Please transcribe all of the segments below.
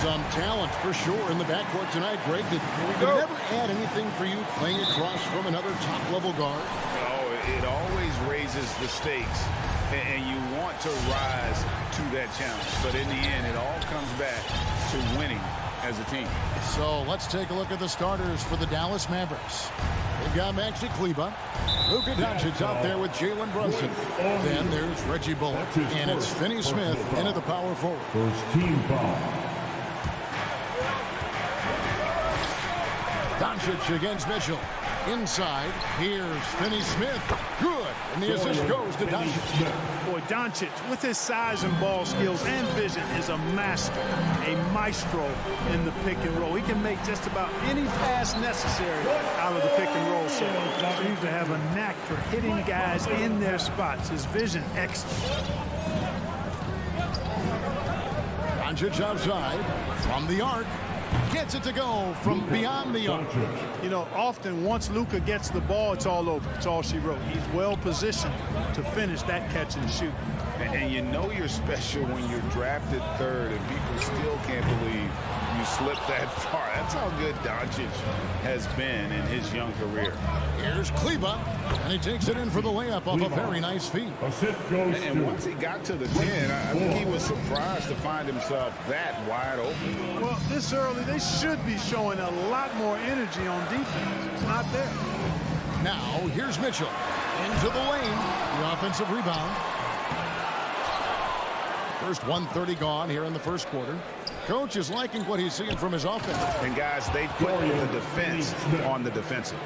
Some talent for sure in the backcourt tonight, Greg. Did it ever add anything for you playing across from another top-level guard? Oh, it always raises the stakes, and you want to rise to that challenge. But in the end, it all comes back to winning as a team. So let's take a look at the starters for the Dallas Mavericks. They've got Maxi Kleber. Luka Doncic out there with Jalen Brunson. Then there's Reggie Bullock. And it's Finney Smith into the power forward. First team foul. Doncic against Mitchell. Inside, here's Finney Smith. Good. And the assist goes to Doncic. Boy, Doncic, with his size and ball skills and vision, is a master, a maestro in the pick and roll. He can make just about any pass necessary out of the pick and roll set. Seems to have a knack for hitting guys in their spots. His vision, excellent. Doncic outside from the arc. Gets it to go from beyond the arc. You know, often once Luka gets the ball, it's all over. It's all she wrote. He's well positioned to finish that catch and shoot. And you know you're special when you're drafted third and people still can't believe you slipped that far. That's how good Doncic has been in his young career. Here's Kleber, and he takes it in for the layup off a very nice feed. And once he got to the 10, I think he was surprised to find himself that wide open. Well, this early, they should be showing a lot more energy on defense. It's not there. Now, here's Mitchell. Into the lane. The offensive rebound. First 1:30 gone here in the first quarter. Coach is liking what he's seeing from his offense. And guys, they put the defense on the defensive.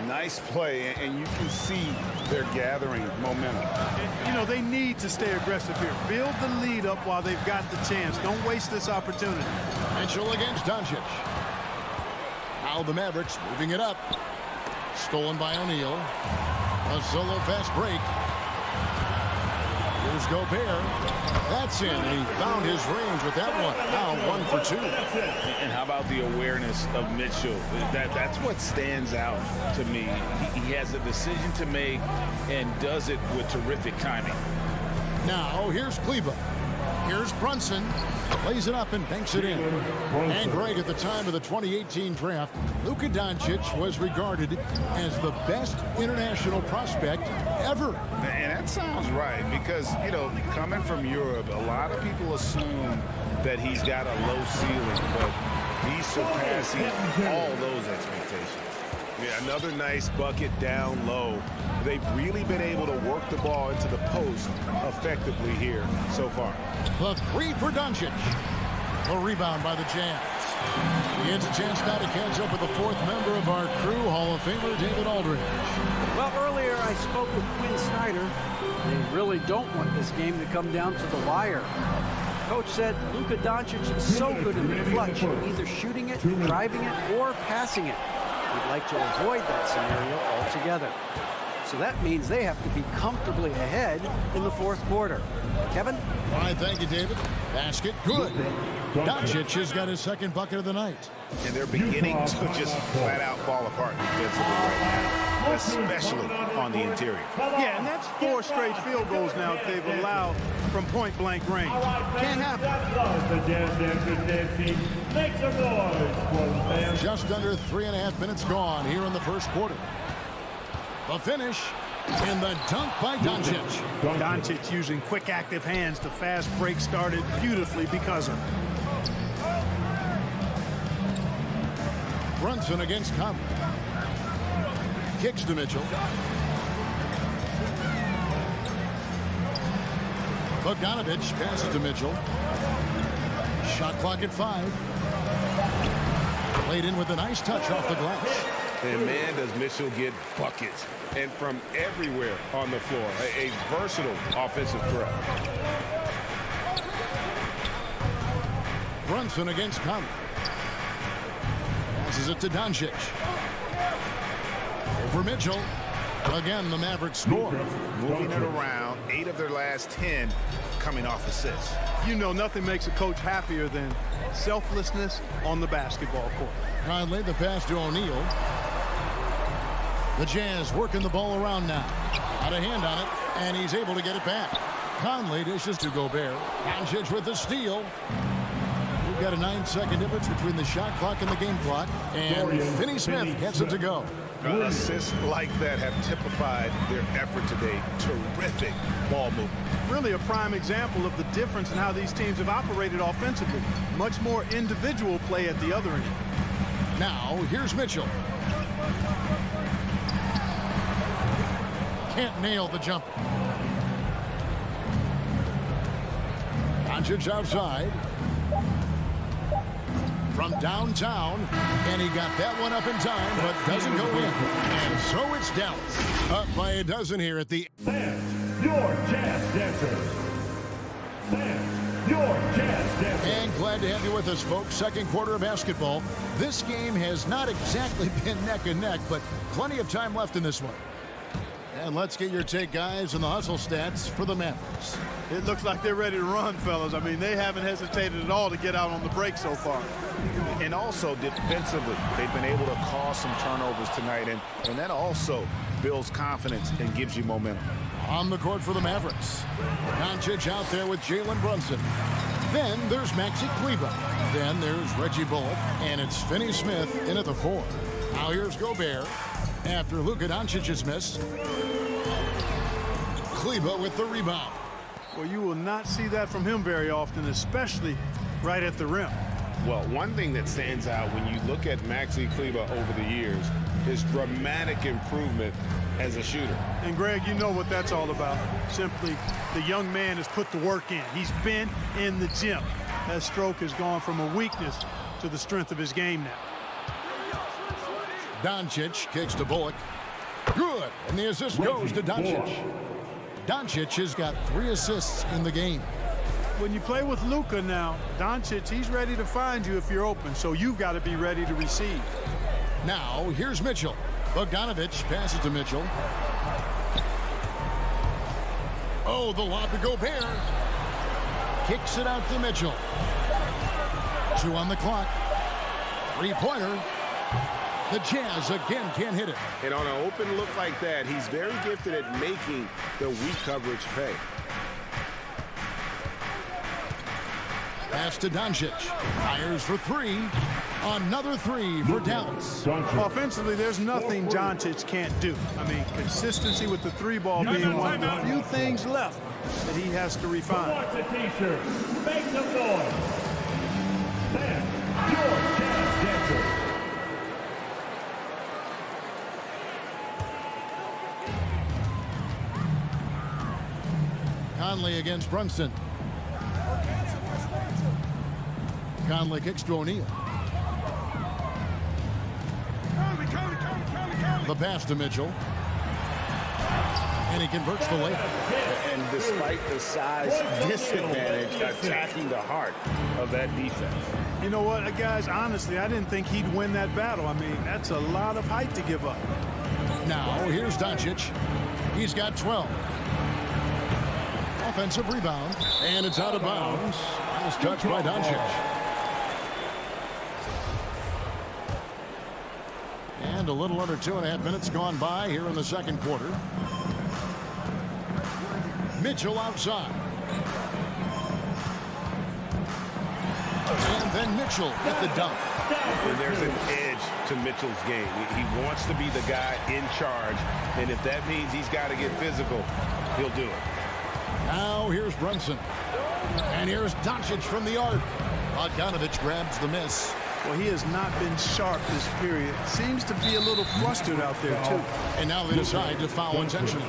Nice play, and you can see they're gathering momentum. You know, they need to stay aggressive here. Build the lead up while they've got the chance. Don't waste this opportunity. Mitchell against Doncic. Now the Mavericks moving it up. Stolen by O'Neal. A solo fast break. Here's Gobert. That's in. He found his range with that one. Now 1 for 2. And how about the awareness of Mitchell? That's what stands out to me. He has a decision to make and does it with terrific timing. Now here's Kleber. Here's Brunson. Lays it up and banks it in. And Greg, at the time of the 2018 draft, Luka Doncic was regarded as the best international prospect ever. And that sounds right because, you know, coming from Europe, a lot of people assume that he's got a low ceiling, but he's surpassing all those expectations. Yeah, another nice bucket down low. They've really been able to work the ball into the post effectively here so far. The three for Doncic. A rebound by the Jazz. He gets a chance now to catch up with the fourth member of our crew, Hall of Famer David Aldridge. Well, earlier I spoke with Quinn Snyder. They really don't want this game to come down to the wire. Coach said Luka Doncic is so good in the clutch, either shooting it, driving it, or passing it. We'd like to avoid that scenario altogether. So that means they have to be comfortably ahead in the fourth quarter. Kevin? All right, thank you, David. Basket, good. Doncic has got his second bucket of the night. And they're beginning to just flat out fall apart defensively right now, especially on the interior. Yeah, and that's 4 straight field goals now that they've allowed from point-blank range. Can't happen. The Jazz Dancers dance team make some noise for the fans. Just under 3.5 minutes gone here in the first quarter. The finish in the dunk by Doncic. Doncic using quick, active hands. The fast break started beautifully because of it. Brunson against Conley. Kicks to Mitchell. Bogdanovich passes to Mitchell. Shot clock at 5. Played in with a nice touch off the glass. And man, does Mitchell get buckets. And from everywhere on the floor. A versatile offensive threat. Brunson against Conley. Passes it to Doncic. Over Mitchell. Again, the Mavericks score. Moving it around. 8 of their last 10 coming off assists. You know, nothing makes a coach happier than selflessness on the basketball court. Conley, the pass to O'Neal. The Jazz working the ball around now. Got a hand on it, and he's able to get it back. Conley dishes to Gobert. Doncic with the steal. We've got a 9-second difference between the shot clock and the game clock. And Finney Smith gets it to go. Assists like that have typified their effort today. Terrific ball movement. Really a prime example of the difference in how these teams have operated offensively. Much more individual play at the other end. Now, here's Mitchell. Can't nail the jumper. Doncic outside. From downtown, and he got that one up in time, but doesn't go in. And so it's Dallas, up by a dozen here at the... Fans, your Jazz Dancers. Fans, your Jazz Dancers. And glad to have you with us, folks. Second quarter of basketball. This game has not exactly been neck and neck, but plenty of time left in this one. And let's get your take, guys, on the hustle stats for the Mavericks. It looks like they're ready to run, fellas. I mean, they haven't hesitated at all to get out on the break so far. And also defensively, they've been able to cause some turnovers tonight, and that also builds confidence and gives you momentum. On the court for the Mavericks. Doncic out there with Jalen Brunson. Then there's Maxi Kleber. Then there's Reggie Bullock, and it's Finney Smith in at the 4. Now here's Gobert after Luka Doncic is missed. Kleber with the rebound. Well, you will not see that from him very often, especially right at the rim. Well, one thing that stands out when you look at Maxi Kleber over the years is dramatic improvement as a shooter. And, Greg, you know what that's all about. Simply, the young man has put the work in. He's been in the gym. That stroke has gone from a weakness to the strength of his game now. Doncic kicks to Bullock. Good. And the assist goes to Doncic. Doncic has got 3 assists in the game. When you play with Luka now, Doncic, he's ready to find you if you're open, so you've got to be ready to receive. Now, here's Mitchell. Bogdanovich passes to Mitchell. Oh, the lob to Gobert. Kicks it out to Mitchell. 2 on the clock. 3-pointer. The Jazz again can't hit it. And on an open look like that, he's very gifted at making the weak coverage pay. Pass to Doncic. Fires for 3. Another 3 for Dallas. Offensively, there's nothing Doncic can't do. I mean, consistency with the 3-ball being one of the few things left that he has to refine. Watch a t-shirt. Make some noise. Fans, your Jazz Dancers. Conley against Brunson. Conley kicks to O'Neal. The pass to Mitchell. And he converts the layup. And despite the size disadvantage, attacking the heart of that defense. You know what, guys, honestly, I didn't think he'd win that battle. I mean, that's a lot of height to give up. Now, here's Doncic. He's got 12. Offensive rebound, and it's out of bounds. Nice touch by Doncic. And a little under 2.5 minutes gone by here in the second quarter. Mitchell outside. And then Mitchell at the dunk. And there's an edge to Mitchell's game. He wants to be the guy in charge. And if that means he's got to get physical, he'll do it. Now here's Brunson. And here's Doncic from the arc. Bogdanovich grabs the miss. Well, he has not been sharp this period. Seems to be a little flustered out there, too. And now they decide to foul intentionally.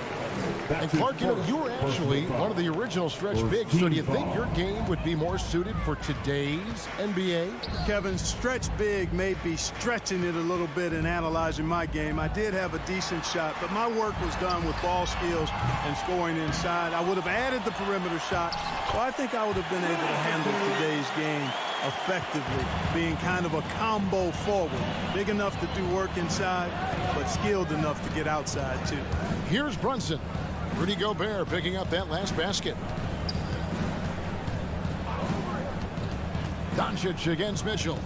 And Clark, you were actually one of the original stretch bigs. So do you think your game would be more suited for today's NBA? Kevin, stretch big may be stretching it a little bit in analyzing my game. I did have a decent shot, but my work was done with ball skills and scoring inside. I would have added the perimeter shot, so I think I would have been able to handle today's game effectively, being kind of a combo forward. Big enough to do work inside, but skilled enough to get outside, too. Here's Brunson. Rudy Gobert picking up that last basket. Doncic against Mitchell.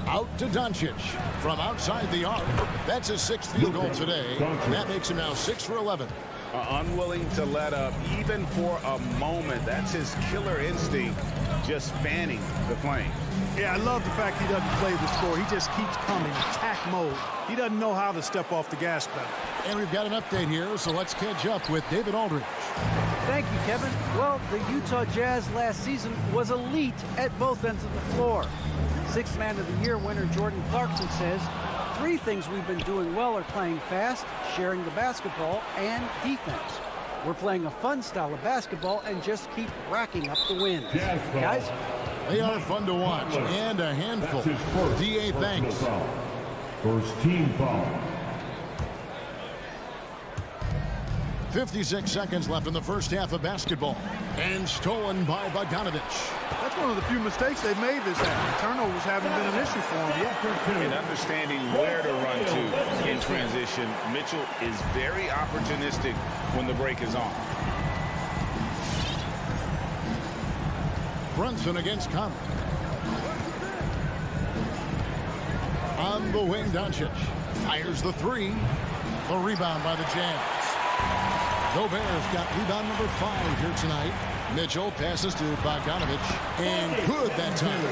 Out to Doncic from outside the arc. That's his 6th field goal today. That makes him now 6 for 11. Unwilling to let up even for a moment. That's his killer instinct, just fanning the flame. Yeah, I love the fact he doesn't play the score. He just keeps coming, attack mode. He doesn't know how to step off the gas pedal. And we've got an update here, so let's catch up with David Aldridge. Thank you, Kevin. Well, the Utah Jazz last season was elite at both ends of the floor. Sixth Man of the Year winner Jordan Clarkson says, 3 things we've been doing well are playing fast, sharing the basketball, and defense. We're playing a fun style of basketball and just keep racking up the wins. Guys? They are fun to watch and a handful. D.A. thanks. First team foul. 56 seconds left in the first half of basketball. And stolen by Bogdanovich. That's one of the few mistakes they've made this half. Turnovers haven't been an issue for them yet. And understanding where to run to in transition, Mitchell is very opportunistic when the break is on. Brunson against Conley. On the wing, Doncic fires the 3. The rebound by the Jazz. Gobert's got rebound number 5 here tonight. Mitchell passes to Bogdanovich, and good that time.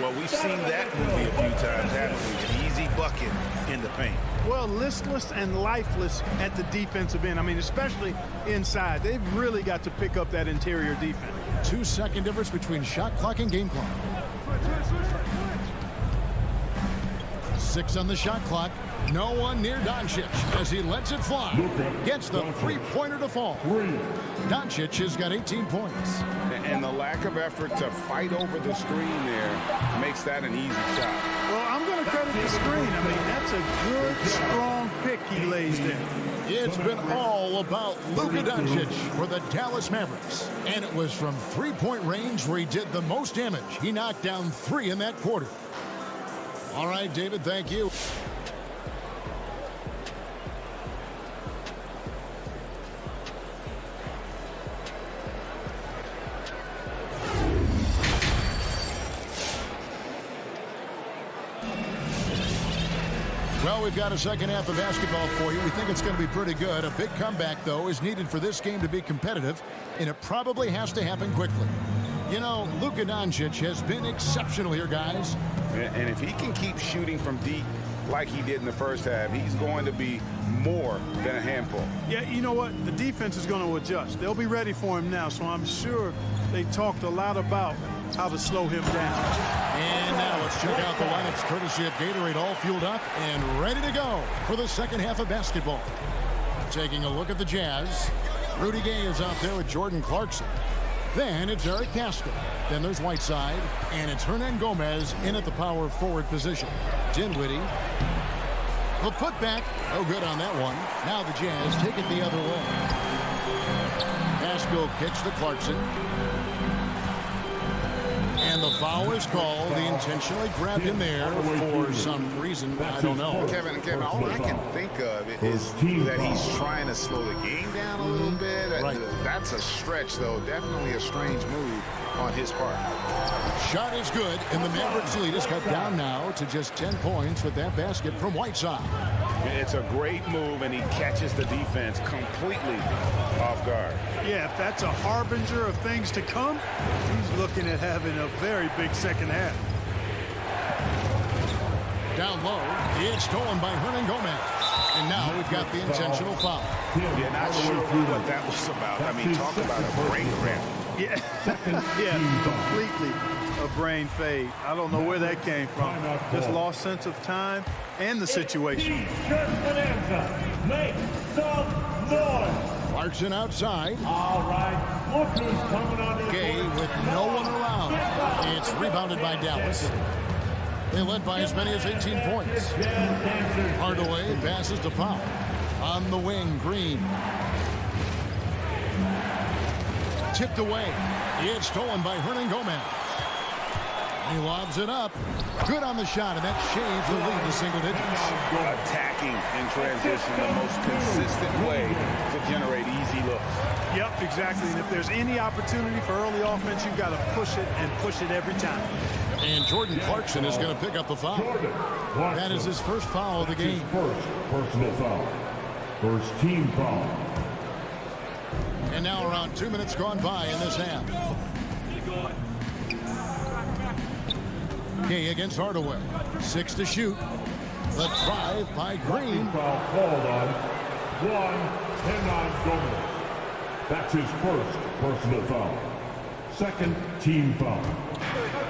Well, we've seen that movie a few times, haven't we? An easy bucket in the paint. Well, listless and lifeless at the defensive end. I mean, especially inside. They've really got to pick up that interior defense. 2-second difference between shot clock and game clock. 6 on the shot clock. No one near Doncic as he lets it fly. Gets the 3-pointer to fall. Doncic has got 18 points. And the lack of effort to fight over the screen there makes that an easy shot. Well, I'm going to credit the screen. I mean, that's a good, strong pick he lays there. It's been all about Luka Doncic for the Dallas Mavericks. And it was from 3-point range where he did the most damage. He knocked down 3 in that quarter. All right, David, thank you. Well, we've got a second half of basketball for you. We think it's going to be pretty good. A big comeback, though, is needed for this game to be competitive, and it probably has to happen quickly. You know, Luka Doncic has been exceptional here, guys. And if he can keep shooting from deep like he did in the first half, he's going to be more than a handful. Yeah, you know what? The defense is going to adjust. They'll be ready for him now, so I'm sure they talked a lot about how to slow him down. And now let's check out the lineups courtesy of Gatorade, all fueled up and ready to go for the second half of basketball. Taking a look at the Jazz. Rudy Gay is out there with Jordan Clarkson. Then it's Eric Castle. Then there's Whiteside. And it's Hernan Gomez in at the power forward position. Dinwiddie. The putback. No good on that one. Now the Jazz take it the other way. Pascal pitch to Clarkson. And the foul is called. He intentionally grabbed him there for some reason. I don't know. Kevin, all I can think of is that he's trying to slow the game down a little bit. Right. That's a stretch, though. Definitely a strange move on his part. Shot is good, and the Mavericks lead is cut down now to just 10 points with that basket from Whiteside. It's a great move, and he catches the defense completely off guard. Yeah, if that's a harbinger of things to come, he's looking at having a very big second half. Down low, it's stolen by Hernan Gomez. And now we've got the intentional foul. Yeah, not sure what that was about. I mean, talk about a brain cramp. Yeah, yeah, completely a brain fade. I don't know where that came from. Just lost sense of time and the situation. Make some noise. Clarkson outside. All right, look who's coming on the Gay with no one around. It's rebounded by Dallas. They led by as many as 18 points. Hardaway passes to Powell. On the wing, Green. Tipped away. It's stolen by Hernan Gomez. He lobs it up. Good on the shot, and that shaves the lead to single digits. Attacking in transition, the most consistent way to generate easy looks. Yep, exactly. And if there's any opportunity for early offense, you've got to push it and push it every time. And Jordan Clarkson is going to pick up the foul. That is his first foul of the game. First personal foul. First team foul. And now around 2 minutes gone by in this half. Gay against Hardaway. 6 to shoot. The drive by Green. Foul called on Hernan Gomez. That's his first personal foul. Second team foul.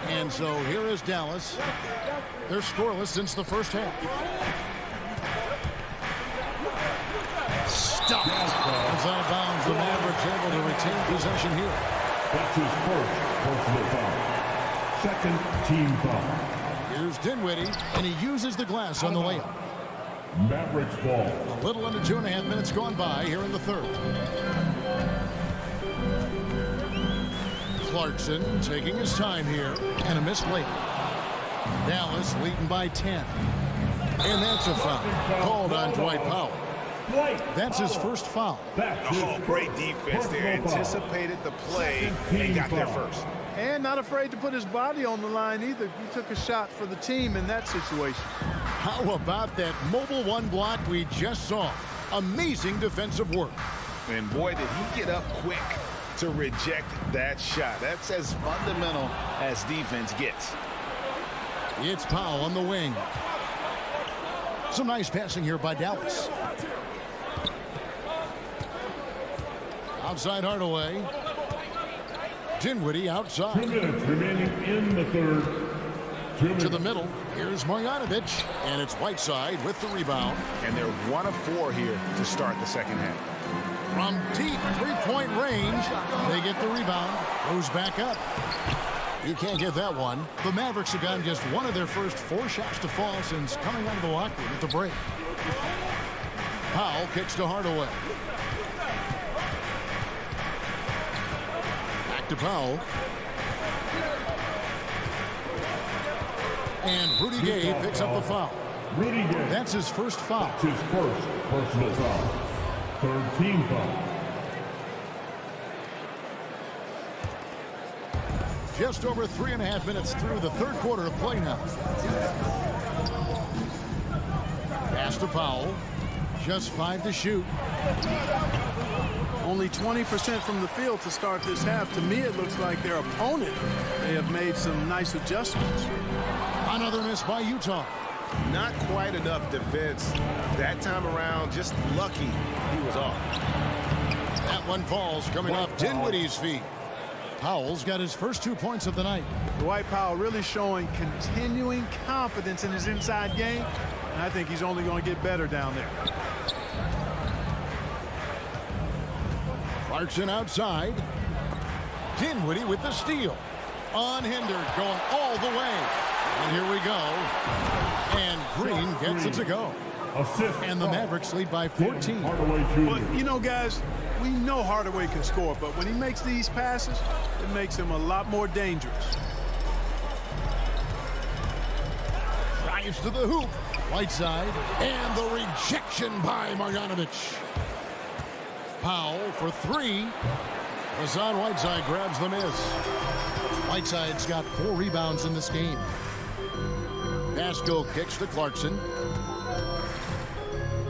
And so here is Dallas. They're scoreless since the first half. Stuffed. It's out of bounds. The Mavericks able to retain possession here. That's his first personal foul. Second team foul. Here's Dinwiddie, and he uses the glass on the layup. Mavericks ball. A little under 2.5 minutes gone by here in the third. Clarkson taking his time here, and a missed layup. Dallas leading by 10. And that's a foul called on Dwight Powell. That's his first foul. Oh, great defense there. Anticipated the play and got there first. And not afraid to put his body on the line either. He took a shot for the team in that situation. How about that mobile one block we just saw? Amazing defensive work. And boy, did he get up quick to reject that shot. That's as fundamental as defense gets. It's Powell on the wing. Some nice passing here by Dallas. Outside Hardaway. Dinwiddie outside. 2 minutes remaining in the third. 2 minutes. To the middle. Here's Marjanovic. And it's Whiteside with the rebound. And they're 1 of 4 here to start the second half. From deep three-point range, they get the rebound. Goes back up. You can't get that one. The Mavericks have gotten just one of their first 4 shots to fall since coming out of the locker room at the break. Powell kicks to Hardaway. Back to Powell. And Rudy Gay picks up the foul. Rudy Gay. That's his first foul. That's his first personal foul. Third team foul. Just over 3.5 minutes through the third quarter of play now. Pass to Powell. Just 5 to shoot. Only 20% from the field to start this half. To me, it looks like their opponent, they have made some nice adjustments. Another miss by Utah. Not quite enough defense that time around. Just lucky he was off. That one falls coming off Dinwiddie's feet. Powell's got his first 2 points of the night. Dwight Powell really showing continuing confidence in his inside game. And I think he's only going to get better down there. Clarkson outside. Dinwiddie with the steal. Unhindered, going all the way. And here we go. And Green gets it to go. Assist. And the Mavericks lead by 14. Hardaway Jr. But, you know, guys, we know Hardaway can score, but when he makes these passes, it makes him a lot more dangerous. drives to the hoop. Whiteside, and the rejection by Marjanovic. Powell for three. Hassan Whiteside grabs the miss. Whiteside's got 4 rebounds in this game. Pasco kicks to Clarkson.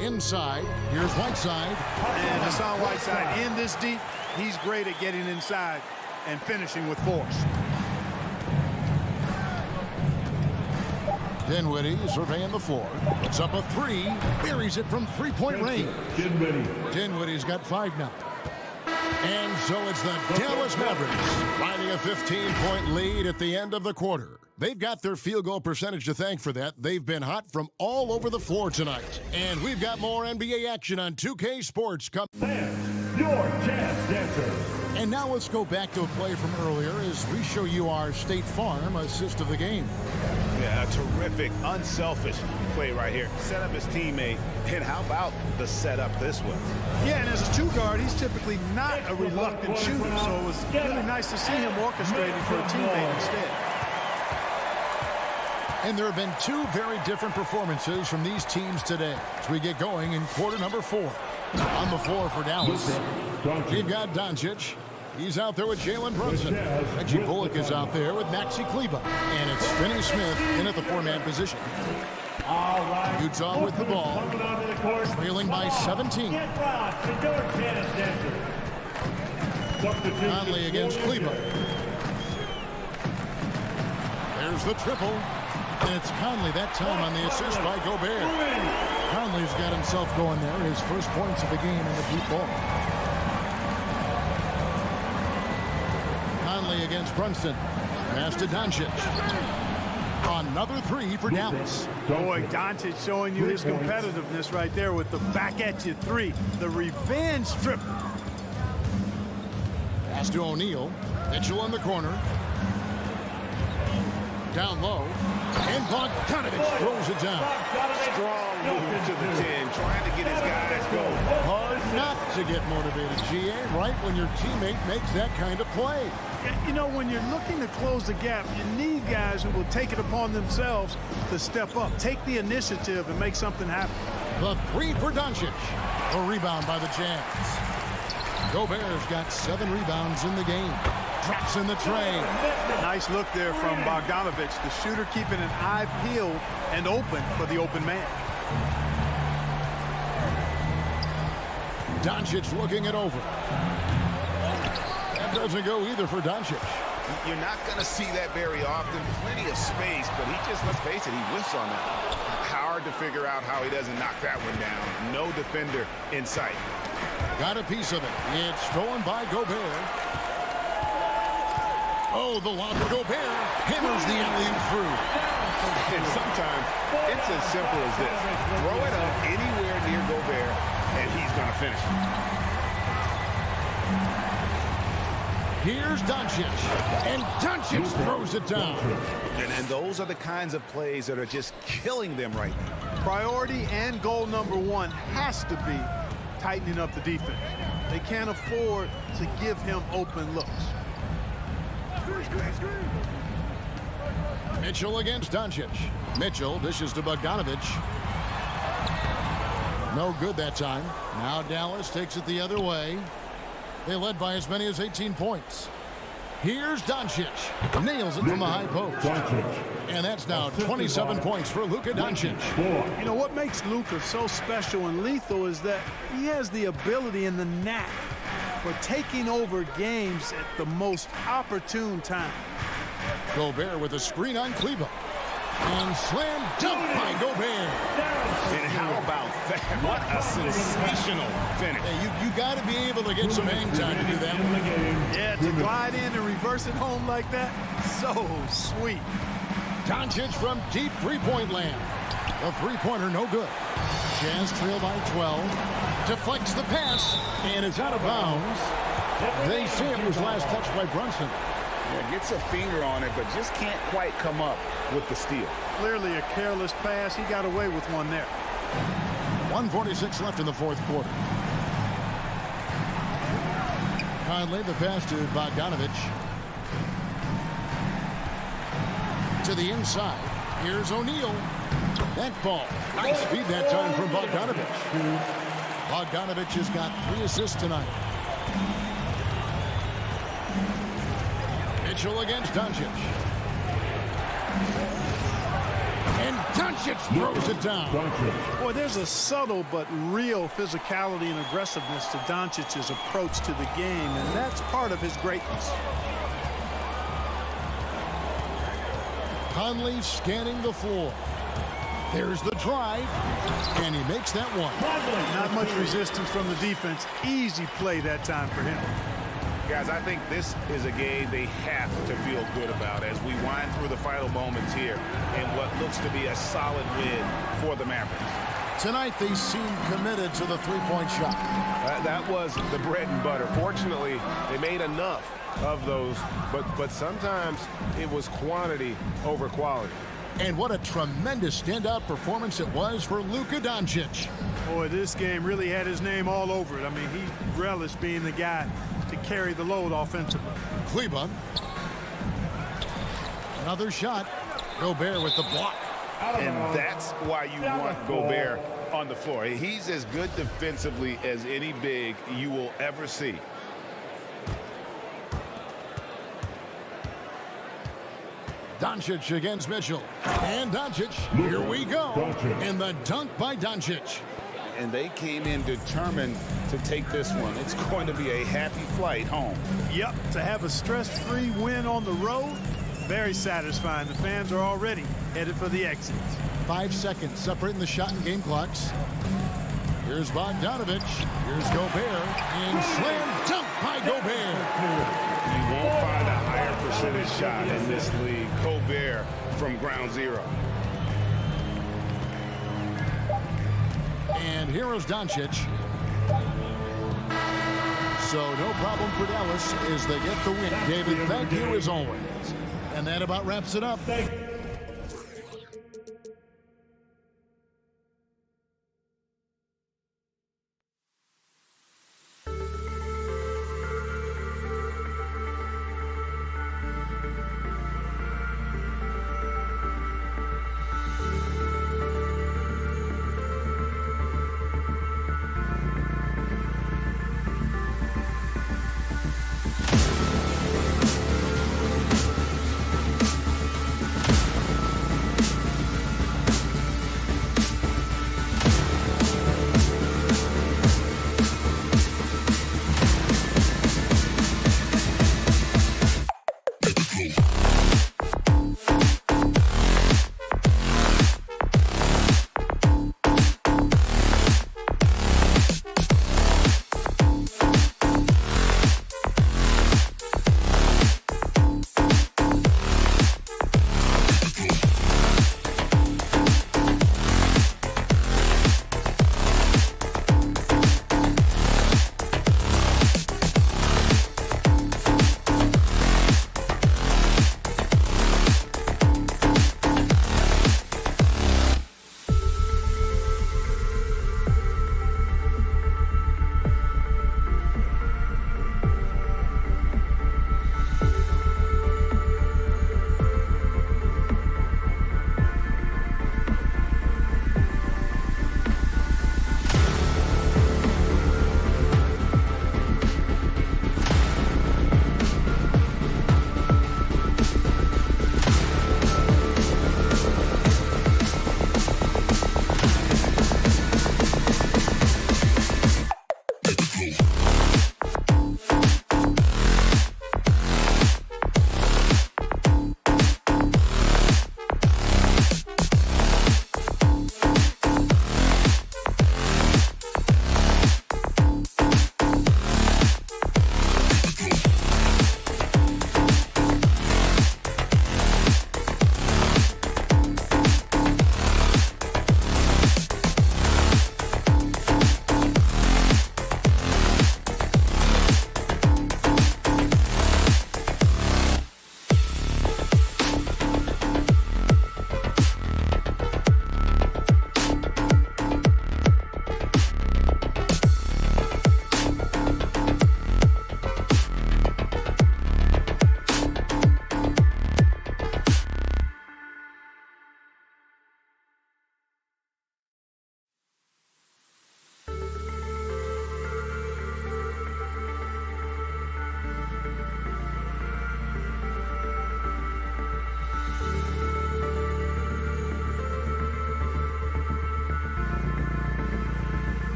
Inside, here's Whiteside. And Hassan Whiteside in this deep, he's great at getting inside and finishing with force. Dinwiddie surveying the floor. Puts up a 3. Buries it from three-point range. Dinwiddie's got 5 now. And so it's the Dallas Mavericks riding a 15-point lead at the end of the quarter. They've got their field goal percentage to thank for that. They've been hot from all over the floor tonight. And we've got more NBA action on 2K Sports. Fans, your Jazz Dancers. And now let's go back to a play from earlier as we show you our State Farm assist of the game. Yeah, a terrific, unselfish play right here. Set up his teammate, and how about the setup this way? Yeah, and as a 2 guard, he's typically not a reluctant shooter, so it was really nice to see him orchestrating for a teammate instead. And there have been 2 very different performances from these teams today as we get going in quarter number 4. On the floor for Dallas, we've got Doncic. He's out there with Jalen Brunson. Reggie Bullock is out there with Maxi Kleber. And it's Finney Smith in at the 4-man position. Utah with the ball, trailing by 17. Conley against Kleber. There's the triple. And it's Conley that time on the assist by Gobert. Conley's got himself going there. His first points of the game in the deep ball. Conley against Brunson. Pass to Doncic. Another 3 for Dallas. Boy, Doncic showing you his competitiveness right there with the back-at-you 3. The revenge trip. Pass to O'Neal. Mitchell in the corner. Down low. And Bogdanovich throws it down. Strong move to the 10, trying to get his guys going. Hard not to get motivated, GA, right when your teammate makes that kind of play. You know, when you're looking to close the gap, you need guys who will take it upon themselves to step up, take the initiative, and make something happen. The 3 for Doncic. A rebound by the Jazz. Gobert's got 7 rebounds in the game. Drops in the tray. Nice look there from Bogdanovich, the shooter keeping an eye peeled and open for the open man. Doncic looking it over. That doesn't go either for Doncic. You're not going to see that very often. Plenty of space, but he just, let's face it, he whiffs on that. Hard to figure out how he doesn't knock that one down. No defender in sight. Got a piece of it. It's stolen by Gobert. Oh, the lob to Gobert. Hammers the alley-oop through. And sometimes it's as simple as this. Throw it up anywhere near Gobert, and he's going to finish it. Here's Doncic. And Doncic throws it down. And those are the kinds of plays that are just killing them right now. Priority and goal number 1 has to be tightening up the defense. They can't afford to give him open looks. Mitchell against Doncic. Mitchell dishes to Bogdanovich. No good that time. Now Dallas takes it the other way. They led by as many as 18 points. Here's Doncic. Nails it from the high post. And that's now 27 points for Luka Doncic. You know, what makes Luka so special and lethal is that he has the ability and the knack for taking over games at the most opportune time. Gobert with a screen on Kleber. And slam dunk by Gobert. And how about that? What a sensational finish. Hey, you got to be able to get some hang time to do that. Yeah, to glide in and reverse it home like that, so sweet. Doncic from deep three-point land. The three-pointer no good. Jazz trail by 12. Deflects the pass, and it's out of bounds. They say it was last touched by Brunson. Yeah, gets a finger on it, but just can't quite come up with the steal. Clearly a careless pass. He got away with one there. 1:46 left in the fourth quarter. Conley, the pass to Bogdanovich. To the inside. Here's O'Neal. That ball. Nice feed that time from Bogdanovich. Bogdanovich has got 3 assists tonight. Mitchell against Doncic. And Doncic throws it down. Boy, there's a subtle but real physicality and aggressiveness to Doncic's approach to the game, and that's part of his greatness. Conley scanning the floor. There's the drive, and he makes that one. Not much resistance from the defense. Easy play that time for him. Guys, I think this is a game they have to feel good about as we wind through the final moments here in what looks to be a solid win for the Mavericks. Tonight, they seem committed to the three-point shot. That was the bread and butter. Fortunately, they made enough of those, but sometimes it was quantity over quality. And what a tremendous standout performance it was for Luka Doncic. Boy, this game really had his name all over it. I mean, he relished being the guy to carry the load offensively. Kleber. Another shot. Gobert with the block. And that's why you want Gobert on the floor. He's as good defensively as any big you will ever see. Doncic against Mitchell. And Doncic, here we go. And the dunk by Doncic. And they came in determined to take this one. It's going to be a happy flight home. Yep, to have a stress-free win on the road, very satisfying. The fans are already headed for the exits. 5 seconds separating the shot and game clocks. Here's Bogdanovich. Here's Gobert. And slam dunk by Gobert. You won't find a higher percentage shot in this league. Gobert from ground zero. And here is Doncic. So no problem for Dallas as they get the win. David, thank you as always. And that about wraps it up.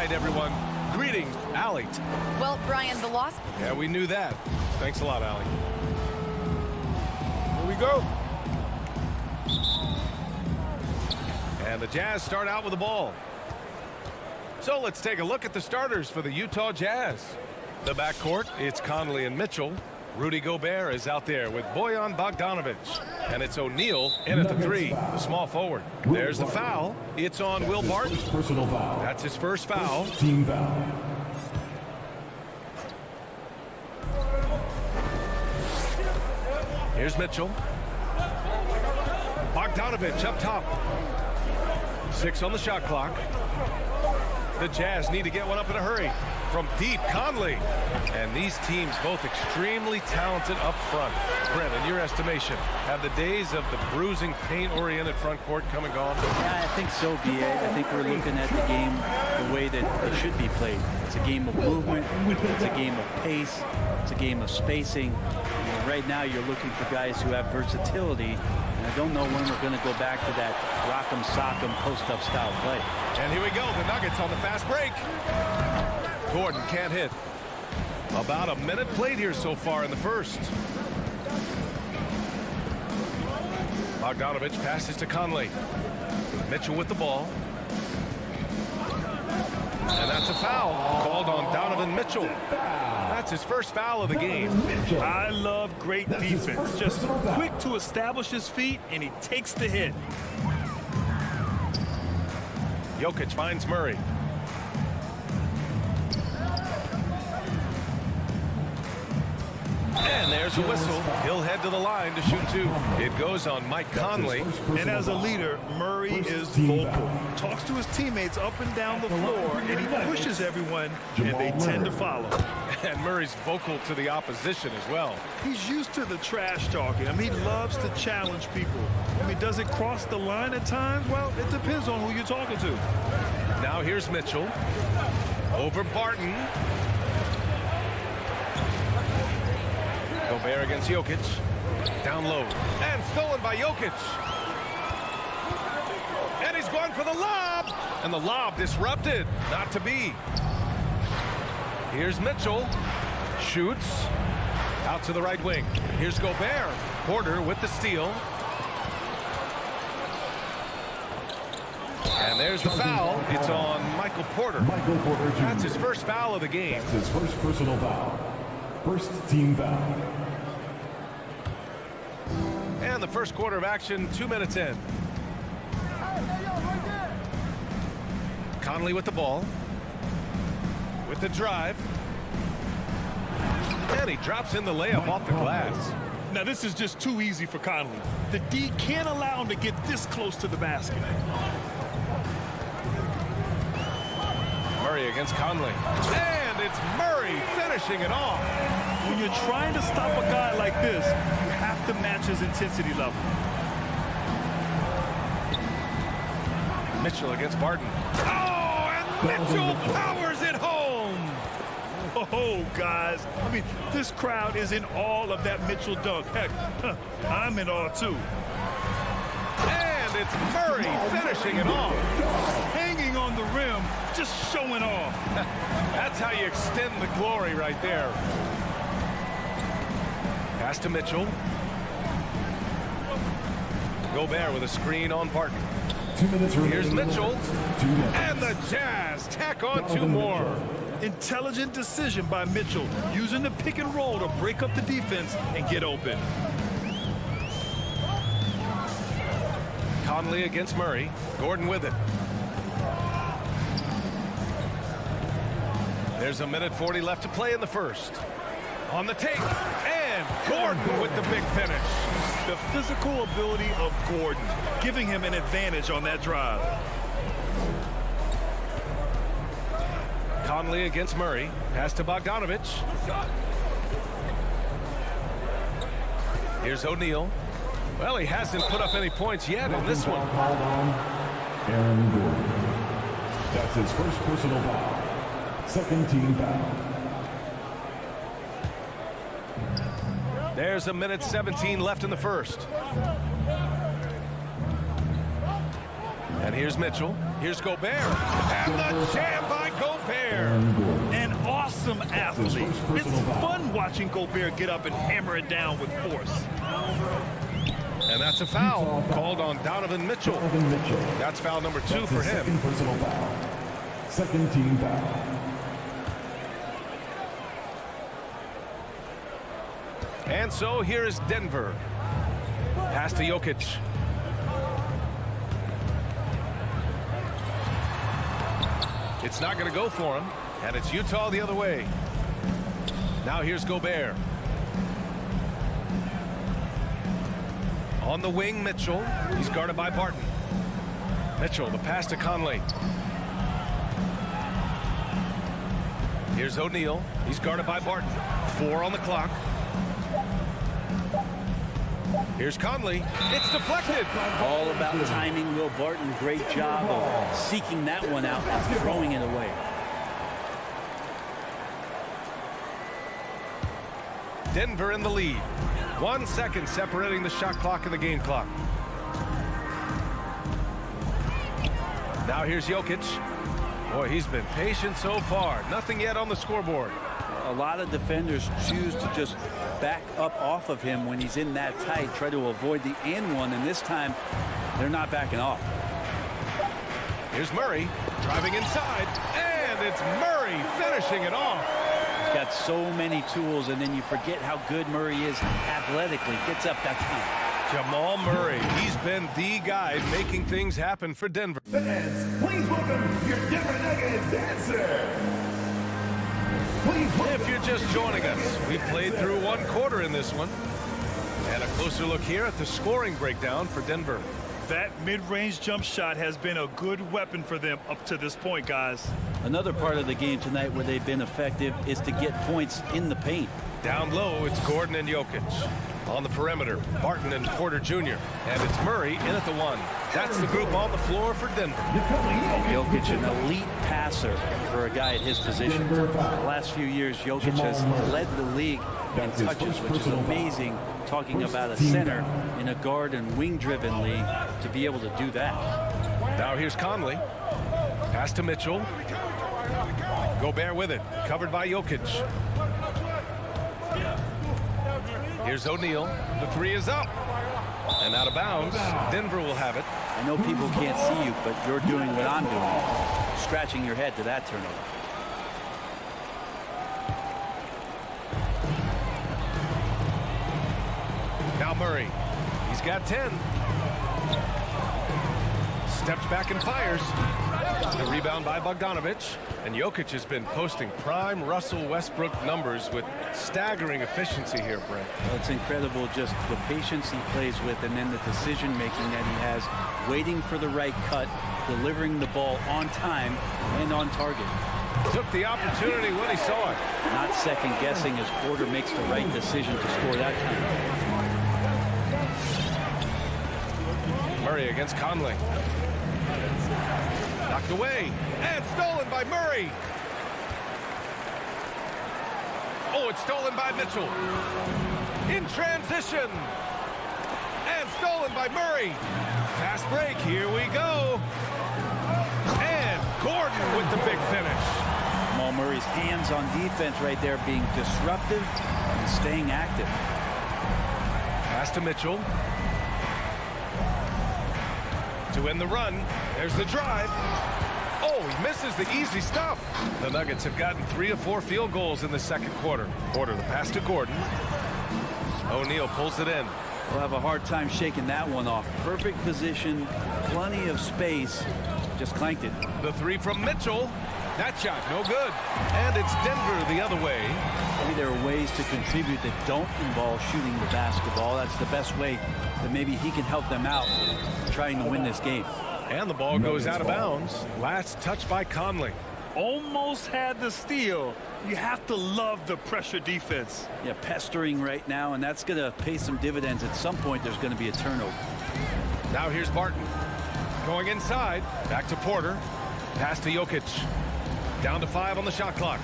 right, everyone. Greetings, Allie. Well, Brian, the loss... Yeah, we knew that. Thanks a lot, Allie. Here we go. And the Jazz start out with the ball. So let's take a look at the starters for the Utah Jazz. The backcourt, it's Conley and Mitchell. Rudy Gobert is out there with Bojan Bogdanovic. And it's O'Neal in at the 3, the small forward. There's the foul. It's on Will Barton. Personal foul. That's his first foul. Team foul. Here's Mitchell. Bogdanovic up top. 6 on the shot clock. The Jazz need to get one up in a hurry. From deep, Conley. And these teams both extremely talented up front. Brent, in your estimation, have the days of the bruising, paint-oriented front court come and gone? Yeah, I think so, B.A. I think we're looking at the game the way that it should be played. It's a game of movement. It's a game of pace. It's a game of spacing. Right now, you're looking for guys who have versatility. And I don't know when we're going to go back to that rock'em sock'em post-up style play. And here we go. The Nuggets on the fast break. Gordon can't hit. About a minute played here so far in the first. Bogdanovic passes to Conley. Mitchell with the ball. And that's a foul called on Donovan Mitchell. That's his first foul of the game. I love great defense. Just quick to establish his feet, and he takes the hit. Jokic finds Murray. And there's a whistle. He'll head to the line to shoot 2. It goes on Mike Conley. And as a leader, Murray is vocal. Talks to his teammates up and down the floor, and he pushes everyone, and they tend to follow. And Murray's vocal to the opposition as well. He's used to the trash talking. I mean, he loves to challenge people. I mean, does it cross the line at times? Well, it depends on who you're talking to. Now here's Mitchell. Over Barton. Gobert against Jokic. Down low. And stolen by Jokic. And he's going for the lob. And the lob disrupted. Not to be. Here's Mitchell. Shoots. Out to the right wing. Here's Gobert. Porter with the steal. And there's the foul. It's on Michael Porter. Michael Porter Jr. That's his first foul of the game. That's his first personal foul. First team foul. And the first quarter of action, 2 minutes in. Conley with the ball. With the drive. And he drops in the layup off the glass. Now, this is just too easy for Conley. The D can't allow him to get this close to the basket. Murray against Conley. And it's Murray finishing it off. When you're trying to stop a guy like this, you have to match his intensity level. Mitchell against Barton. Oh, and Mitchell powers it home. Oh, guys. I mean, this crowd is in awe of that Mitchell dunk. Heck, I'm in awe, too. And it's Murray finishing it off. Hanging on the rim, just showing off. That's how you extend the glory right there. Pass to Mitchell. Gobert with a screen on Barton. 2 minutes remaining. Here's Mitchell. 2 minutes. And the Jazz tack on 2 more. Intelligent decision by Mitchell, using the pick and roll to break up the defense and get open. Conley against Murray. Gordon with it. There's a minute 40 left to play in the first. On the take. And Gordon with the big finish. The physical ability of Gordon, giving him an advantage on that drive. Conley against Murray. Pass to Bogdanovic. Here's O'Neal. Well, he hasn't put up any points yet in this one. Called on Aaron Gordon. That's his first personal foul. Second team foul. There's a minute 17 left in the first. And here's Mitchell. Here's Gobert. And the jam by Gobert. Gobert, an awesome athlete. It's fun watching Gobert get up and hammer it down with force. And that's a foul called on Donovan Mitchell. That's foul number 2 for him. Second personal foul. Second team foul. And so here is Denver. Pass to Jokic. It's not going to go for him, and it's Utah the other way. Now here's Gobert. On the wing, Mitchell. He's guarded by Barton. Mitchell, the pass to Conley. Here's O'Neal. He's guarded by Barton. 4 on the clock. Here's Conley. It's deflected. All about timing. Will Barton, great job of seeking that one out and throwing it away. Denver in the lead. 1 second separating the shot clock and the game clock. Now here's Jokic. Boy, he's been patient so far. Nothing yet on the scoreboard. A lot of defenders choose to just back up off of him when he's in that tight, try to avoid the and one, and this time they're not backing off. Here's Murray driving inside, and it's Murray finishing it off. He's got so many tools, and then you forget how good Murray is athletically. Gets up that time. Jamal Murray, he's been the guy making things happen for Denver. Fans, please welcome your Denver Nuggets dancer. If you're just joining us, we played through 1 quarter in this one. And a closer look here at the scoring breakdown for Denver. That mid-range jump shot has been a good weapon for them up to this point, guys. Another part of the game tonight where they've been effective is to get points in the paint. Down low, it's Gordon and Jokic. On the perimeter, Barton and Porter Jr. And it's Murray in at the 1. That's the group on the floor for Denver. Jokic, an elite passer for a guy at his position. The last few years, Jokic has led the league in touches, which is amazing, talking about a center in a guard and wing-driven league to be able to do that. Now here's Conley. Pass to Mitchell. Gobert with it, covered by Jokic. Here's O'Neal. The 3 is up. And out of bounds. Denver will have it. I know people can't see you, but you're doing what I'm doing. Scratching your head to that turnover. Now Murray. He's got 10. Steps back and fires. The rebound by Bogdanovic. And Jokic has been posting prime Russell Westbrook numbers with staggering efficiency here, Brent. Well, it's incredible just the patience he plays with and then the decision-making that he has, waiting for the right cut, delivering the ball on time and on target. Took the opportunity when he saw it. Not second-guessing as Porter makes the right decision to score that time. Murray against Conley. Knocked away and stolen by Murray. Oh, it's stolen by Mitchell. In transition. And stolen by Murray. Fast break. Here we go. And Gordon with the big finish. Jamal Murray's hands on defense right there, being disruptive and staying active. Pass to Mitchell. To end the run. There's the drive. Oh, he misses the easy stuff. The Nuggets have gotten 3 of 4 field goals in the second quarter. Porter, the pass to Gordon. O'Neal pulls it in. We'll have a hard time shaking that one off. Perfect position, plenty of space. Just clanked it. The 3 from Mitchell. That shot, no good. And it's Denver the other way. Maybe there are ways to contribute that don't involve shooting the basketball. That's the best way that maybe he can help them out trying to win this game. And the ball goes out of bounds. Last touch by Conley. Almost had the steal. You have to love the pressure defense. Yeah, pestering right now, and that's going to pay some dividends. At some point, there's going to be a turnover. Now here's Barton. Going inside. Back to Porter. Pass to Jokic. Down to 5 on the shot clock.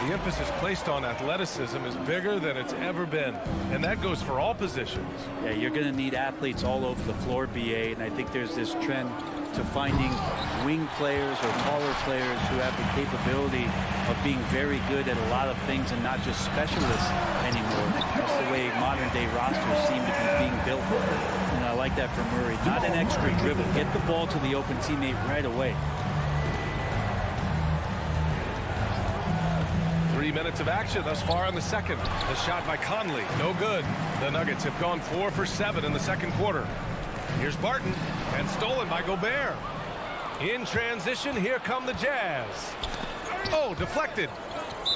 The emphasis placed on athleticism is bigger than it's ever been, and that goes for all positions. Yeah, you're going to need athletes all over the floor, BA, and I think there's this trend to finding wing players or taller players who have the capability of being very good at a lot of things and not just specialists anymore. That's the way modern-day rosters seem to be being built. And I like that from Murray. Not an extra dribble. Get the ball to the open teammate right away. 3 minutes of action thus far in the second. The shot by Conley, no good. The Nuggets have gone 4 for 7 in the second quarter. Here's Barton, and stolen by Gobert. In transition, here come the Jazz. Oh, deflected.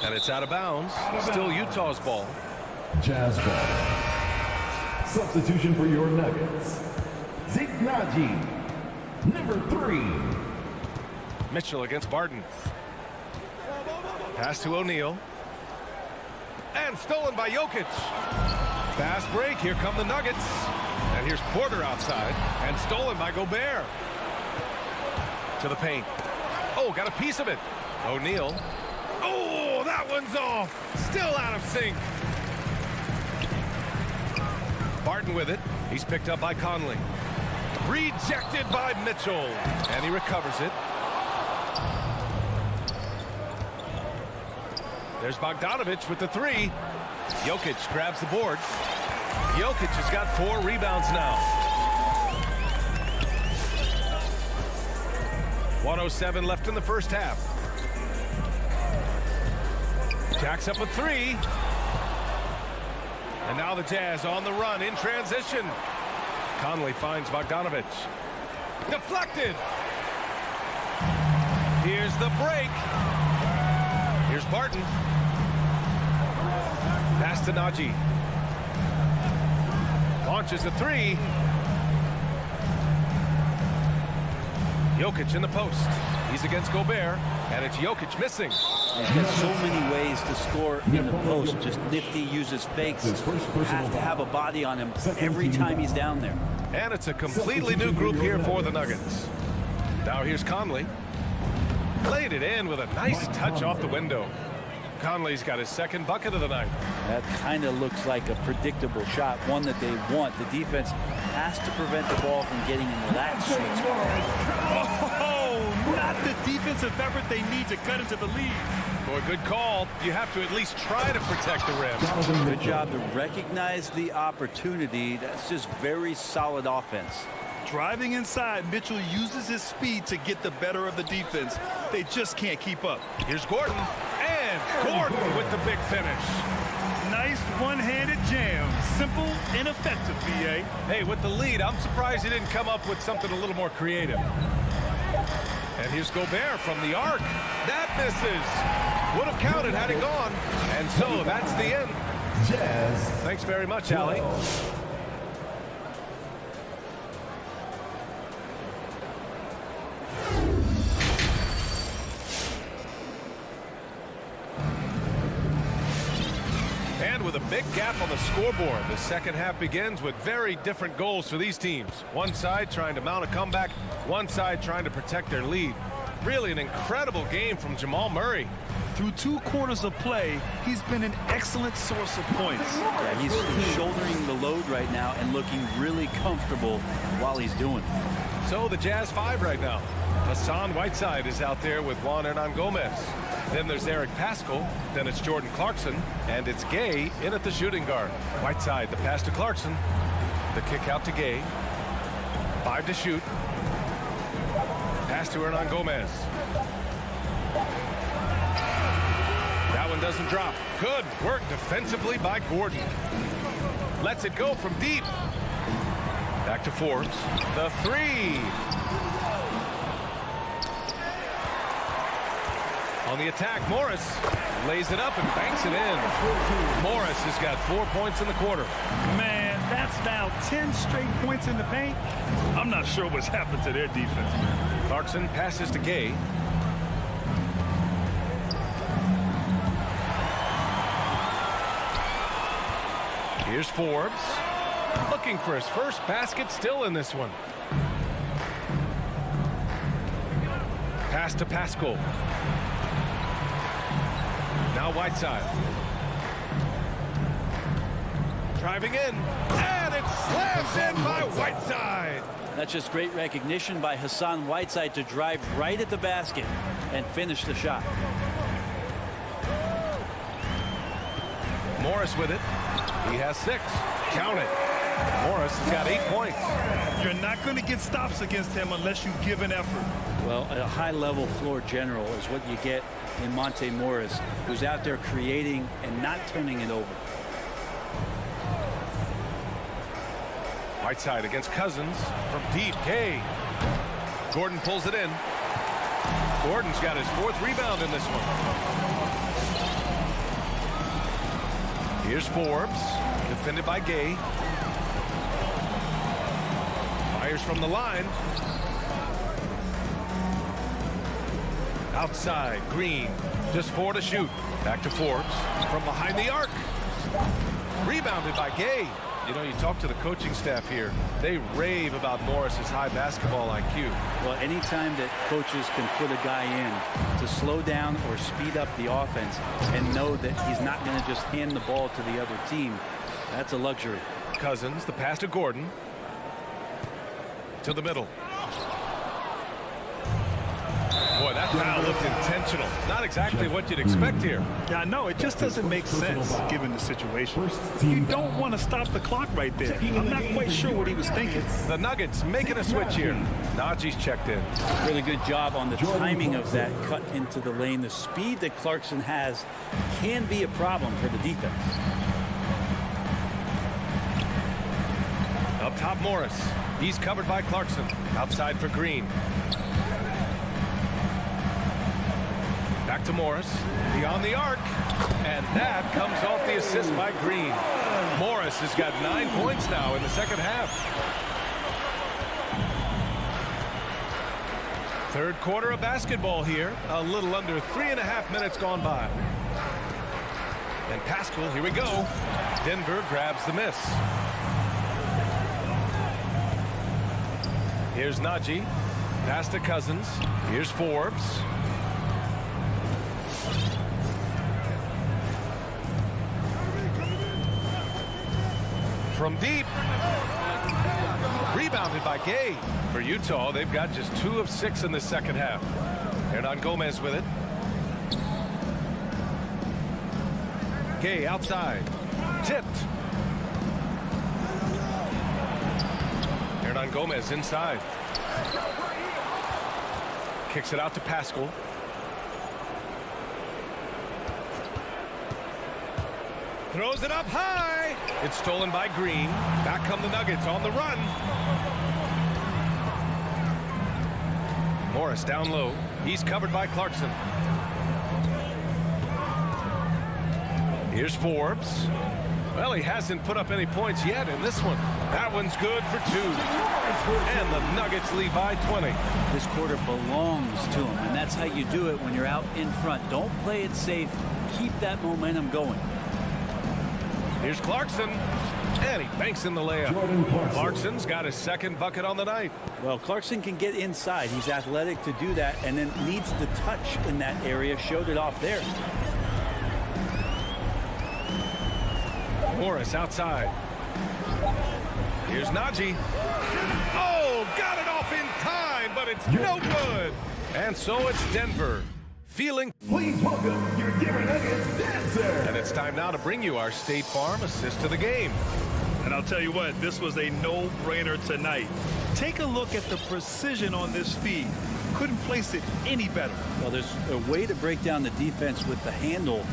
And it's out of bounds. Still Utah's ball. Jazz ball. Substitution for your Nuggets. Zignaji, number 3. Mitchell against Barton. Pass to O'Neal. And stolen by Jokic. Fast break. Here come the Nuggets. And here's Porter outside. And stolen by Gobert. To the paint. Oh, got a piece of it. O'Neal. Oh, that one's off. Still out of sync. Barton with it. He's picked up by Conley. Rejected by Mitchell. And he recovers it. There's Bogdanović with the 3. Jokic grabs the board. Jokic has got 4 rebounds now. 1:07 left in the first half. Jacks up a 3. And now the Jazz on the run in transition. Conley finds Bogdanović. Deflected. Here's the break. Here's Barton. Pass to Nagy. Launches a 3. Jokic in the post. He's against Gobert, and it's Jokic missing. He's got so many ways to score in the post. Just nifty, uses fakes. Has to have a body on him every time he's down there. And it's a completely new group here for the Nuggets. Now here's Conley. Played it in with a nice touch off the window. Conley's got his second bucket of the night. That kind of looks like a predictable shot, one that they want. The defense has to prevent the ball from getting into that sweet spot. Oh, not the defensive effort they need to cut into the lead. Boy, good call. You have to at least try to protect the rim. Good job to recognize the opportunity. That's just very solid offense. Driving inside, Mitchell uses his speed to get the better of the defense. They just can't keep up. Here's Gordon. And Gordon with the big finish. Nice one-handed jam. Simple and effective, B.A. Hey, with the lead, I'm surprised he didn't come up with something a little more creative. And here's Gobert from the arc. That misses. Would have counted had it gone. And so that's the end. Jazz. Thanks very much, Allie. With a big gap on the scoreboard, the second half begins with very different goals for these teams. One side trying to mount a comeback, one side trying to protect their lead. Really an incredible game from Jamal Murray. Through 2 quarters of play, he's been an excellent source of points. Yeah, he's shouldering the load right now and looking really comfortable while he's doing it. So the Jazz 5 right now. Hassan Whiteside is out there with Juan Hernangomez. Then there's Eric Paschall. Then it's Jordan Clarkson. And it's Gay in at the shooting guard. Whiteside, the pass to Clarkson. The kick out to Gay. 5 to shoot. Pass to Hernangomez. That one doesn't drop. Good work defensively by Gordon. Lets it go from deep. Back to Forbes. The 3. On the attack, Morris lays it up and banks it in. Morris has got 4 points in the quarter. Man, that's now 10 straight points in the paint. I'm not sure what's happened to their defense, man. Clarkson passes to Gay. Here's Forbes. Looking for his first basket, still in this one. Pass to Paschall. Now Whiteside. Driving in. And it slams in by Whiteside. That's just great recognition by Hassan Whiteside to drive right at the basket and finish the shot. Morris with it. He has 6. Count it. Morris has got 8 points. You're not going to get stops against him unless you give an effort. Well, a high-level floor general is what you get in Monte Morris, who's out there creating and not turning it over. Whiteside against Cousins from deep. Gay. Gordon pulls it in. Gordon's got his 4th rebound in this one. Here's Forbes, defended by Gay. Fires from the line. Outside, Green, just 4 to shoot. Back to Forbes from behind the arc. Rebounded by Gay. You know, you talk to the coaching staff here, they rave about Morris's high basketball IQ. Well, anytime that coaches can put a guy in to slow down or speed up the offense and know that he's not going to just hand the ball to the other team, that's a luxury. Cousins, the pass to Gordon. To the middle. Boy, that foul looked intentional. Not exactly what you'd expect here. Yeah, I know. It just doesn't make sense given the situation. You don't want to stop the clock right there. I'm not quite sure what he was thinking. The Nuggets making a switch here. Najee's checked in. Really good job on the timing of that cut into the lane. The speed that Clarkson has can be a problem for the defense. Up top, Morris. He's covered by Clarkson. Outside for Green. Back to Morris, beyond the arc, and that comes off the assist by Green. Morris has got 9 points now in the second half. Third quarter of basketball here, a little under 3.5 minutes gone by. And Pascal, here we go. Denver grabs the miss. Here's Najee, pass to Cousins. Here's Forbes. From deep. Rebounded by Gay. For Utah, they've got just 2 of 6 in the second half. Hernan Gomez with it. Gay outside. Tipped. Hernan Gomez inside. Kicks it out to Pascal. Throws it up high. It's stolen by Green. Back come the Nuggets on the run. Morris down low. He's covered by Clarkson. Here's Forbes. Well, he hasn't put up any points yet in this one. That one's good for 2. And the Nuggets lead by 20. This quarter belongs to him, and that's how you do it when you're out in front. Don't play it safe. Keep that momentum going. Here's Clarkson, and he banks in the layup. Clarkson's got his 2nd bucket on the night. Well, Clarkson can get inside. He's athletic to do that, and then needs the touch in that area. Showed it off there. Morris outside. Here's Najee. Oh, got it off in time, but it's no good. And so it's Denver. Feeling. Please welcome your Denver Nuggets dancer. And it's time now to bring you our State Farm assist to the game. And I'll tell you what, this was a no-brainer tonight. Take a look at the precision on this feed. Couldn't place it any better. Well, there's a way to break down the defense with the handle.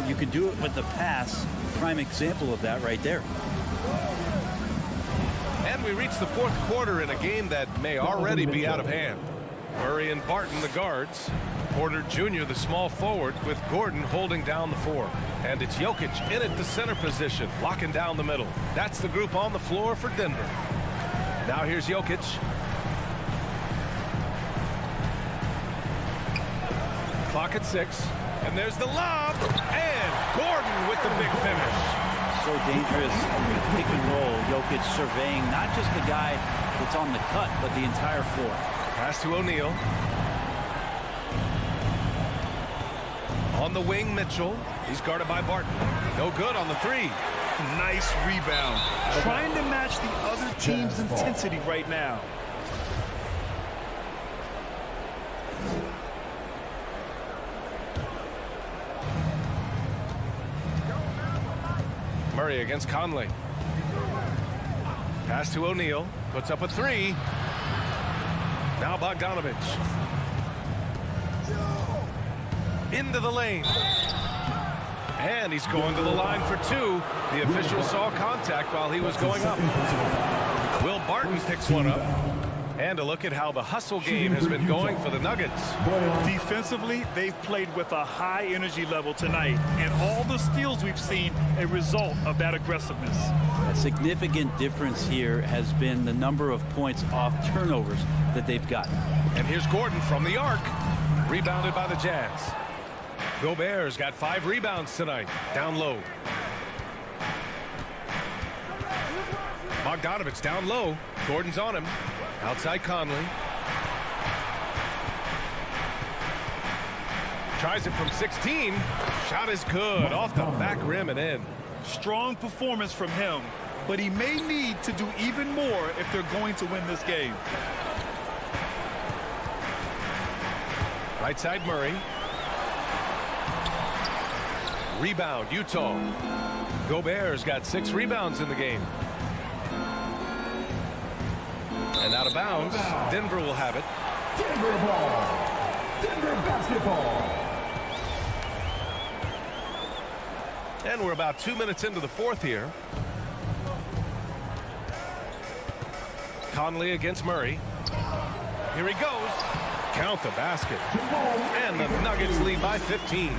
You can do it with the pass. Prime example of that right there. And we reach the 4th quarter in a game that may already be out of hand. Murray and Barton, the guards. Porter Jr., the small forward, with Gordon holding down the 4. And it's Jokic in at the center position, locking down the middle. That's the group on the floor for Denver. Now here's Jokic. Clock at 6. And there's the lob. And Gordon with the big finish. So dangerous in the pick and roll. Jokic surveying not just the guy that's on the cut, but the entire floor. Pass to O'Neal. On the wing, Mitchell. He's guarded by Barton. No good on the 3. Nice rebound. Trying to match the other team's intensity right now. Murray against Conley. Pass to O'Neal. Puts up a three. Now Bogdanovic. Into the lane. And he's going to the line for two. The official saw contact while he was going up. Will Barton picks one up. And a look at how the hustle game has been going for the Nuggets. Defensively, they've played with a high energy level tonight. And all the steals we've seen, a result of that aggressiveness. A significant difference here has been the number of points off turnovers that they've gotten. And here's Gordon from the arc. Rebounded by the Jazz. Gobert's got 5 rebounds tonight. Down low. Bogdanovic down low. Gordon's on him. Outside Conley. Tries it from 16. Shot is good. Off the back rim and in. Strong performance from him, but he may need to do even more if they're going to win this game. Right side Murray. Rebound Utah. Gobert's got 6 rebounds in the game. And out of bounds. Denver will have it. Denver ball. Denver basketball. And we're about 2 minutes into the fourth here. Conley against Murray. Here he goes. Count the basket. And the Nuggets lead by 15.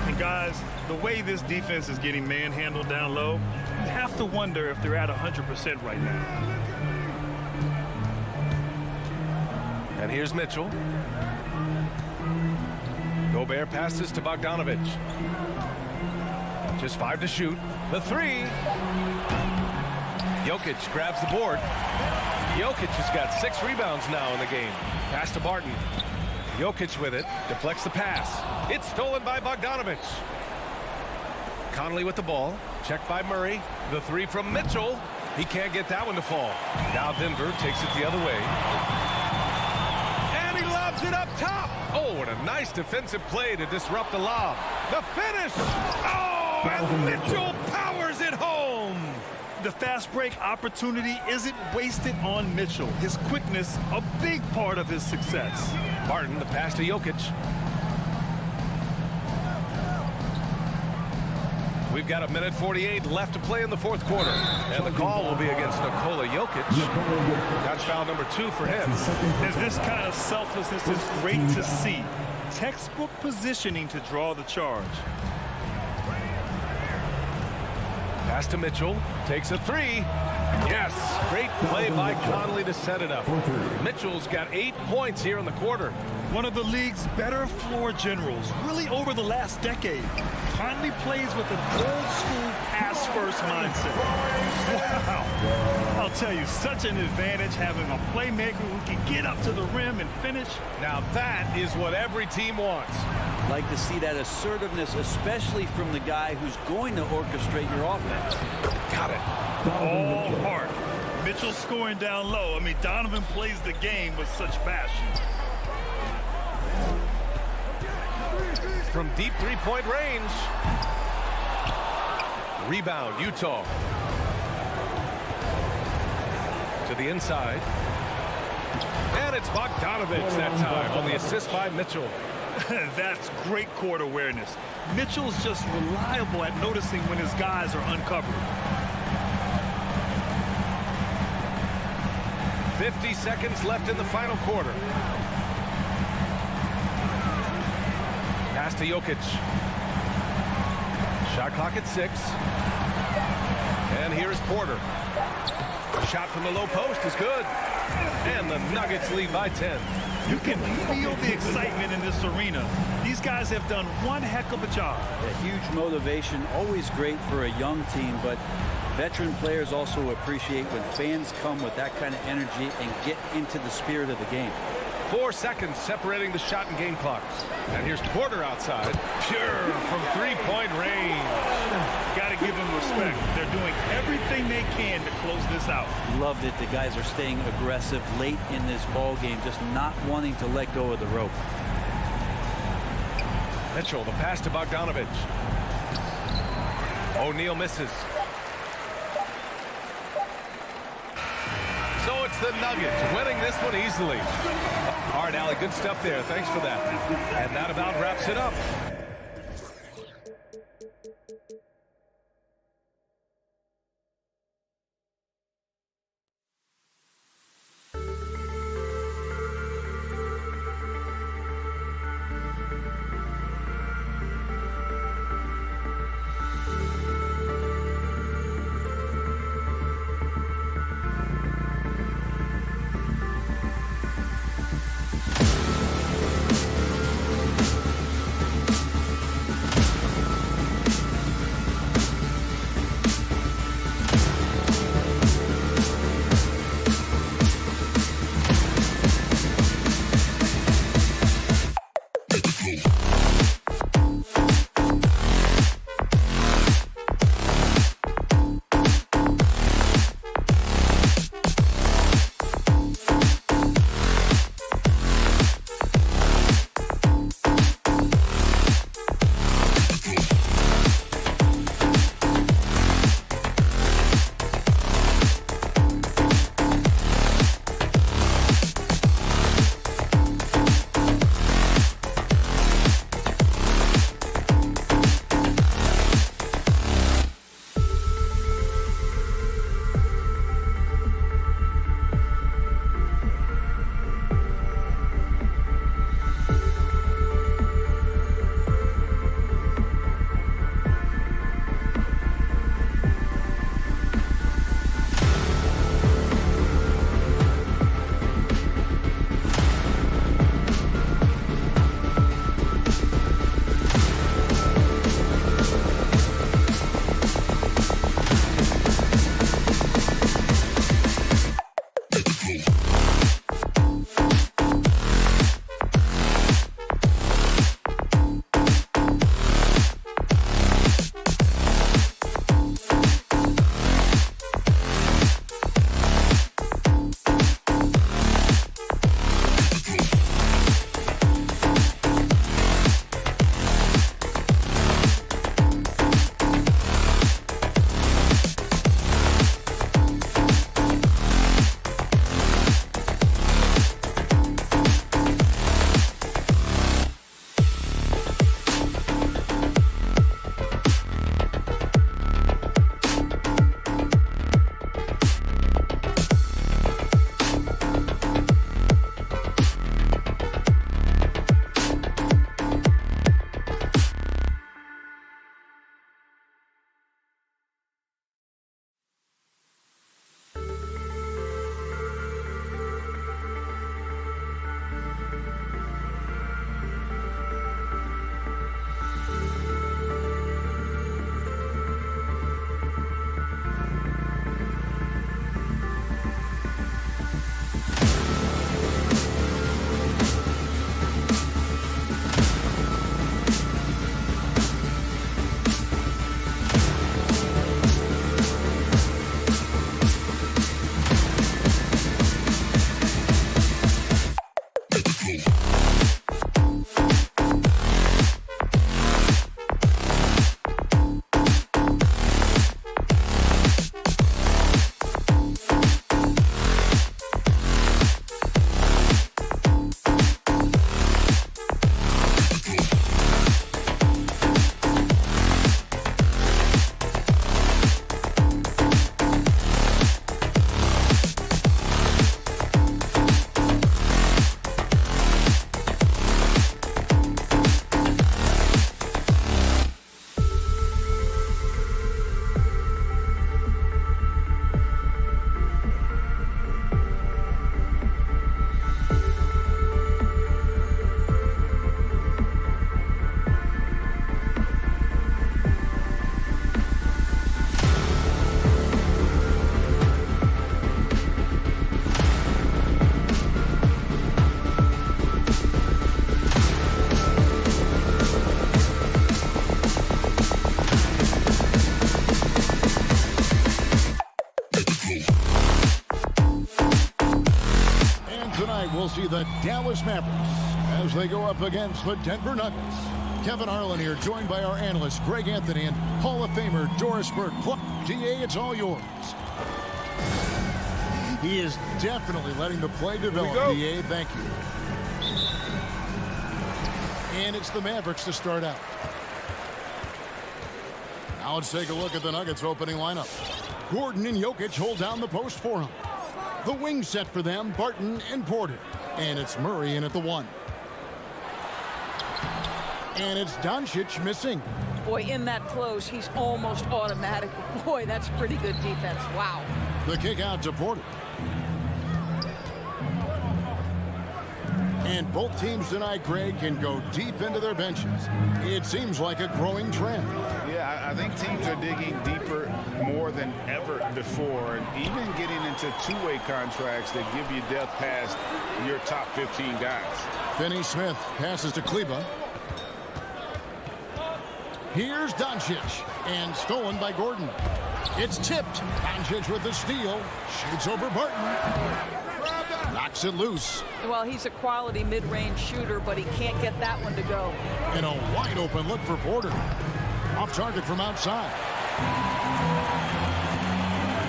And guys, the way this defense is getting manhandled down low, you have to wonder if they're at 100% right now. And here's Mitchell. Gobert passes to Bogdanovic. Just 5 to shoot. The 3. Jokic grabs the board. Jokic has got 6 rebounds now in the game. Pass to Barton. Jokic with it. Deflects the pass. It's stolen by Bogdanovic. Conley with the ball. Checked by Murray. The 3 from Mitchell. He can't get that one to fall. Now Denver takes it the other way. And he lobs it up top. Oh, what a nice defensive play to disrupt the lob. The finish. Oh, and Mitchell powers it home. The fast break opportunity isn't wasted on Mitchell. His quickness, a big part of his success. Barton, the pass to Jokic. We've got 1:48 left to play in the fourth quarter. And the call will be against Nikola Jokic. That's foul number 2 for him. And this kind of selflessness is great to see. Textbook positioning to draw the charge. Pass to Mitchell. Takes a 3. Yes. Great play by Conley to set it up. Mitchell's got 8 points here in the quarter. One of the league's better floor generals, really over the last decade. Conley plays with an old-school pass-first mindset. Wow. I'll tell you, such an advantage having a playmaker who can get up to the rim and finish. Now that is what every team wants. Like to see that assertiveness, especially from the guy who's going to orchestrate your offense. Got it. All heart. Mitchell scoring down low. I mean, Donovan plays the game with such passion. From deep three-point range. Rebound, Utah. To the inside. And it's Bogdanovic that time on the assist by Mitchell. That's great court awareness. Mitchell's just reliable at noticing when his guys are uncovered. 50 seconds left in the final quarter. Pass to Jokic. Shot clock at 6. And here's Porter. A shot from the low post is good. And the Nuggets lead by 10. You can feel the excitement in this arena. These guys have done one heck of a job. A huge motivation, always great for a young team, but veteran players also appreciate when fans come with that kind of energy and get into the spirit of the game. 4 seconds separating the shot and game clocks. And here's Porter outside. Pure from three-point range. Got to give him respect. They're doing everything they can to close this out. Loved it. The guys are staying aggressive late in this ball game, just not wanting to let go of the rope. Mitchell, the pass to Bogdanovich. O'Neal misses. So it's the Nuggets winning this one easily. All right, Allie, good stuff there. Thanks for that. And that about wraps it up. Dallas Mavericks as they go up against the Denver Nuggets. Kevin Harlan here, joined by our analyst Greg Anthony and Hall of Famer Doris Burke. GA, it's all yours. He is definitely letting the play develop, DA. Thank you. And it's the Mavericks to start out. Now let's take a look at the Nuggets opening lineup. Gordon and Jokic hold down the post for him. The wing set for them, Barton and Porter. And it's Murray in at the 1. And it's Doncic missing. Boy, in that close, he's almost automatic. Boy, that's pretty good defense. Wow. The kick out to Porter. And both teams tonight, Greg, can go deep into their benches. It seems like a growing trend. Yeah, I think teams are digging deeper more than ever before, and even getting into two-way contracts that give you depth past your top 15 guys. Finney-Smith passes to Kleber. Here's Doncic, and stolen by Gordon. It's tipped. Doncic with the steal. Shoots over Barton. Knocks it loose. Well, he's a quality mid-range shooter, but he can't get that one to go. And a wide-open look for Porter. Off target from outside.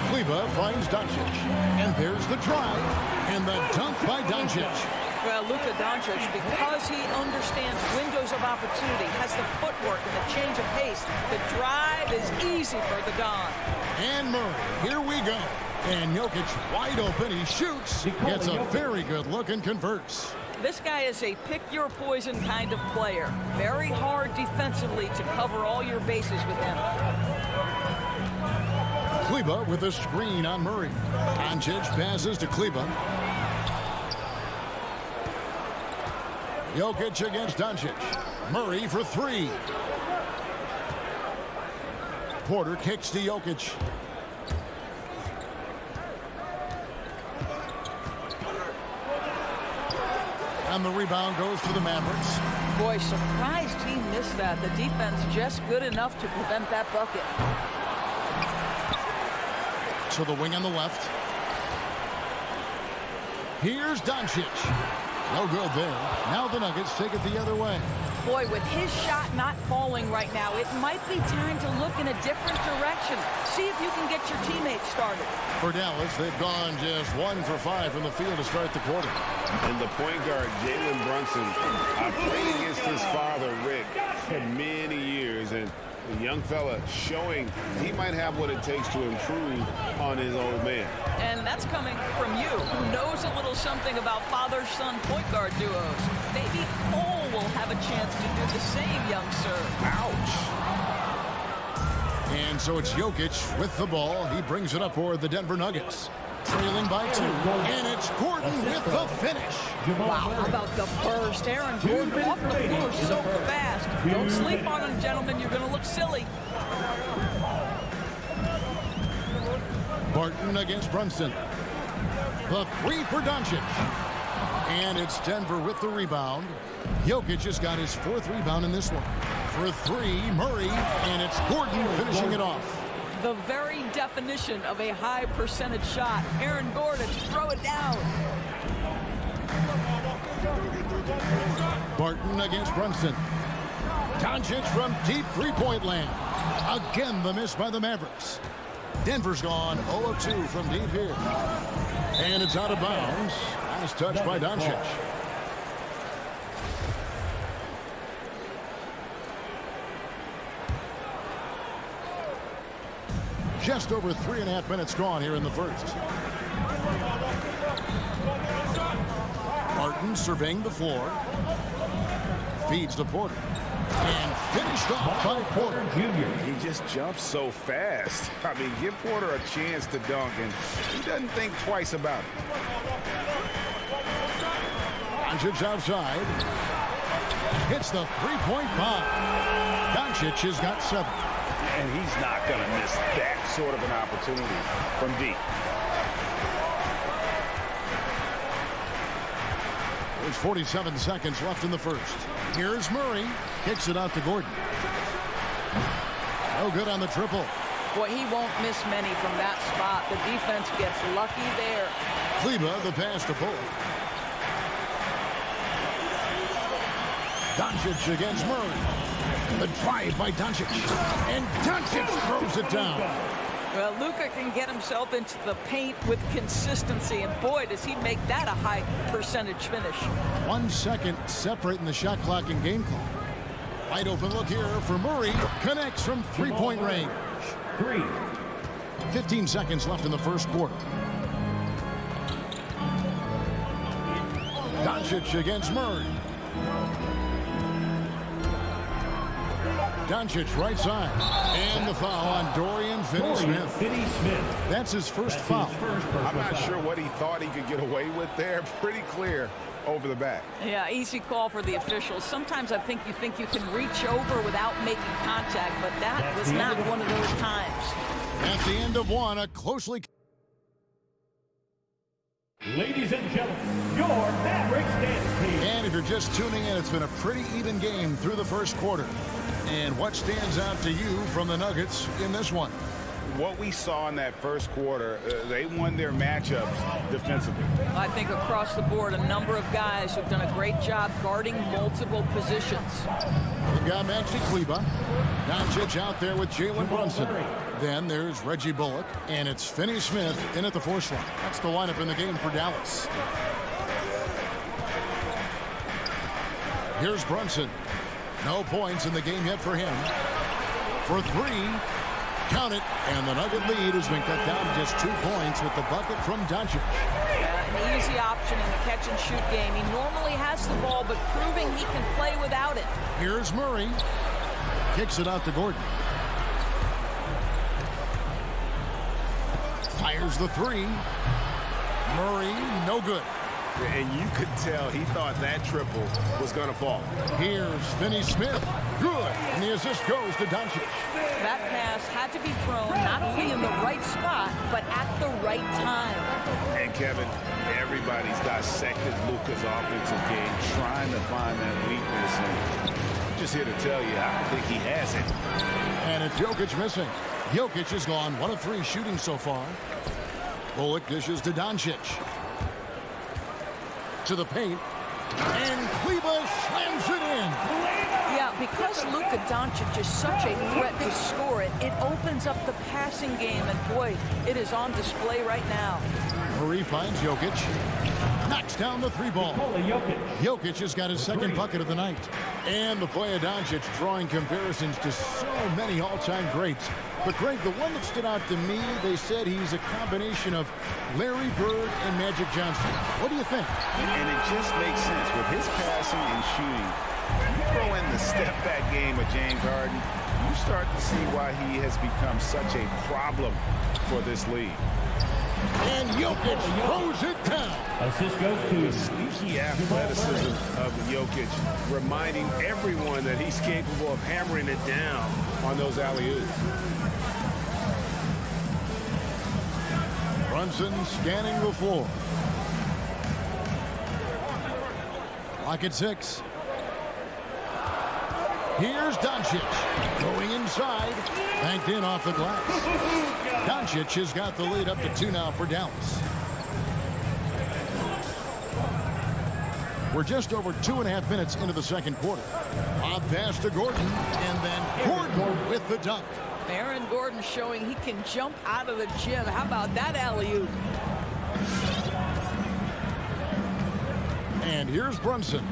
Kleber finds Doncic. And there's the drive. And the dunk by Doncic. Well, Luka Doncic, because he understands windows of opportunity, has the footwork and the change of pace, the drive is easy for the Don. And Murray, here we go. And Jokic wide open, he shoots, gets a very good look and converts. This guy is a pick-your-poison kind of player. Very hard defensively to cover all your bases with him. Kleber with a screen on Murray. Doncic passes to Kleber. Jokic against Doncic. Murray for 3. Porter kicks to Jokic. And the rebound goes to the Mavericks. Boy, surprised he missed that. The defense just good enough to prevent that bucket. To the wing on the left. Here's Doncic. No good there. Now the Nuggets take it the other way. Boy, with his shot not falling right now, it might be time to look in a different direction. See if you can get your teammates started. For Dallas, they've gone just 1 for 5 from the field to start the quarter. And the point guard, Jalen Brunson, played against his father, Rick, for many years. And the young fella showing he might have what it takes to improve on his old man. And that's coming from you, who knows a little something about father-son point guard duos. Maybe Cole will have a chance to do the same, young sir. Ouch. And so it's Jokic with the ball. He brings it up for the Denver Nuggets. Trailing by 2. And it's Gordon with the finish. Wow, how about the burst? Aaron Gordon off the floor so fast. Don't sleep on him, gentlemen. You're going to look silly. Barton against Brunson. The 3 for Doncic. And it's Denver with the rebound. Jokic has got his 4th rebound in this one. For 3, Murray, and it's Gordon finishing it off. The very definition of a high percentage shot. Aaron Gordon, throw it down. Barton against Brunson. Doncic from deep three-point land. Again, the miss by the Mavericks. Denver's gone 0 of 2 from deep here. And it's out of bounds. Last touch by Doncic. Just over 3.5 minutes gone here in the first. Barton surveying the floor. Feeds to Porter. And finished off by Porter Jr. He just jumps so fast. I mean, give Porter a chance to dunk, and he doesn't think twice about it. Doncic outside. Hits the three-point bomb. Doncic has got 7. And he's not going to miss that sort of an opportunity from deep. There's 47 seconds left in the first. Here's Murray. Kicks it out to Gordon. No good on the triple. Boy, he won't miss many from that spot. The defense gets lucky there. Kleber, the pass to Bullock. Doncic against Murray. The drive by Doncic. And Doncic throws it down. Well, Luka can get himself into the paint with consistency, and boy, does he make that a high percentage finish. 1 second separating the shot clock and game clock. Wide open look here for Murray. Connects from three-point range. 15 seconds left in the first quarter. Doncic against Murray. Doncic right side. And the foul on Dorian Finney-Smith. That's his first foul. I'm not sure what he thought he could get away with there. Pretty clear over the back. Yeah, easy call for the officials. Sometimes I think you can reach over without making contact, but that was not one of those times. At the end of one, a closely... Ladies and gentlemen, your Mavericks dance team. And if you're just tuning in, it's been a pretty even game through the first quarter. And what stands out to you from the Nuggets in this one? What we saw in that first quarter, they won their matchups defensively. I think across the board, a number of guys have done a great job guarding multiple positions. We've got Maxi Kleber. Doncic out there with Jalen Brunson. Then there's Reggie Bullock, and it's Finney-Smith in at the four slot. That's the lineup in the game for Dallas. Here's Brunson. No points in the game yet for him. For three. Count it, and the Nugget lead has been cut down to just 2 points with the bucket from Doncic. An easy option in the catch-and-shoot game. He normally has the ball, but proving he can play without it. Here's Murray. Kicks it out to Gordon. Fires the three. Murray, no good. And you could tell he thought that triple was going to fall. Here's Finney-Smith. Good. And the assist goes to Doncic. That pass had to be thrown not only in the right spot, but at the right time. And Kevin, everybody's dissected Luka's offensive game, trying to find that weakness. And I'm just here to tell you, I don't think he has it. And it's Jokic missing. Jokic has gone 1 of 3 shooting so far. Bullock dishes to Doncic. To the paint. And Kleber slams it in. Yeah, because Luka Doncic is such a threat to score it, it opens up the passing game, and boy, it is on display right now. Murray finds Jokic. Knocks down the three ball. Jokic has got his second bucket of the night. And the play of Doncic drawing comparisons to so many all-time greats. But Greg, the one that stood out to me, they said he's a combination of Larry Bird and Magic Johnson. What do you think? And it just makes sense. With his passing and shooting, you throw in the step-back game of James Harden, you start to see why he has become such a problem for this league. And Jokic throws it down. Assist goes to the sneaky athleticism of Jokic, reminding everyone that he's capable of hammering it down on those alley-oops. Brunson scanning the floor. Clock at 6. Here's Doncic going inside, banked in off the glass. Doncic has got the lead up to 2 now for Dallas. We're just over 2.5 minutes into the second quarter. Off pass to Gordon, and then Gordon with the dunk. Aaron Gordon showing he can jump out of the gym. How about that alley-oop? And here's Brunson.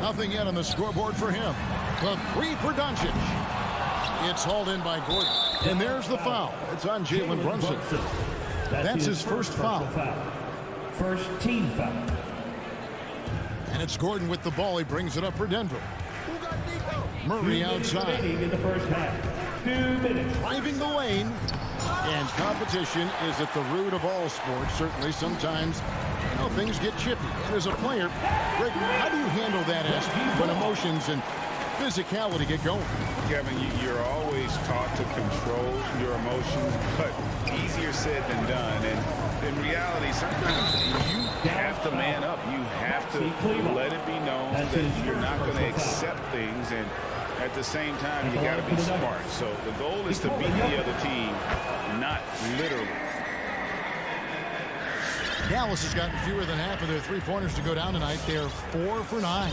Nothing yet on the scoreboard for him. The three for Doncic. It's hauled in by Gordon. And there's the foul. It's on Jalen Brunson. That's his first foul. First team foul. And it's Gordon with the ball. He brings it up for Denver. Murray outside. In the first half. 2 minutes. Driving the lane. And competition is at the root of all sports. Certainly sometimes, you know, things get chippy. And as a player, Greg, how do you handle that as when emotions and physicality get going? Kevin, you're always taught to control your emotions, but easier said than done. And in reality, sometimes you have to man up. You have to let it be known that you're not going to accept things. And at the same time, you got to be smart. So the goal is to beat the other team, not literally. Dallas has gotten fewer than half of their three-pointers to go down tonight. They're 4 for 9.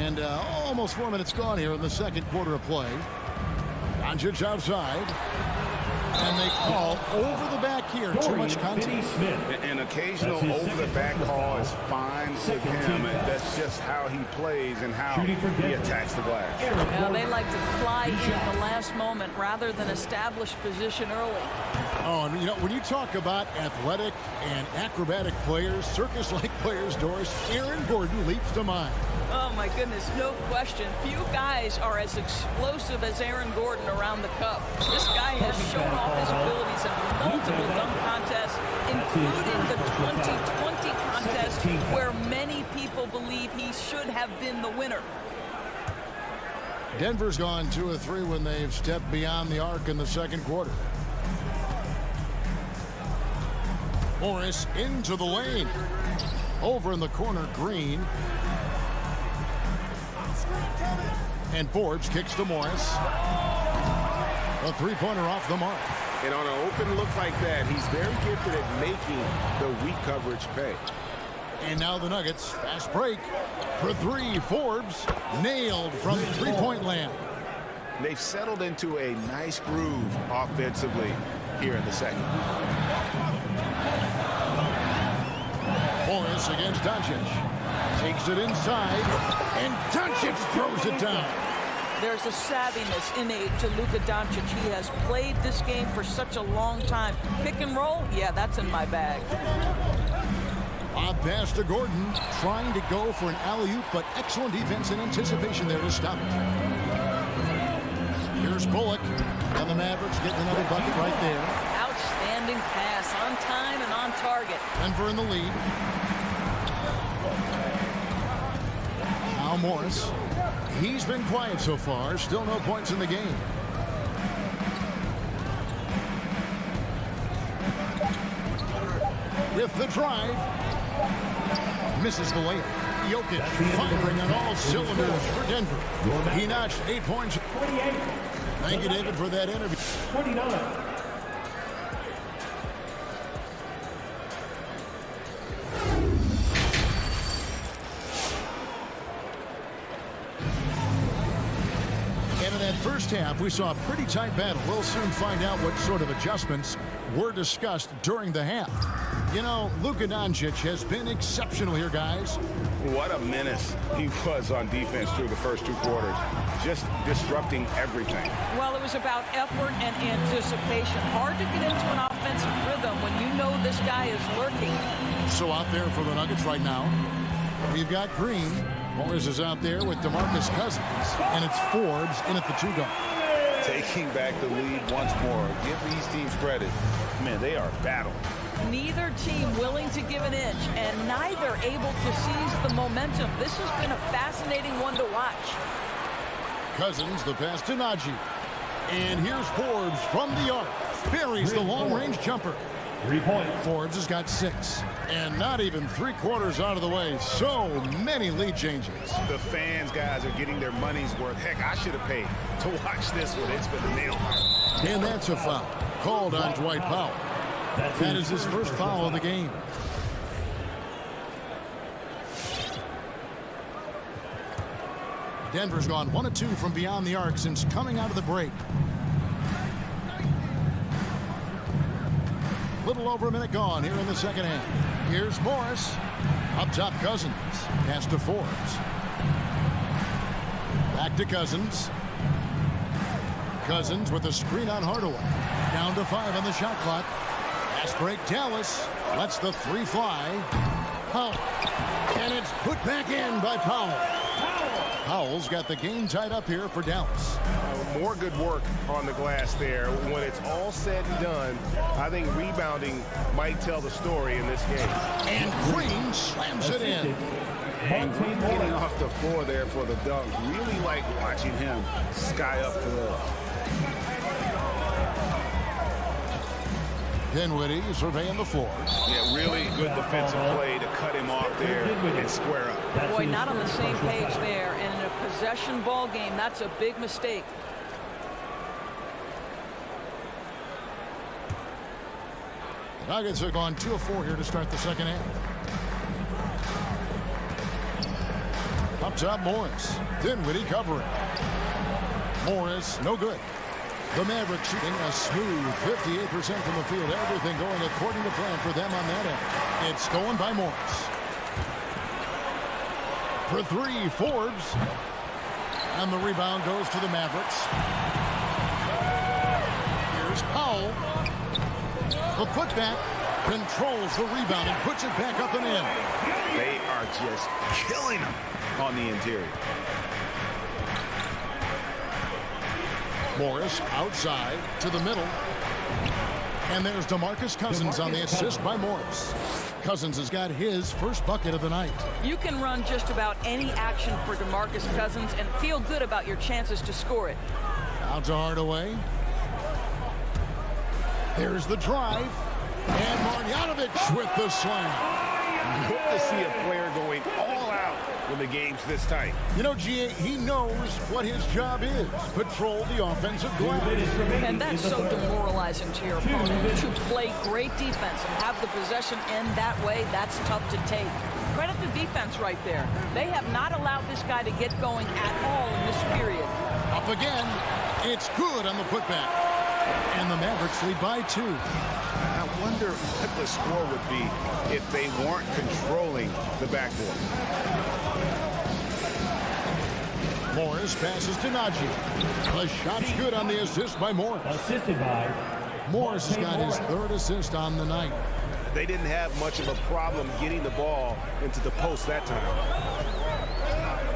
And almost 4 minutes gone here in the second quarter of play. Doncic outside. And they call over the back here. Too much contact. An occasional over-the-back call is fine with him. And that's just how he plays and how he attacks the glass. Yeah, they like to fly in at the last moment rather than establish position early. Oh, and you know, when you talk about athletic and acrobatic players, circus-like players, Doris, Aaron Gordon leaps to mind. Oh, my goodness, no question. Few guys are as explosive as Aaron Gordon around the cup. This guy has shown off his abilities in multiple dunk contests, including the 2020 contest where many people believe he should have been the winner. Denver's gone 2 of 3 when they've stepped beyond the arc in the second quarter. Morris into the lane. Over in the corner, Green. And Forbes kicks to Morris. A three-pointer off the mark. And on an open look like that, he's very gifted at making the weak coverage pay. And now the Nuggets, fast break for 3. Forbes nailed from three-point land. They've settled into a nice groove offensively here in the second. Morris against Doncic. Takes it inside, and Doncic throws it down. There's a savviness innate to Luka Doncic. He has played this game for such a long time. Pick and roll, yeah, that's in my bag. Odd pass to Gordon, trying to go for an alley-oop, but excellent defense and anticipation there to stop it. Here's Bullock, and the Mavericks getting another bucket right there. Outstanding pass, on time and on target. Denver in the lead. Now Morris. He's been quiet so far. Still no points in the game. With the drive. Misses the layup. Jokic firing on all cylinders for Denver. He notched 8 points. Thank you, David, for that interview. 29. In that first half, we saw a pretty tight battle. We'll soon find out what sort of adjustments were discussed during the half. You know, Luka Doncic has been exceptional here, guys. What a menace he was on defense through the first 2 quarters. Just disrupting everything. Well, it was about effort and anticipation. Hard to get into an offensive rhythm when you know this guy is lurking. So out there for the Nuggets right now, we've got Green. Morris is out there with DeMarcus Cousins, and it's Forbes in at the 2-guard. Taking back the lead once more. Give these teams credit. Man, they are battling. Neither team willing to give an inch, and neither able to seize the momentum. This has been a fascinating one to watch. Cousins, the pass to Najee. And here's Forbes from the arc. Buries the long-range jumper. 3 points. Forbes has got 6. And not even 3/4 out of the way. So many lead changes. The fans, guys, are getting their money's worth. Heck, I should have paid to watch this one. It's been a nail. And that's a foul. Called on Dwight Powell. That is his first foul of the game. Denver's gone 1 of 2 from beyond the arc since coming out of the break. Little over a minute gone here in the second half. Here's Morris. Up top, Cousins. Pass to Forbes. Back to Cousins. Cousins with a screen on Hardaway. Down to 5 on the shot clock. Fast break, Dallas. Lets the 3 fly. Powell. And it's put back in by Powell. Powell's got the game tied up here for Dallas. More good work on the glass there. When it's all said and done, I think rebounding might tell the story in this game. And Green slams it in. And Green getting off the floor there for the dunk. Really like watching him sky up the Dinwiddie surveying the floor. Yeah, really good defensive play to cut him off there and square up. Boy, not on the same page there. And in a possession ball game, that's a big mistake. The Nuggets have gone 2 of 4 here to start the second half. Up Up top, Morris. Dinwiddie covering. Morris, no good. The Mavericks shooting a smooth 58% from the field. Everything going according to plan for them on that end. It's stolen by Morris. For three, Forbes. And the rebound goes to the Mavericks. Here's Powell. The putback controls the rebound and puts it back up and in. They are just killing them on the interior. Morris outside to the middle. And there's DeMarcus Cousins on the assist by Morris. Cousins has got his first bucket of the night. You can run just about any action for DeMarcus Cousins and feel good about your chances to score it. Out to Hardaway. There's the drive. And Marjanovic with the slam. Good to see a player going all out when the game's this tight. You know, G.A., he knows what his job is. Patrol the offensive glass. And that's so demoralizing to your opponent. To play great defense and have the possession end that way, that's tough to take. Credit the defense right there. They have not allowed this guy to get going at all in this period. Up again. It's good on the putback. And the Mavericks lead by 2. I wonder what the score would be if they weren't controlling the backboard. Morris passes to Najee. The shot's good on the assist by Morris. Assisted by Morris has got his third assist on the night. They didn't have much of a problem getting the ball into the post that time.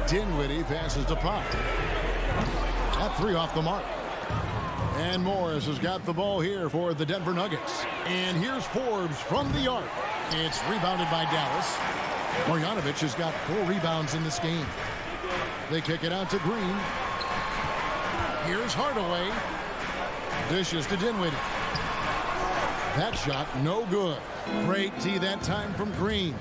Dinwiddie passes to Pop. That 3 off the mark. And Morris has got the ball here for the Denver Nuggets. And here's Forbes from the arc. It's rebounded by Dallas. Marjanovic has got 4 rebounds in this game. They kick it out to Green. Here's Hardaway. Dishes to Dinwiddie. That shot no good. Great D that time from Green.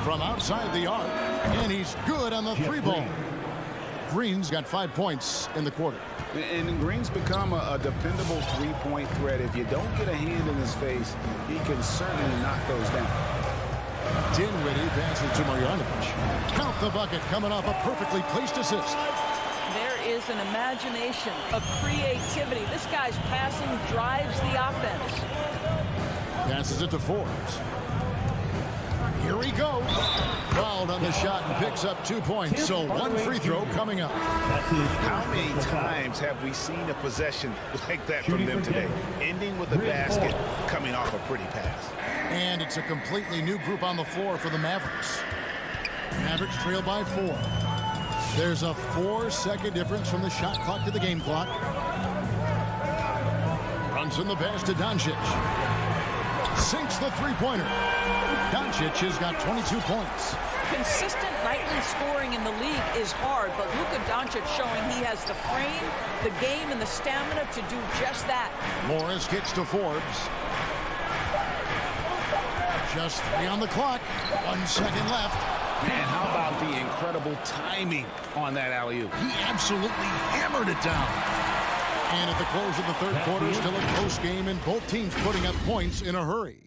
From outside the arc. And he's good on the 3-ball. Green's got 5 points in the quarter. And Green's become a dependable three-point threat. If you don't get a hand in his face, he can certainly knock those down. Dinwiddie passes to Marjanovic. Count the bucket coming off a perfectly placed assist. There is an imagination, a creativity. This guy's passing drives the offense. Passes it to Forbes. Here he goes. Fouled on the shot and picks up 2 points. So 1 free throw coming up. How many times have we seen a possession like that from them today? Ending with a basket, coming off a pretty pass. And it's a completely new group on the floor for the Mavericks. Mavericks trail by 4. There's a 4-second difference from the shot clock to the game clock. Runs in the pass to Doncic. Sinks the three-pointer. Doncic has got 22 points. Consistent nightly scoring in the league is hard, but Luka Doncic showing he has the frame, the game, and the stamina to do just that. Morris kicks to Forbes. Just 3 on the clock. 1 second left. And how about the incredible timing on that alley-oop? He absolutely hammered it down. And at the close of the third quarter, still a close game, and both teams putting up points in a hurry.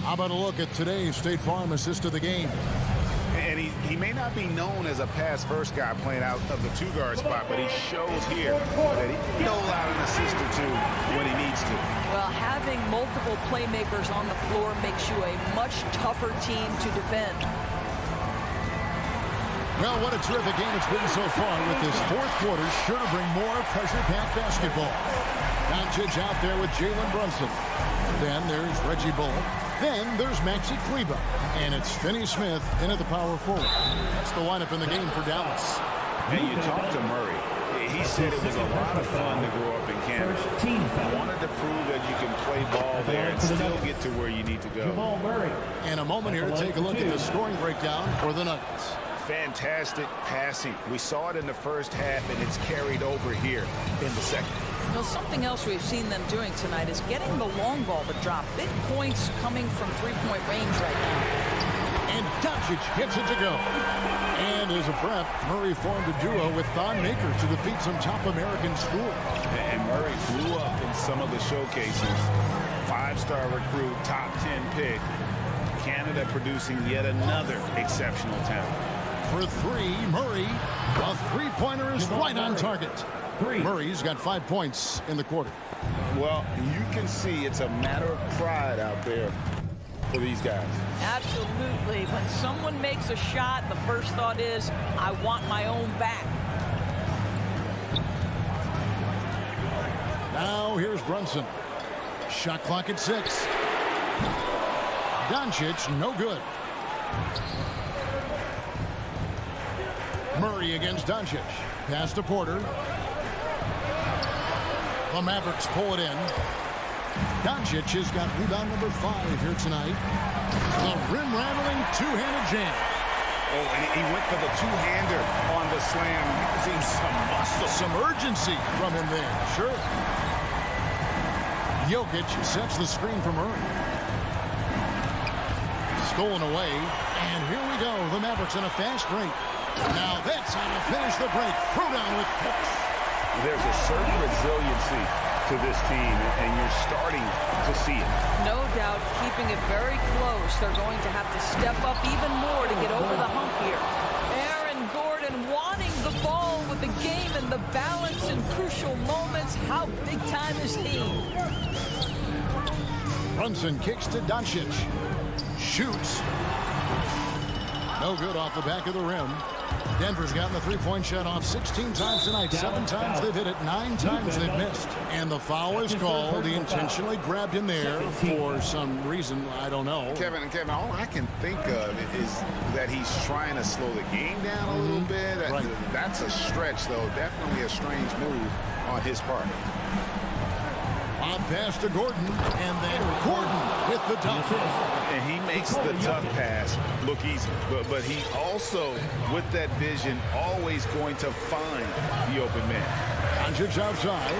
How about a look at today's State Farm assist of the game? And he may not be known as a pass-first guy playing out of the 2-guard spot, but he shows here that he can dole out an assist or 2 when he needs to. Well, having multiple playmakers on the floor makes you a much tougher team to defend. Well, what a terrific game it's been so far, with this fourth quarter sure to bring more pressure-packed basketball. Doncic out there with Jalen Brunson. Then there's Reggie Bull. Then there's Maxi Kleber. And it's Finney Smith in at the power forward. That's the lineup in the game for Dallas. And you talk to Murray. He said it was a lot of fun to grow up in Canada. Wanted to prove that you can play ball there and still get to where you need to go. And a moment here to take a look at the scoring breakdown for the Nuggets. Fantastic passing. We saw it in the first half, and it's carried over here in the second. Well, something else we've seen them doing tonight is getting the long ball to drop. Big points coming from three-point range right now. And Doncic gets it to go. And as a prep, Murray formed a duo with Thon Maker to defeat some top American schools. And Murray blew up in some of the showcases 5-star recruit, top 10 pick. Canada producing yet another exceptional talent. For three, Murray. A three-pointer is right on target. Murray's got 5 points in the quarter. Well, you can see it's a matter of pride out there for these guys. Absolutely. When someone makes a shot, the first thought is, I want my own back. Now here's Brunson. Shot clock at 6. Doncic, no good. Murray against Doncic. Pass to Porter. The Mavericks pull it in. Doncic has got rebound number 5 here tonight. The rim-rattling two-handed jam. Oh, and he went for the two-hander on the slam, using some muscle. Some urgency from him there, sure. Jokic sets the screen for Murray. Stolen away, and here we go. The Mavericks in a fast break. Now that's how to finish the break. Throwdown with Hicks. There's a certain resiliency to this team, and you're starting to see it. No doubt, keeping it very close. They're going to have to step up even more to get over the hump here. Aaron Gordon wanting the ball with the game and the balance in crucial moments. How big time is he? Brunson kicks to Doncic. Shoots. No good off the back of the rim. Denver's gotten the three-point shot off 16 times tonight. 7 times they've hit it, 9 times they've missed. And the foul is called. He intentionally grabbed him there for some reason. I don't know. Kevin, all I can think of is that he's trying to slow the game down a little bit. Right. That's a stretch, though. Definitely a strange move on his part. On pass to Gordon, and then Gordon with the dunk. And he makes the tough pass look easy. But he also, with that vision, always going to find the open man. Doncic outside.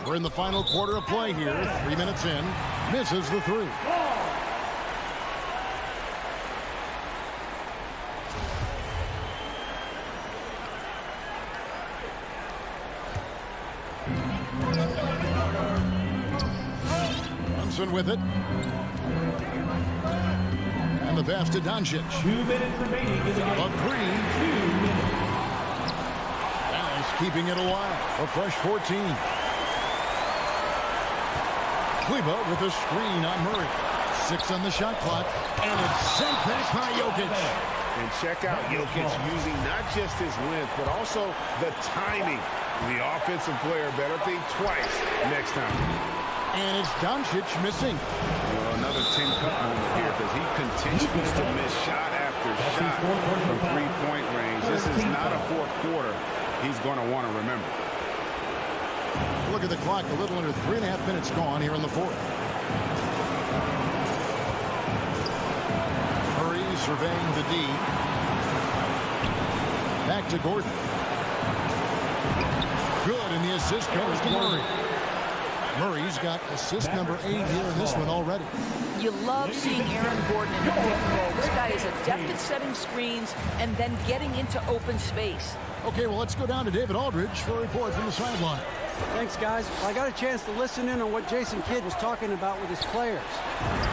We're in the final quarter of play here. 3 minutes in. Misses the three. With it. And the pass to Doncic. 2 minutes remaining in the game. A three. 2 minutes. Dallas keeping it alive. A fresh 14. Kleber with a screen on Murray. 6 on the shot clock. And it's sent back by Jokic. And check out Jokic using not just his length, but also the timing. The offensive player better think twice next time. And it's Doncic missing. Well, another Tim Cup moment here because he continues to miss shot after shot from three-point range. This is not a fourth quarter he's going to want to remember. Look at the clock. A little under 3.5 minutes gone here in the fourth. Murray surveying the D. Back to Gordon. Good, and the assist goes to Murray. Murray's got assist number 8 here in this one already. You love seeing Aaron Gordon in the pick and roll. This guy is adept at setting screens and then getting into open space. Okay, well, let's go down to David Aldridge for a report from the sideline. Thanks, guys. I got a chance to listen in on what Jason Kidd was talking about with his players.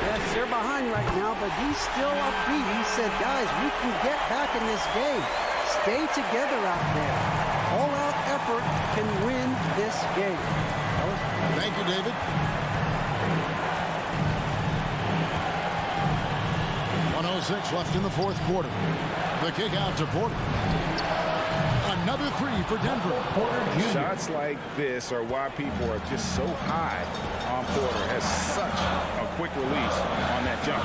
Yes, they're behind right now, but he's still upbeat. He said, guys, we can get back in this game. Stay together out there. All-out effort can win this game. Thank you, David. 1:06 left in the fourth quarter. The kick out to Porter. Another three for Denver. Shots like this are why people are just so high on Porter. Has such a quick release on that jump.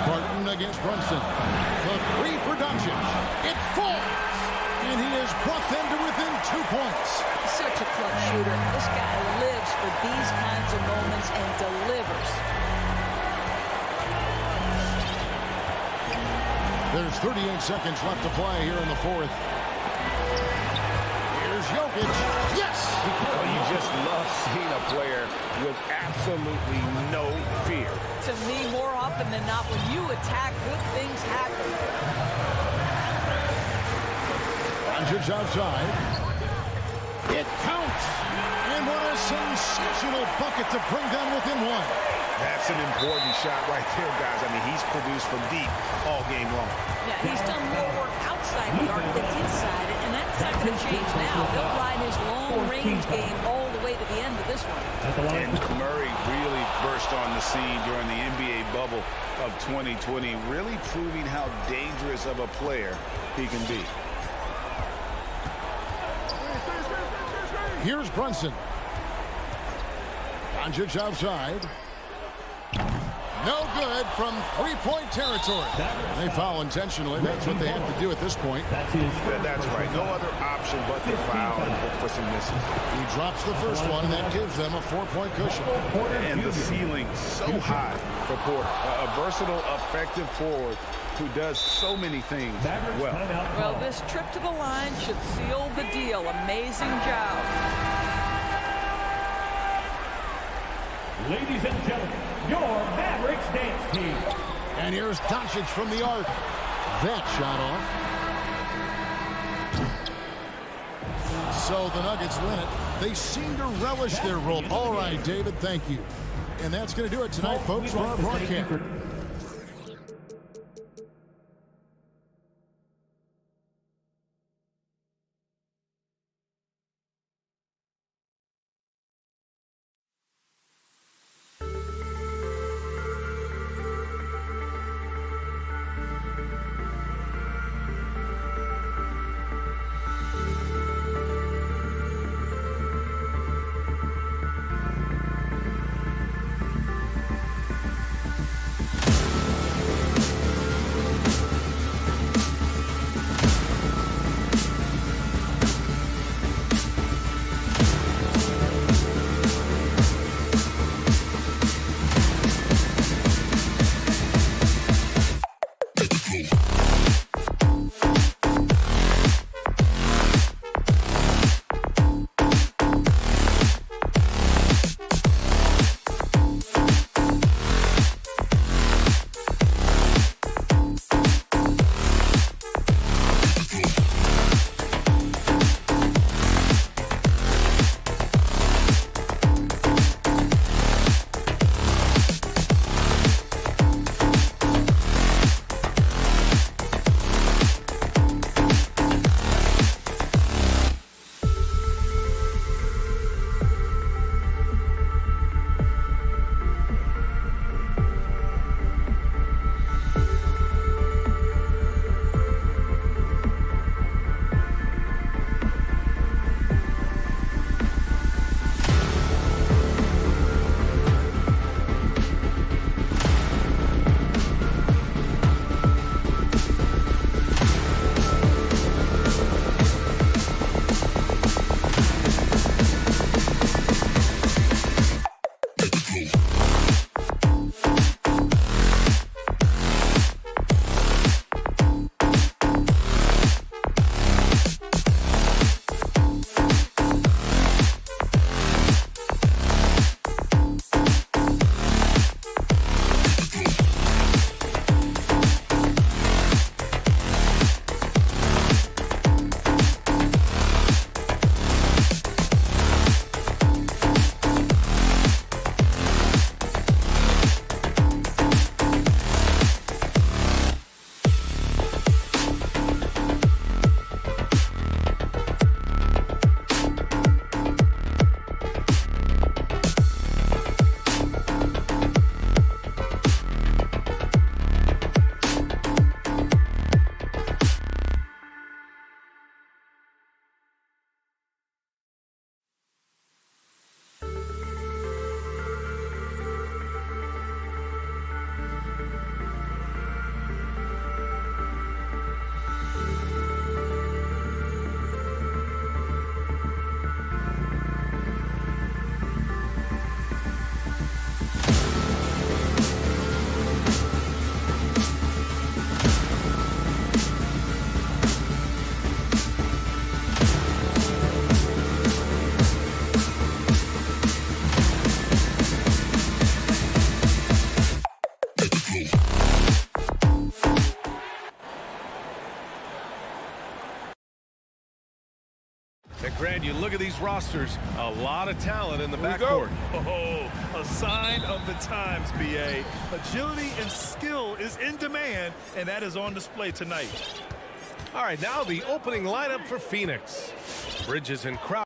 Barton against Brunson. The three for Doncic. It falls. And he has brought them to within 2 points. Such a clutch shooter. This guy lives for these kinds of moments and delivers. There's 38 seconds left to play here in the fourth. Here's Jokic. Yes! Well, you just love seeing a player with absolutely no fear. To me, more often than not, when you attack, good things happen. Doncic outside. It counts. And what a sensational bucket to bring them within one. That's an important shot right there, guys. I mean, he's produced from deep all game long. Yeah, he's done more work outside the arc than inside it, and that's not going to change now. He'll ride his long-range game all the way to the end of this one. And Murray really burst on the scene during the NBA bubble of 2020, really proving how dangerous of a player he can be. Here's Brunson. Doncic outside. No good from three-point territory. They foul intentionally. That's what they have to do at this point. That's right. No other option but to foul and look for some misses. He drops the first one, and that gives them a 4-point cushion. And the ceiling so high for Porter. A versatile, effective forward who does so many things well. Well, this trip to the line should seal the deal. Amazing job. Ladies and gentlemen, your Mavericks dance team. And here's Doncic from the arc. That shot off. So the Nuggets win it. They seem to relish their role. All right, David, thank you. And that's going to do it tonight, folks, for our broadcast. And Grant, you look at these rosters, a lot of talent in the backcourt. Oh, a sign of the times, B.A. Agility and skill is in demand, and that is on display tonight. All right, now the opening lineup for Phoenix. Bridges and Crowder.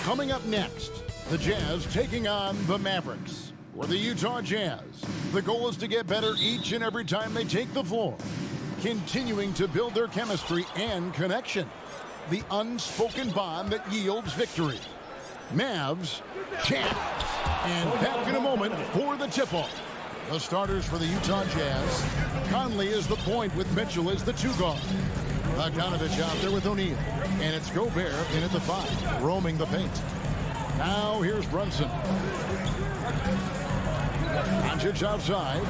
Coming up next, the Jazz taking on the Mavericks. For the Utah Jazz, the goal is to get better each and every time they take the floor, continuing to build their chemistry and connection, the unspoken bond that yields victory. Mavs, champs, and back in a moment for the tip-off. The starters for the Utah Jazz. Conley is the point with Mitchell as the two guard. Bogdanovich out there with O'Neal. And it's Gobert in at the 5, roaming the paint. Now here's Brunson. Doncic outside.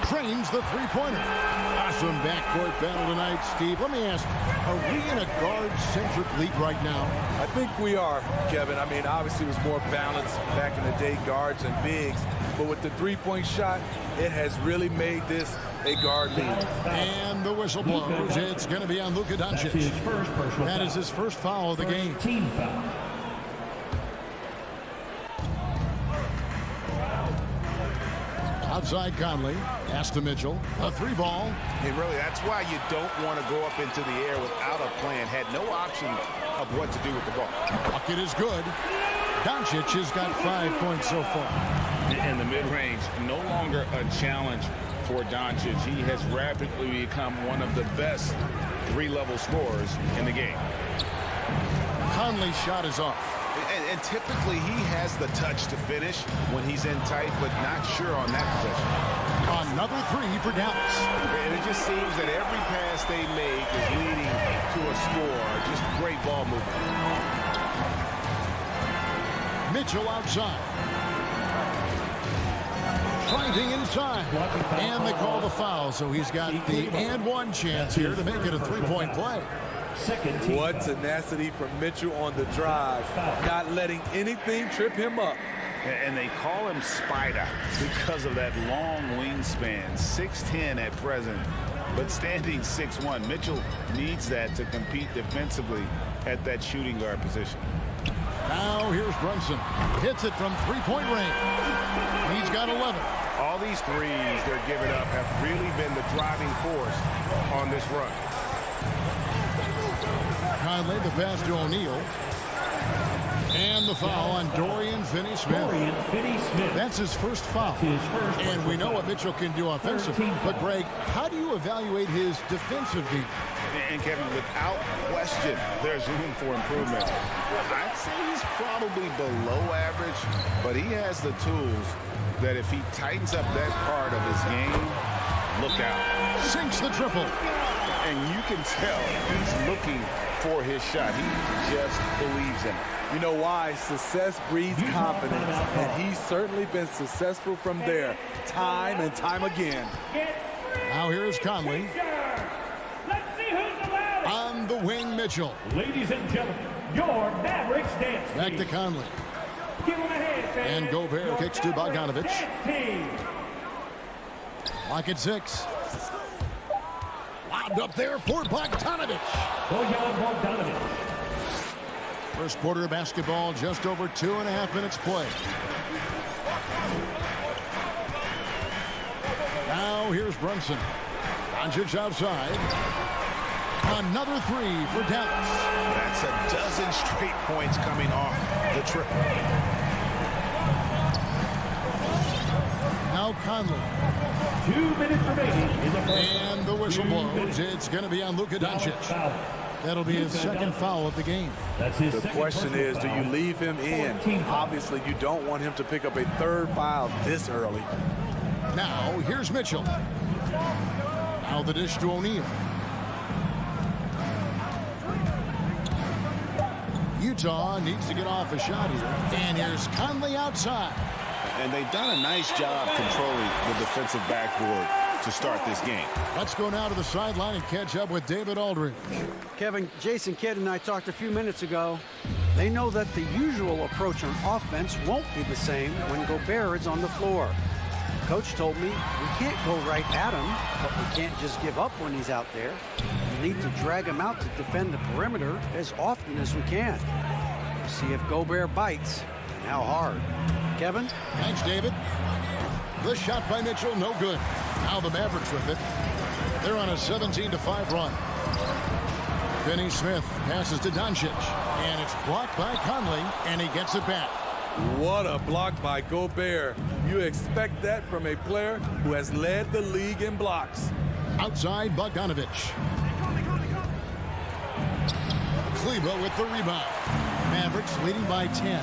Trains the three-pointer. Awesome backcourt battle tonight, Steve. Let me ask, are we in a guard-centric league right now? I think we are, Kevin. I mean, obviously it was more balanced back in the day, guards and bigs. But with the three-point shot, it has really made this a guard league. And the whistle blows. It's going to be on Luka Doncic. That is his first foul of the game. Team foul. Outside Conley. Pass to Mitchell. A 3-ball. Hey, really, that's why you don't want to go up into the air without a plan. Had no option of what to do with the ball. Bucket is good. Doncic has got 5 points so far. In the mid-range, no longer a challenge for Doncic. He has rapidly become one of the best three-level scorers in the game. Conley's shot is off. And typically he has the touch to finish when he's in tight, but not sure on that possession. Another 3 for Dallas. And it just seems that every pass they make is leading to a score. Just great ball movement. Mitchell outside. Driving inside. And they call the foul, so he's got the and one chance here to make it a 3-point play. What tenacity from Mitchell on the drive, not letting anything trip him up. And they call him Spider because of that long wingspan, 6'10" at present, but standing 6'1". Mitchell needs that to compete defensively at that shooting guard position. Now here's Brunson. Hits it from 3-point range. He's got 11. All these threes they're giving up have really been the driving force on this run. Conley, the pass to O'Neal. And the foul on Dorian Finney-Smith. That's his first foul. And we know what Mitchell can do offensively. But, Greg, how do you evaluate his defensive defense? And, Kevin, without question, there's room for improvement. I'd say he's probably below average, but he has the tools that if he tightens up that part of his game, look out. Sinks the triple. And you can tell he's looking for his shot. He just believes in it. You know why? Success breeds confidence, and he's certainly been successful from there, time and time again. Now here's Conley. On the wing, Mitchell. Ladies and gentlemen, your Mavericks dance. Back to Conley. And Gobert kicks to Bogdanovich. Lock at 6. Lobbed up there for Bogdanovich. First quarter of basketball, just over 2.5 minutes play. Now here's Brunson. Doncic outside. Another 3 for Dallas. That's a dozen straight points coming off the triple. Now Conley. 2 minutes remaining in the first. And the whistle blows. It's going to be on Luka Doncic. That'll be his second foul of the game. The question is, do you leave him in? Obviously, you don't want him to pick up a third foul this early. Now, here's Mitchell. Now the dish to O'Neal. Utah needs to get off a shot here. And here's Conley outside. And they've done a nice job controlling the defensive backboard. to start this game. Let's go now to the sideline and catch up with David Aldridge. Kevin, Jason Kidd and I talked a few minutes ago. They know that the usual approach on offense won't be the same when Gobert is on the floor. Coach told me we can't go right at him, but we can't just give up when he's out there. We need to drag him out to defend the perimeter as often as we can. We'll see if Gobert bites and how hard. Kevin? Thanks, David. The shot by Mitchell, no good. Now the Mavericks with it. They're on a 17-5 run. Finney Smith passes to Doncic, and it's blocked by Conley, and he gets it back. What a block by Gobert. You expect that from a player who has led the league in blocks. Outside, Bogdanovich. Kleber with the rebound. Mavericks leading by 10.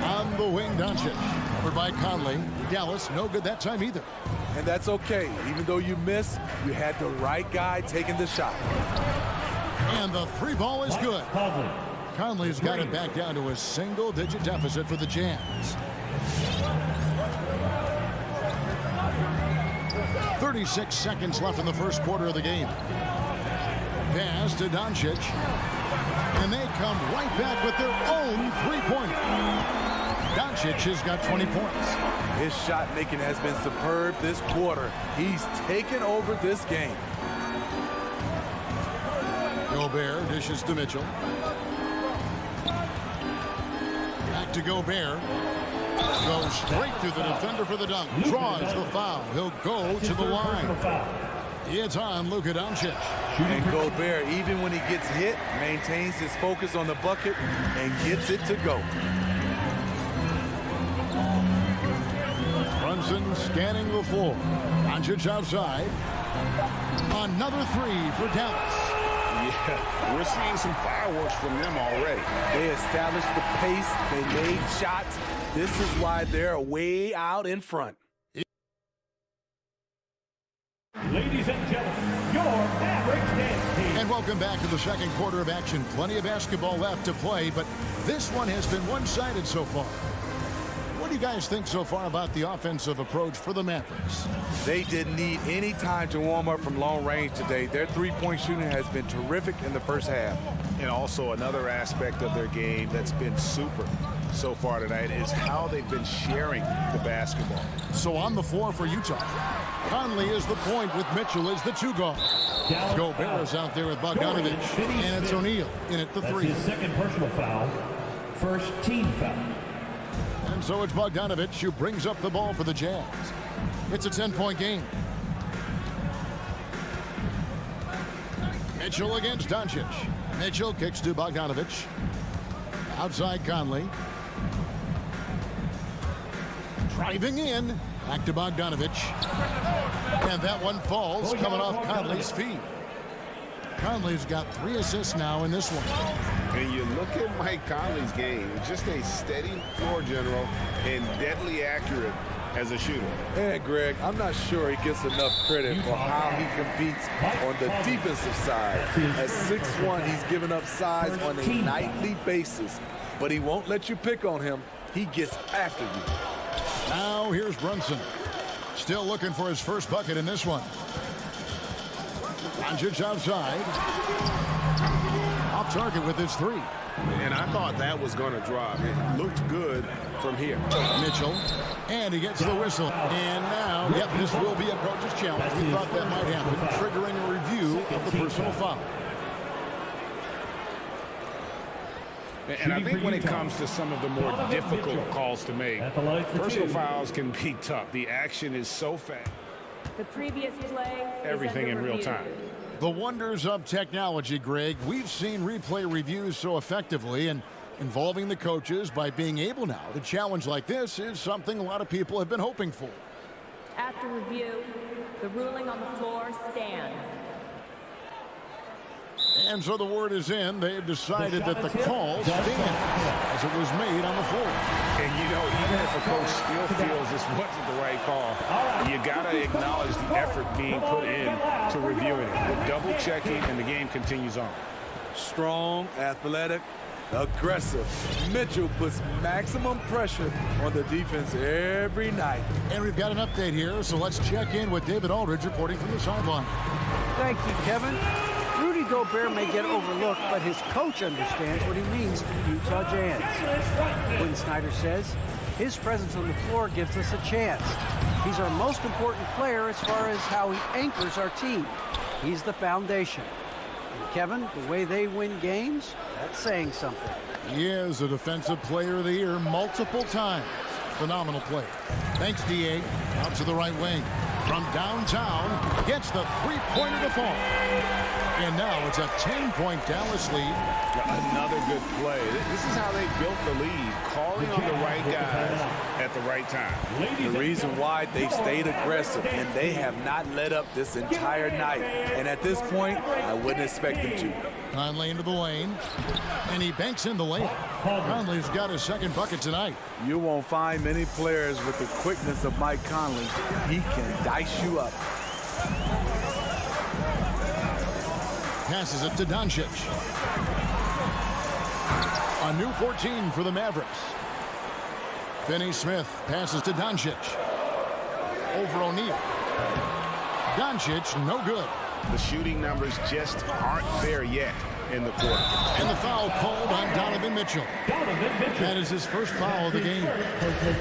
On the wing, Doncic. Covered by Conley. Dallas, no good that time either. And that's okay. Even though you miss, you had the right guy taking the shot. And the three ball is good. Conley's got it back down to a single-digit deficit for the Jazz. 36 seconds left in the first quarter of the game. Pass to Doncic. And they come right back with their own three-pointer. Doncic has got 20 points. His shot making has been superb this quarter. He's taken over this game. Gobert dishes to Mitchell. Back to Gobert. Goes straight through the defender for the dunk. Draws the foul. He'll go to the line. It's on Luka Doncic. And Gobert, even when he gets hit, maintains his focus on the bucket and gets it to go. Brunson scanning the floor. Doncic outside. Another three for Dallas. Yeah, we're seeing some fireworks from them already. They established the pace. They made shots. This is why they're way out in front. Ladies and gentlemen, your Mavericks dance team. And welcome back to the second quarter of action. Plenty of basketball left to play, but this one has been one-sided so far. What do you guys think so far about the offensive approach for the Mavericks? They didn't need any time to warm up from long range today. Their three-point shooting has been terrific in the first half. And also another aspect of their game that's been super so far tonight is how they've been sharing the basketball. So on the floor for Utah, Conley is the point with Mitchell as the two guard. Gobert is out there with Bogdanovich, and it's O'Neal in at the three. That's his second personal foul, first team foul. And so it's Bogdanovich who brings up the ball for the Jazz. It's a 10-point game. Mitchell against Doncic. Mitchell kicks to Bogdanovich. Outside Conley. Driving in. Back to Bogdanovich. And that one falls coming off Conley's feet. Conley's got 3 assists now in this one. And you look at Mike Conley's game, just a steady floor general and deadly accurate as a shooter. And Greg, I'm not sure he gets enough credit for how he competes on the defensive side. At 6'1", he's giving up size on a nightly basis, but he won't let you pick on him. He gets after you. Now here's Brunson. Still looking for his first bucket in this one. Doncic outside. Off target with his three. And I thought that was going to drop. It looked good from here. Mitchell. And he gets the whistle. And now, yep, this will be a coach's challenge. We thought that might happen, triggering a review of the personal foul. And I think when it comes to some of the more difficult calls to make, personal fouls can be tough. The action is so fast. The previous play. Everything in real time. The wonders of technology, Greg. We've seen replay reviews so effectively, and involving the coaches by being able now to challenge like this is something a lot of people have been hoping for. After review, the ruling on the floor stands. And so the word is in. They've decided that the call stands as it was made on the floor. And, you know, even if a coach still feels this wasn't the right call, you got to acknowledge the effort being put in to reviewing it. The double checking, and the game continues on. Strong, athletic, aggressive. Mitchell puts maximum pressure on the defense every night. And we've got an update here, so let's check in with David Aldridge reporting from the sideline. Thank you, Kevin. Rudy Gobert may get overlooked, but his coach understands what he means to the Utah Jazz. Quinn Snyder says his presence on the floor gives us a chance. He's our most important player as far as how he anchors our team. He's the foundation. And Kevin, the way they win games, that's saying something. He is a Defensive Player of the Year multiple times. Phenomenal play. Thanks, D.A. Out to the right wing. From downtown, gets the three-pointer to fall. And now it's a 10-point Dallas lead. Another good play. This is how they built the lead, calling on the right guys at the right time. The reason why they've stayed aggressive, and they have not let up this entire night. And at this point, I wouldn't expect them to. Conley into the lane, and he banks in the lane. Conley's got his second bucket tonight. You won't find many players with the quickness of Mike Conley. He can dice you up. Passes it to Doncic. A new 14 for the Mavericks. Finney-Smith passes to Doncic. Over O'Neal. Doncic, no good. The shooting numbers just aren't there yet in the quarter. And the foul called on Donovan Mitchell. That is his first foul of the game.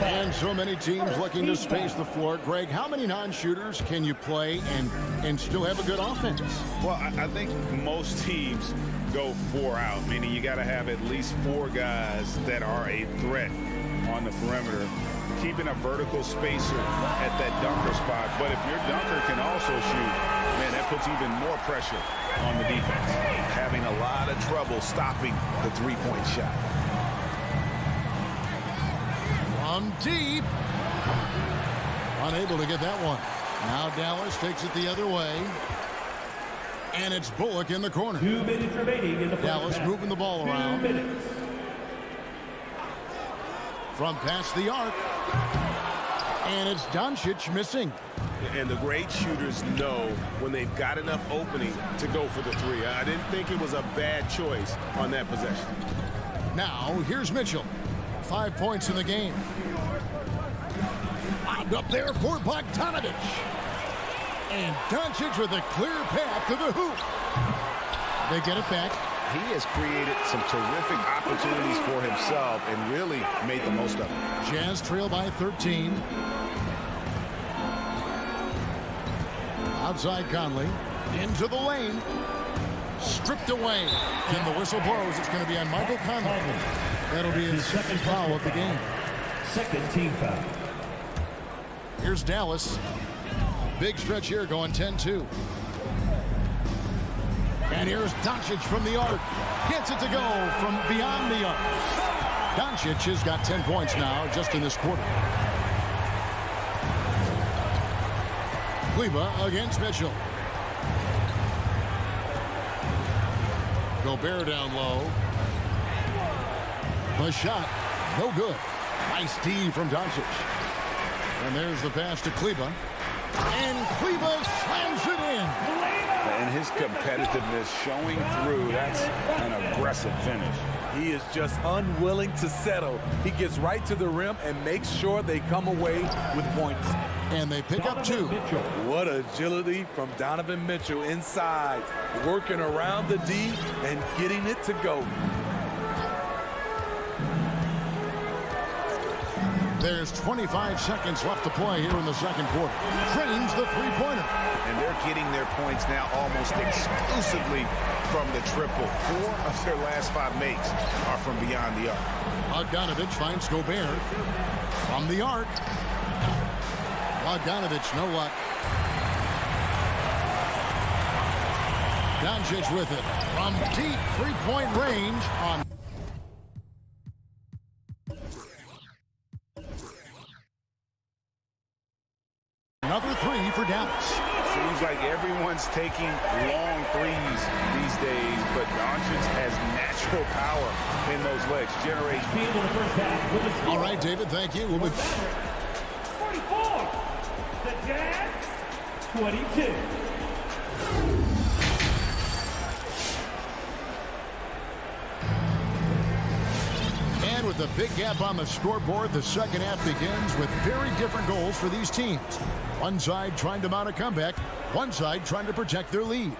And so many teams looking to space the floor. Greg, how many non-shooters can you play and still have a good offense? Well, I think most teams go 4 out, meaning you got to have at least 4 guys that are a threat on the perimeter, keeping a vertical spacer at that dunker spot. But if your dunker can also shoot, man, that puts even more pressure on the defense. Having a lot of trouble stopping the three-point shot. From deep. Unable to get that one. Now Dallas takes it the other way. And it's Bullock in the corner. 2 minutes remaining in the first Dallas half. moving the ball 2 around. minutes. From past the arc. And it's Doncic missing. And the great shooters know when they've got enough opening to go for the three. I didn't think it was a bad choice on that possession. Now, here's Mitchell. 5 points in the game. Lobbed up there for Bogdanovic. And Doncic with a clear path to the hoop. They get it back. He has created some terrific opportunities for himself and really made the most of it. Jazz trail by 13. Outside Conley. Into the lane. Stripped away. And the whistle blows. It's going to be on Michael Conley. That'll be his second foul of the game. Second team foul. Here's Dallas. Big stretch here going 10-2. And here's Doncic from the arc. Gets it to go from beyond the arc. Doncic has got 10 points now just in this quarter. Kleber against Mitchell. Gobert down low. The shot, no good. Nice D from Doncic. And there's the pass to Kleber. And Kleber slams it in. And his competitiveness showing through. That's an aggressive finish. He is just unwilling to settle. He gets right to the rim and makes sure they come away with points. And they pick up 2. What agility from Donovan Mitchell inside, working around the D and getting it to go. There's 25 seconds left to play here in the second quarter. Drains the three-pointer. And they're getting their points now almost exclusively from the triple. 4 of their last 5 makes are from beyond the arc. Bogdanovic finds Gobert from the arc. Bogdanovic, no luck. Doncic with it from deep three-point range on. Another 3 for Dallas. Seems like everyone's taking long threes these days, but Doncic has natural power in those legs. Generation. All right, David, thank you. We'll be 44. The Jazz, 22. with a big gap on the scoreboard, the second half begins with very different goals for these teams. One side trying to mount a comeback, one side trying to protect their lead.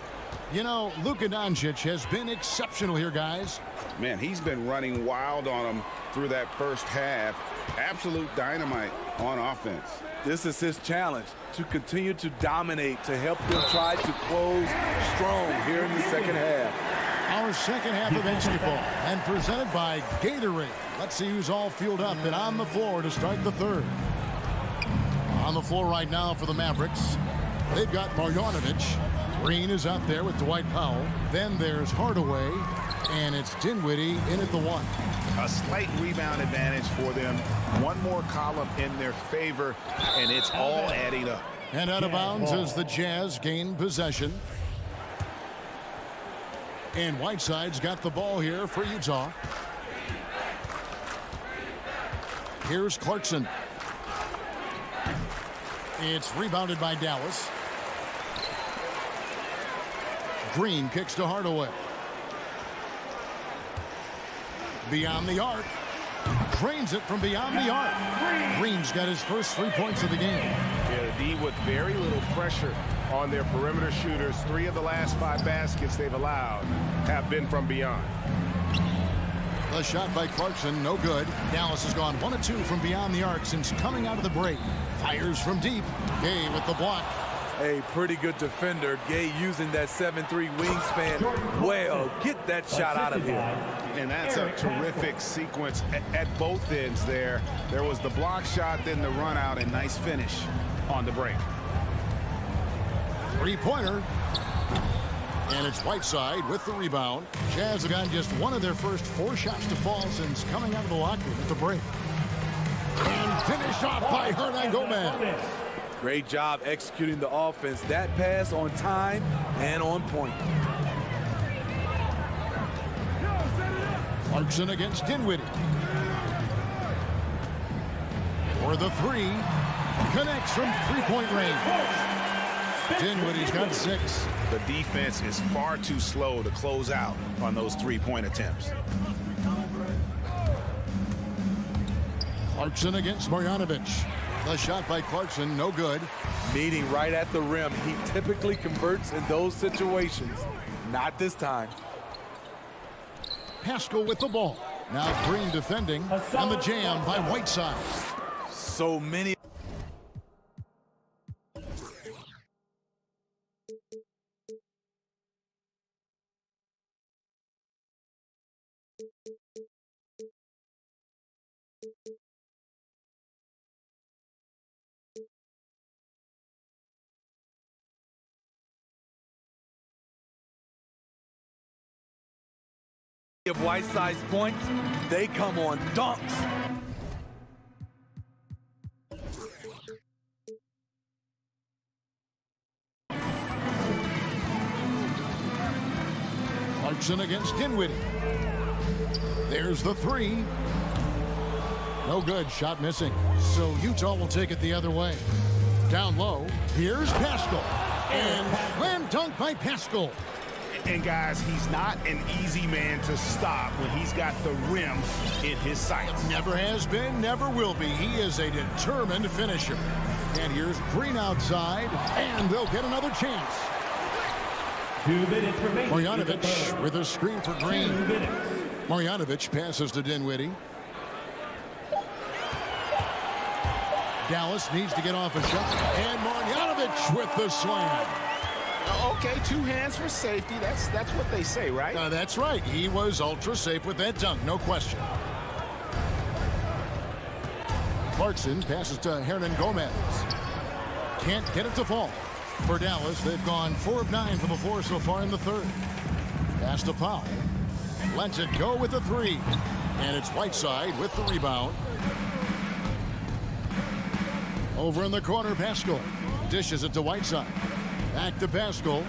You know, Luka Doncic has been exceptional here, guys. Man, he's been running wild on them through that first half. Absolute dynamite on offense. This is his challenge, to continue to dominate, to help them try to close strong here in the second half. Our second half of basketball, and presented by Gatorade. Let's see who's all fueled up and on the floor to start the third. On the floor right now for the Mavericks, they've got Marjanovic. Green is out there with Dwight Powell. Then there's Hardaway, and it's Dinwiddie in at the one. A slight rebound advantage for them. One more column in their favor, and it's all adding up. And out of bounds as the Jazz gain possession. And Whiteside's got the ball here for Utah. Here's Clarkson. It's rebounded by Dallas. Green kicks to Hardaway. Beyond the arc. Drains it from beyond the arc. Green's got his first 3 points of the game. Yeah, the D with very little pressure on their perimeter shooters. 3 of the last 5 baskets they've allowed have been from beyond. The shot by Clarkson, no good. Dallas has gone 1 of 2 from beyond the arc since coming out of the break. Fires from deep. Gay with the block. A pretty good defender. Gay using that 7'3" wingspan well. Get that shot out of here. And that's a terrific sequence at both ends there. There was the block shot, then the run out, and nice finish on the break. Three-pointer. And it's Whiteside with the rebound. Jazz have gotten just 1 of their first 4 shots to fall since coming out of the locker room at the break. And finished off by Hernangomez. Great job executing the offense. That pass on time and on point. Clarkson against Dinwiddie. For the 3. Connects from 3-point range. Dinwiddie's got 6. The defense is far too slow to close out on those 3-point attempts. Clarkson against Marjanovic. The shot by Clarkson, no good. Meeting right at the rim. He typically converts in those situations. Not this time. Pascal with the ball. Now Green defending. And the jam by Whiteside. So many. Of Whiteside's points, they come on dunks. Clarkson against Dinwiddie. There's the 3. No good. Shot missing. So Utah will take it the other way. Down low. Here's Pascal. And slam dunk by Pascal. And guys, he's not an easy man to stop when he's got the rim in his sights. Never has been, never will be. He is a determined finisher. And here's Green outside, and they'll get another chance. 2 minutes remaining. Marjanovic with a screen for Green. Marjanovic passes to Dinwiddie. Dallas needs to get off a shot. And Marjanovic with the slam. Okay, 2 hands for safety. That's what they say, right? That's right. He was ultra safe with that dunk, no question. Clarkson passes to Hernangomez. Can't get it to fall. For Dallas, they've gone 4 of 9 from the floor so far in the third. Pass to Powell. Lets it go with the 3. And it's Whiteside with the rebound. Over in the corner, Pascal dishes it to Whiteside. Back to Pascal.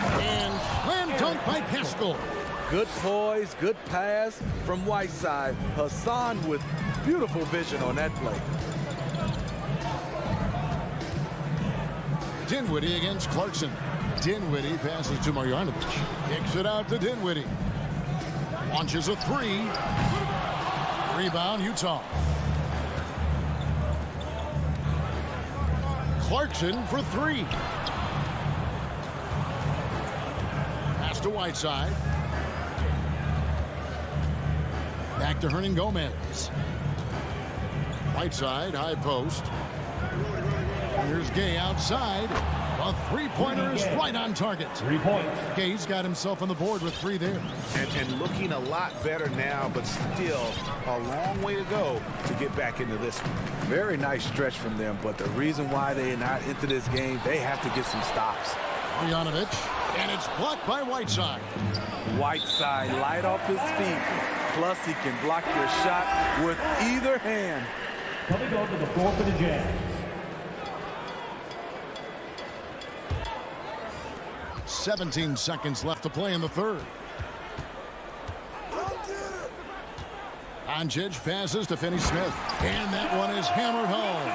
And slam dunk by Pascal. Good poise, good pass from Whiteside. Hassan with beautiful vision on that play. Dinwiddie against Clarkson. Dinwiddie passes to Marjanovic. Kicks it out to Dinwiddie. Launches a 3. Rebound, Utah. Clarkson for three. Pass to Whiteside. Back to Hernangomez. Whiteside, high post. Here's Gay outside. A three-pointer is right on target. 3 points. Gay's got himself on the board with three there. And looking a lot better now, but still a long way to go to get back into this one. Very nice stretch from them, but the reason why they are not into this game, they have to get some stops. Marjanovic, and it's blocked by Whiteside. Whiteside light off his feet, plus he can block your shot with either hand. Coming on to the floor for the Jazz. 17 seconds left to play in the third. Doncic passes to Finney-Smith, and that one is hammered home.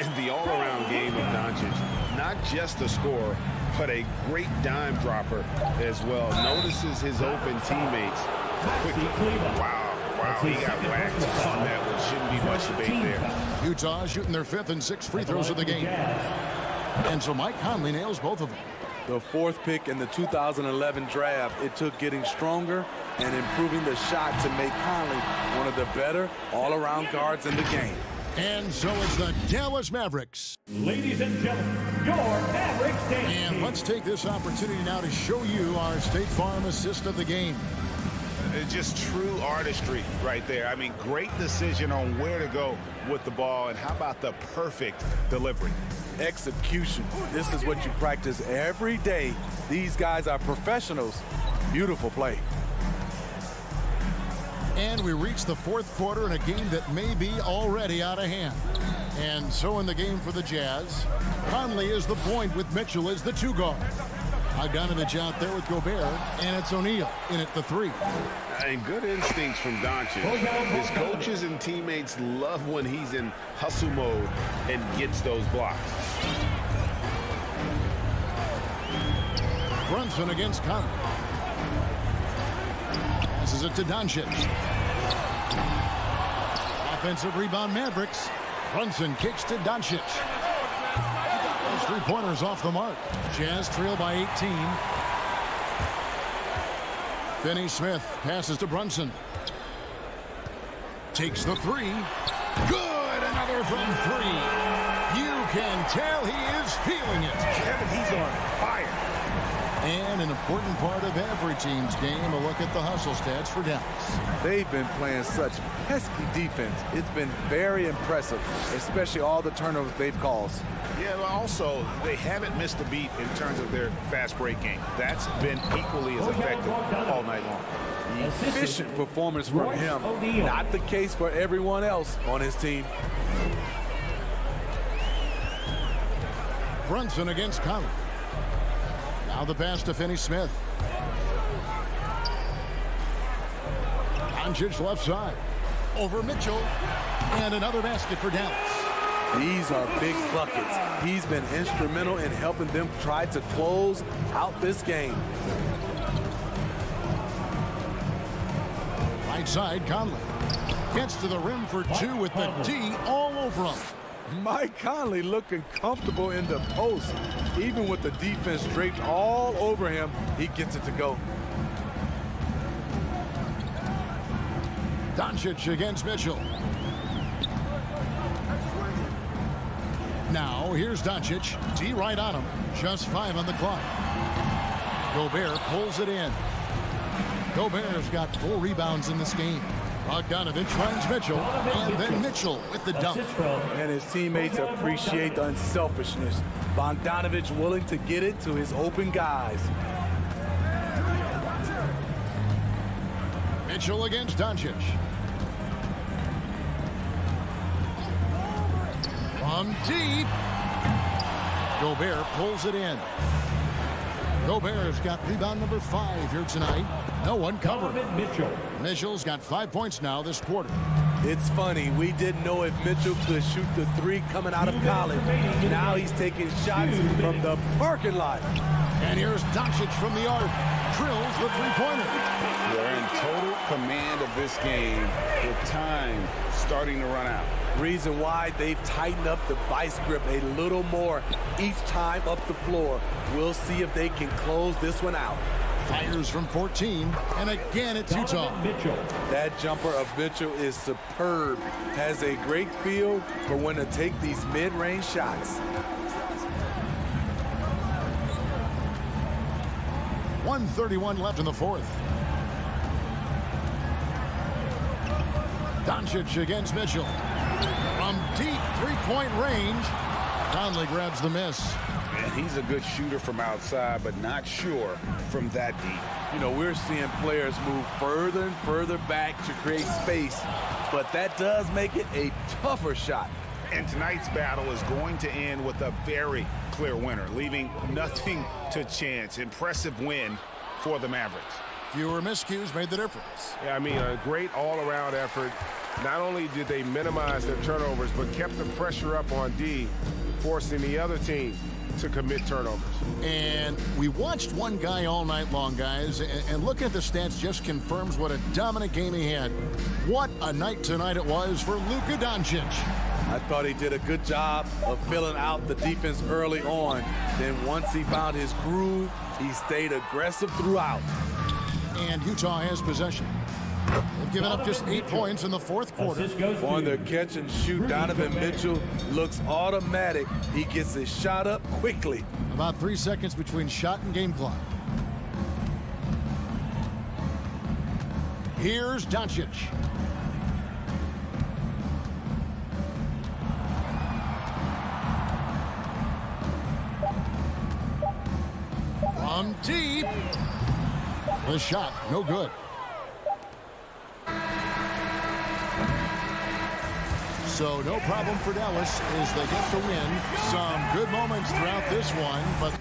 And the all-around game of Doncic, not just a scorer, but a great dime dropper as well. Notices his open teammates quickly. Wow, he got whacked on that one. Shouldn't be much debate there. Utah shooting their 5th and 6th free throws of the game. And so Mike Conley nails both of them. The 4th pick in the 2011 draft, it took getting stronger and improving the shot to make Conley one of the better all-around guards in the game. And so it's the Dallas Mavericks. Ladies and gentlemen, your Mavericks team. And let's take this opportunity now to show you our State Farm assist of the game. Just true artistry right there. I mean, great decision on where to go with the ball, and how about the perfect delivery? Execution. This is what you practice every day. These guys are professionals. Beautiful play. And we reach the 4th quarter in a game that may be already out of hand. And so in the game for the Jazz, Conley is the point with Mitchell as the 2 guard. Bogdanovich out there with Gobert, and it's O'Neal in at the 3. And good instincts from Doncic. His coaches and teammates love when he's in hustle mode and gets those blocks. Brunson against Conley. Passes it to Doncic. Offensive rebound Mavericks. Brunson kicks to Doncic. Those 3-pointers off the mark. Jazz trail by 18. Finney-Smith passes to Brunson. Takes the 3. Good! Another from 3. You can tell he is feeling it. Kevin, he's on fire. And an important part of every team's game, a look at the hustle stats for Dallas. They've been playing such pesky defense. It's been very impressive, especially all the turnovers they've caused. Yeah, but also, they haven't missed a beat in terms of their fast break game. That's been equally as effective all night long. Efficient performance from him. Not the case for everyone else on his team. Brunson against Conley. Now the pass to Finney-Smith. Doncic left side. Over Mitchell. And another basket for Dallas. These are big buckets. He's been instrumental in helping them try to close out this game. Right side, Conley. Gets to the rim for 2 with the D all over him. Mike Conley looking comfortable in the post. Even with the defense draped all over him, he gets it to go. Doncic against Mitchell. Now, here's Doncic. D right on him. Just 5 on the clock. Gobert pulls it in. Gobert's got 4 rebounds in this game. Bogdanovich finds Mitchell, and then Mitchell with the dunk. And his teammates appreciate the unselfishness. Bogdanovich willing to get it to his open guys. Mitchell against Doncic. From deep. Gobert pulls it in. Gobert's got rebound number 5 here tonight. No one covered. Mitchell's got 5 points now this quarter. It's funny, we didn't know if Mitchell could shoot the 3 coming out of college. Now he's taking shots from the parking lot. And here's Doncic from the arc. drills the three-pointer. They're in total command of this game with time starting to run out. Reason why they've tightened up the vice grip a little more each time up the floor. We'll see if they can close this one out. Fires from 14, and again it's Utah. That jumper of Mitchell is superb. Has a great feel for when to take these mid-range shots. 1:31 left in the fourth. Doncic against Mitchell. From deep three-point range, Conley grabs the miss. And he's a good shooter from outside, but not sure from that deep. You know, we're seeing players move further and further back to create space, but that does make it a tougher shot. And tonight's battle is going to end with a very clear winner, leaving nothing to chance. Impressive win for the Mavericks. Fewer miscues made the difference. Yeah, I mean, a great all-around effort. Not only did they minimize their turnovers, but kept the pressure up on D, forcing the other team to commit turnovers. And we watched one guy all night long, guys, and looking at the stats just confirms what a dominant game he had. What a night tonight it was for Luka Doncic. I thought he did a good job of filling out the defense early on. Then once he found his groove, he stayed aggressive throughout. And Utah has possession. They've given up just 8 points in the fourth quarter. On their catch and shoot, Donovan Mitchell looks automatic. He gets his shot up quickly. About 3 seconds between shot and game clock. Here's Doncic. From deep. The shot, no good. So no problem for Dallas as they get the win. Some good moments throughout this one, but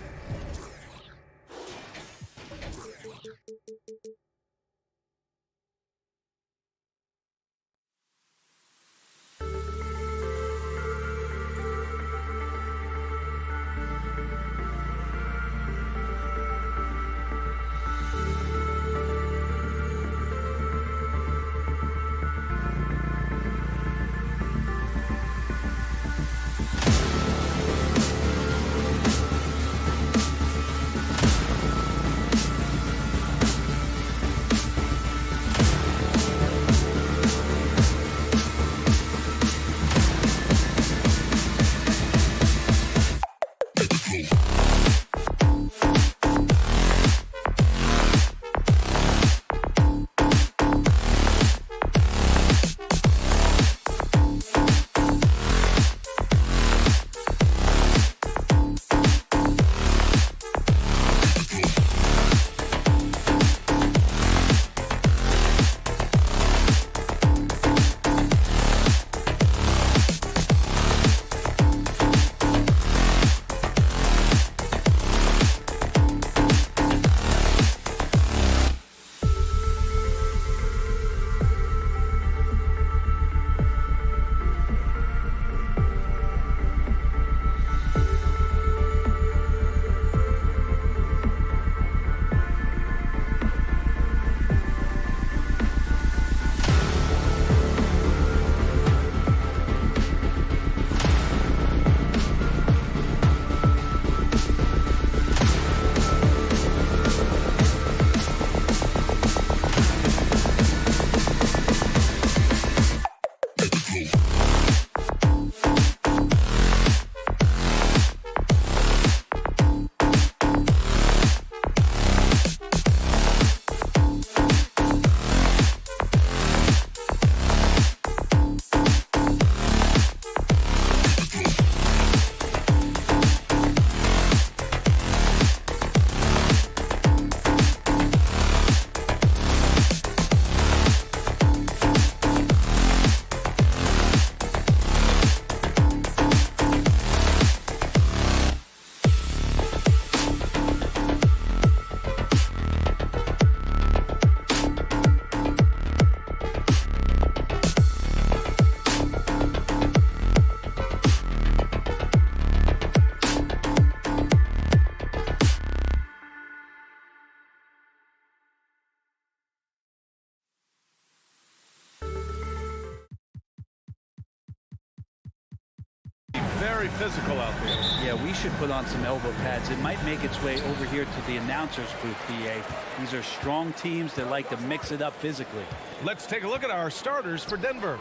very physical out there. Yeah, we should put on some elbow pads. It might make its way over here to the announcer's booth, BA. These are strong teams that like to mix it up physically. Let's take a look at our starters for Denver.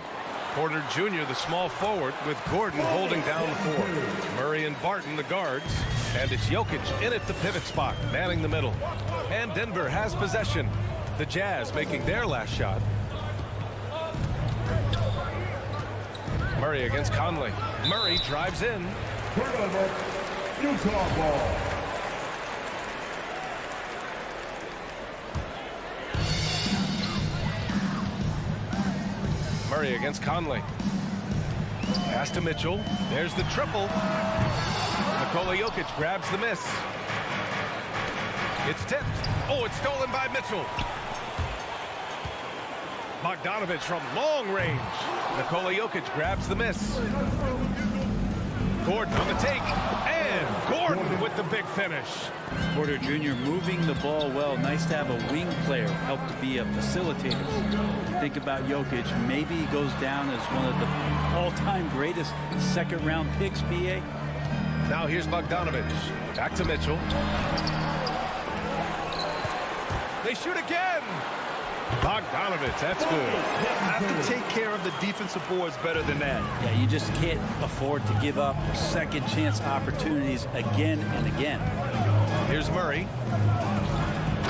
Porter Jr., the small forward, with Gordon holding down the 4. Murray and Barton, the guards. And it's Jokic in at the pivot spot, manning the middle. And Denver has possession. The Jazz making their last shot. Murray against Conley. Murray drives in. Utah ball. Murray against Conley. Pass to Mitchell. There's the triple. Nikola Jokic grabs the miss. It's tipped. Oh, it's stolen by Mitchell. Bogdanovich from long range. Nikola Jokic grabs the miss. Gordon on the take. And Gordon with the big finish. Porter Jr. moving the ball well. Nice to have a wing player help to be a facilitator. Think about Jokic. Maybe he goes down as one of the all-time greatest second-round picks, BA. Now here's Bogdanovich. Back to Mitchell. They shoot again. Bogdanovich, that's good. Have to take care of the defensive boards better than that. Yeah, you just can't afford to give up second chance opportunities again and again. Here's Murray.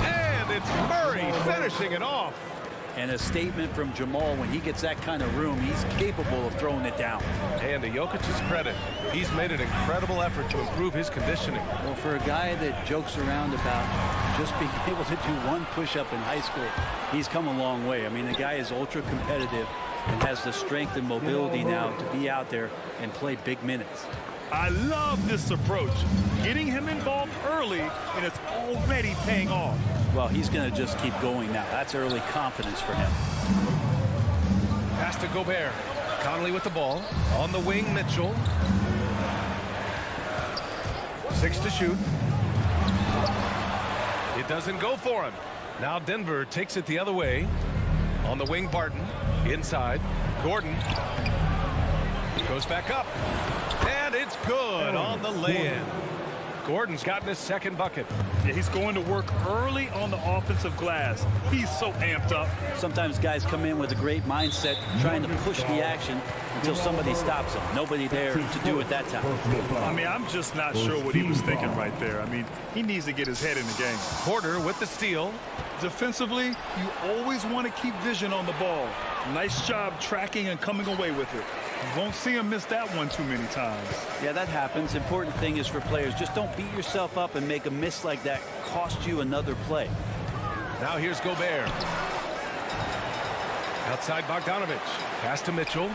And it's Murray finishing it off. And a statement from Jamal, when he gets that kind of room, he's capable of throwing it down. And to Jokic's credit, he's made an incredible effort to improve his conditioning. Well, for a guy that jokes around about just being able to do one push-up in high school, he's come a long way. I mean, the guy is ultra competitive and has the strength and mobility now to be out there and play big minutes. I love this approach. Getting him involved early, and it's already paying off. Well, he's going to just keep going now. That's early confidence for him. Pass to Gobert. Conley with the ball. On the wing, Mitchell. 6 to shoot. It doesn't go for him. Now Denver takes it the other way. On the wing, Barton. Inside. Gordon. Goes back up. And it's good on the lay-in. Gordon's gotten his second bucket. Yeah, he's going to work early on the offensive glass. He's so amped up. Sometimes guys come in with a great mindset, trying to push the action until somebody stops them. Nobody there to do it that time. I mean, I'm just not sure what he was thinking right there. I mean, he needs to get his head in the game. Porter with the steal. Defensively, you always want to keep vision on the ball. Nice job tracking and coming away with it. You won't see him miss that one too many times. Yeah, that happens. Important thing is for players, just don't beat yourself up and make a miss like that cost you another play. Now here's Gobert. Outside Bogdanovich. Pass to Mitchell.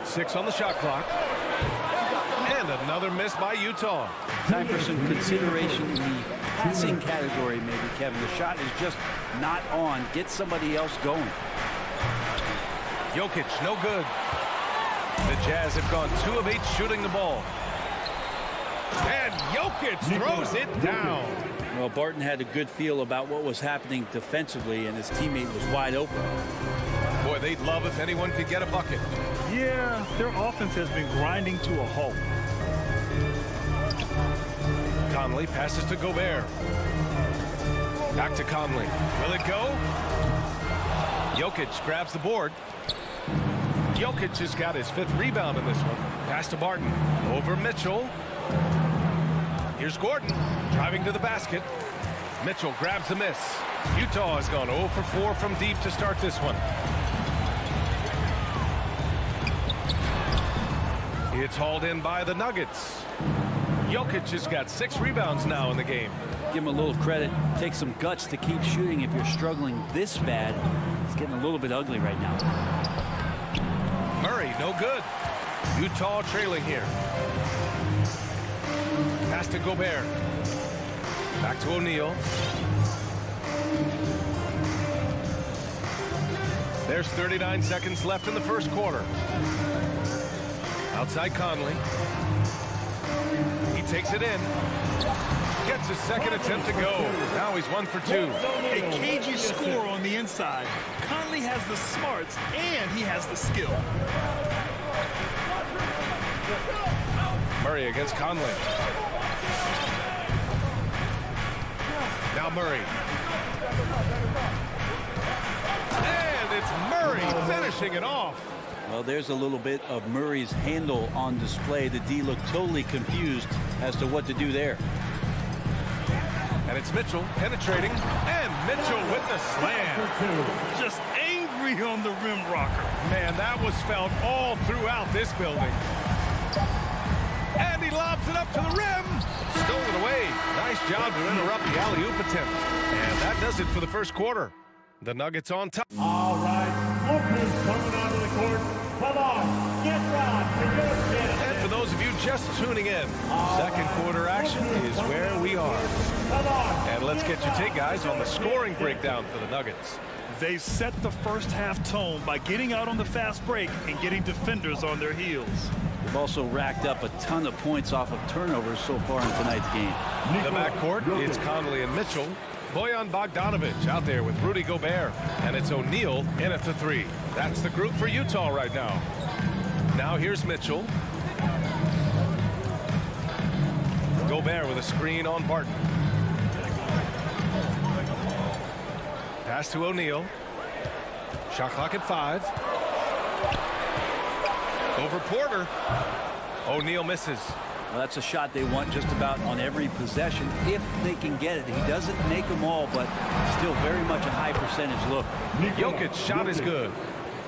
6 on the shot clock. And another miss by Utah. Time for some consideration in the passing category, maybe, Kevin. The shot is just not on. Get somebody else going. Jokic, no good. The Jazz have gone 2 of 8 shooting the ball. And Jokic throws it down. Well, Barton had a good feel about what was happening defensively, and his teammate was wide open. Boy, they'd love if anyone could get a bucket. Yeah, their offense has been grinding to a halt. Conley passes to Gobert. Back to Conley. Will it go? Jokic grabs the board. Jokic has got his 5th rebound in this one. Pass to Barton. Over Mitchell. Here's Gordon driving to the basket. Mitchell grabs the miss. Utah has gone 0 for 4 from deep to start this one. It's hauled in by the Nuggets. Jokic has got 6 rebounds now in the game. Give him a little credit. Take some guts to keep shooting if you're struggling this bad. It's getting a little bit ugly right now. Murray, no good. Utah trailing here. Pass to Gobert. Back to O'Neal. There's 39 seconds left in the first quarter. Outside Conley. He takes it in. Gets his second attempt to go. Now he's 1 for 2. A cagey score on the inside. Conley has the smarts and he has the skill. Murray against Conley. Now Murray. And it's Murray finishing it off. Well, there's a little bit of Murray's handle on display. The D looked totally confused as to what to do there. And it's Mitchell penetrating. And Mitchell with the slam. Just angry on the rim rocker. Man, that was felt all throughout this building. And he lobs it up to the rim. Stolen away. Nice job to interrupt the alley-oop attempt. And that does it for the first quarter. The Nuggets on top. All right, Lucas coming onto the court. Come on, get right. And for those of you just tuning in, second quarter action is where we are. And let's get your take, guys, on the scoring breakdown for the Nuggets. They set the first half tone by getting out on the fast break and getting defenders on their heels. They've also racked up a ton of points off of turnovers so far in tonight's game. The backcourt, it's Conley and Mitchell. Bojan Bogdanovic out there with Rudy Gobert. And it's O'Neal in at the 3. That's the group for Utah right now. Now here's Mitchell. Gobert with a screen on Barton. Pass to O'Neal. Shot clock at 5. Over Porter. O'Neal misses. Well, that's a shot they want just about on every possession if they can get it. He doesn't make them all, but still very much a high percentage look. Jokic's shot is good.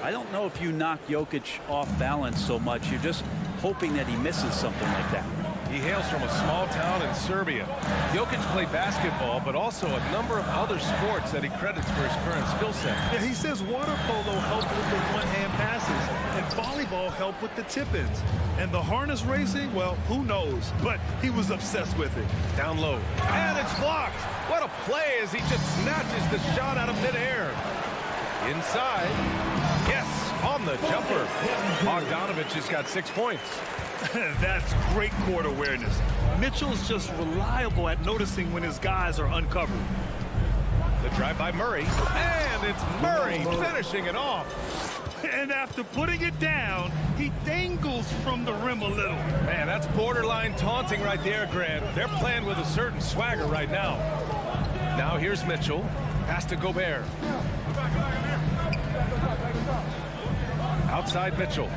I don't know if you knock Jokic off balance so much. You're just hoping that he misses something like that. He hails from a small town in Serbia. Jokic played basketball, but also a number of other sports that he credits for his current skill set. Yeah, he says water polo helped with the one-hand passes, and volleyball helped with the tip-ins. And the harness racing, well, who knows? But he was obsessed with it. Down low. And it's blocked. What a play as he just snatches the shot out of midair. Inside. Yes, on the jumper. Bogdanovic has got 6 points. That's great court awareness. Mitchell's just reliable at noticing when his guys are uncovered. The drive by Murray. And it's Murray finishing it off. And after putting it down, he dangles from the rim a little. Man, that's borderline taunting right there, Grant. They're playing with a certain swagger right now. Now here's Mitchell. Pass to Gobert. Outside Mitchell.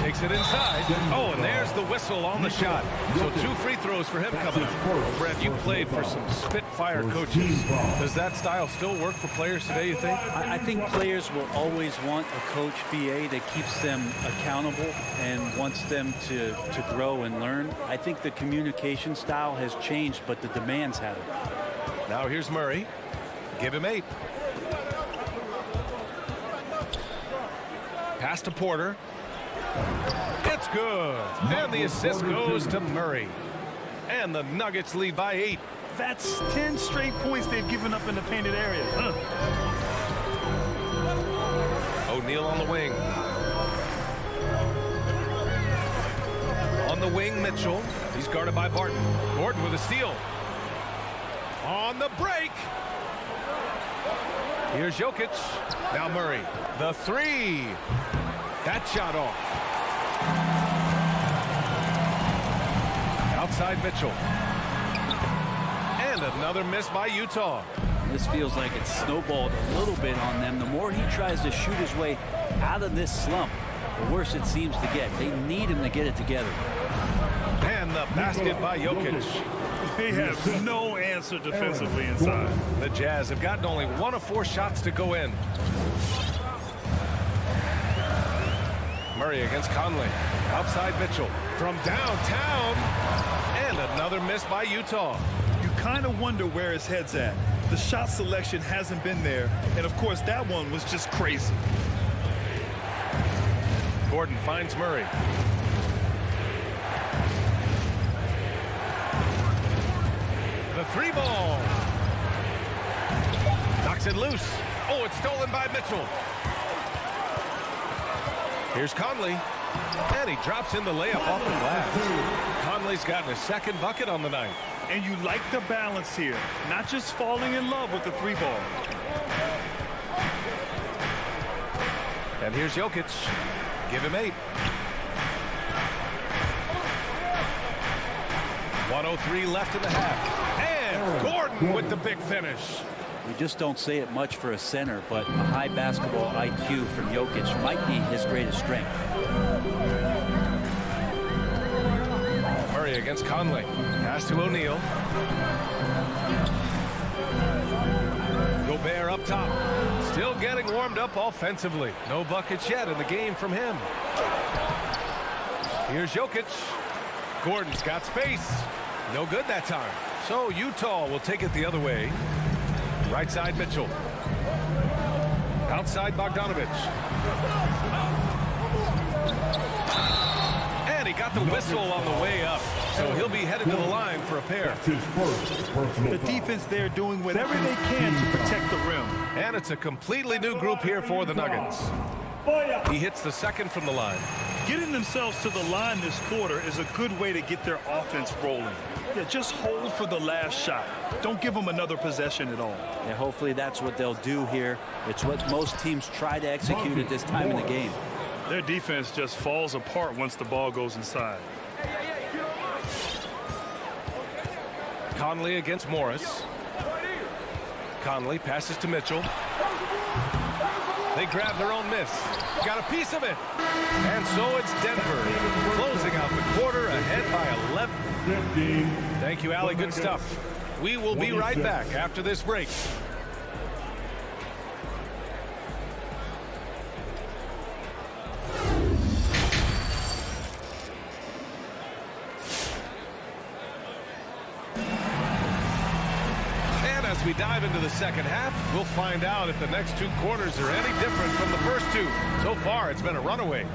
Takes it inside. Oh, and there's the whistle on the shot. So 2 free throws for him coming up. Brett, you played for some Spitfire coaches. Does that style still work for players today, you think? I think players will always want a coach, BA, that keeps them accountable and wants them to grow and learn. I think the communication style has changed, but the demands haven't. Now here's Murray. Give him 8. Pass to Porter. It's good. And the assist goes to Murray. And the Nuggets lead by 8. That's 10 straight points they've given up in the painted area. O'Neal on the wing. On the wing, Mitchell. He's guarded by Barton. Gordon with a steal. On the break. Here's Jokic. Now Murray. The 3. That shot off. Outside Mitchell. And another miss by Utah. This feels like it's snowballed a little bit on them. The more he tries to shoot his way out of this slump, the worse it seems to get. They need him to get it together. And the basket by Jokic. They have no answer defensively inside. The Jazz have gotten only 1 of 4 shots to go in. Murray against Conley. Outside Mitchell. From downtown. And another miss by Utah. You kind of wonder where his head's at. The shot selection hasn't been there. And, of course, that one was just crazy. Gordon finds Murray. The 3 ball. Knocks it loose. Oh, it's stolen by Mitchell. Here's Conley. And he drops in the layup off the glass. Conley's gotten his second bucket on the night. And you like the balance here, not just falling in love with the three ball. And here's Jokic. Give him 8. 1:03 left in the half. And Gordon with the big finish. We just don't say it much for a center, but a high basketball IQ from Jokic might be his greatest strength. Murray against Conley. Pass to O'Neal. Gobert up top. Still getting warmed up offensively. No buckets yet in the game from him. Here's Jokic. Gordon's got space. No good that time. So Utah will take it the other way. Right side Mitchell. Outside Bogdanovic. And he got the whistle on the way up. So he'll be headed to the line for a pair. The defense there doing whatever they can to protect the rim. And it's a completely new group here for the Nuggets. He hits the second from the line. Getting themselves to the line this quarter is a good way to get their offense rolling. Yeah, just hold for the last shot. Don't give them another possession at all. Yeah, hopefully that's what they'll do here. It's what most teams try to execute at this time in the game. Their defense just falls apart once the ball goes inside. Conley against Morris. Conley passes to Mitchell. They grab their own miss. Got a piece of it. And so it's Denver closing out the quarter ahead by 11. Thank you, Allie. Good stuff. We will be right back after this break. As we dive into the second half, we'll find out if the next 2 quarters are any different from the first 2. So far, it's been a runaway.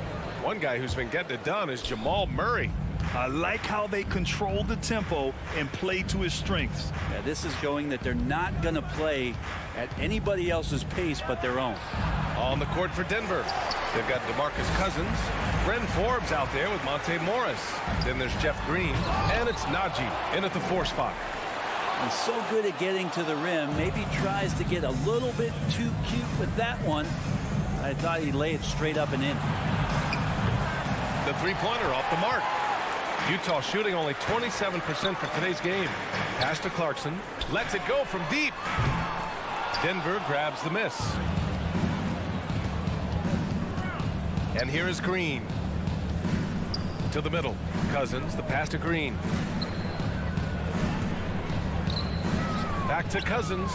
One guy who's been getting it done is Jamal Murray. I like how they control the tempo and play to his strengths. Yeah, this is showing that they're not going to play at anybody else's pace but their own. On the court for Denver, they've got DeMarcus Cousins, Bryn Forbes out there with Monte Morris. Then there's Jeff Green, and it's Najee in at the 4 spot. He's so good at getting to the rim. Maybe tries to get a little bit too cute with that one. I thought he'd lay it straight up and in. The three-pointer off the mark. Utah shooting only 27% for today's game. Pass to Clarkson. Lets it go from deep. Denver grabs the miss. And here is Green. To the middle. Cousins, the pass to Green. Back to Cousins.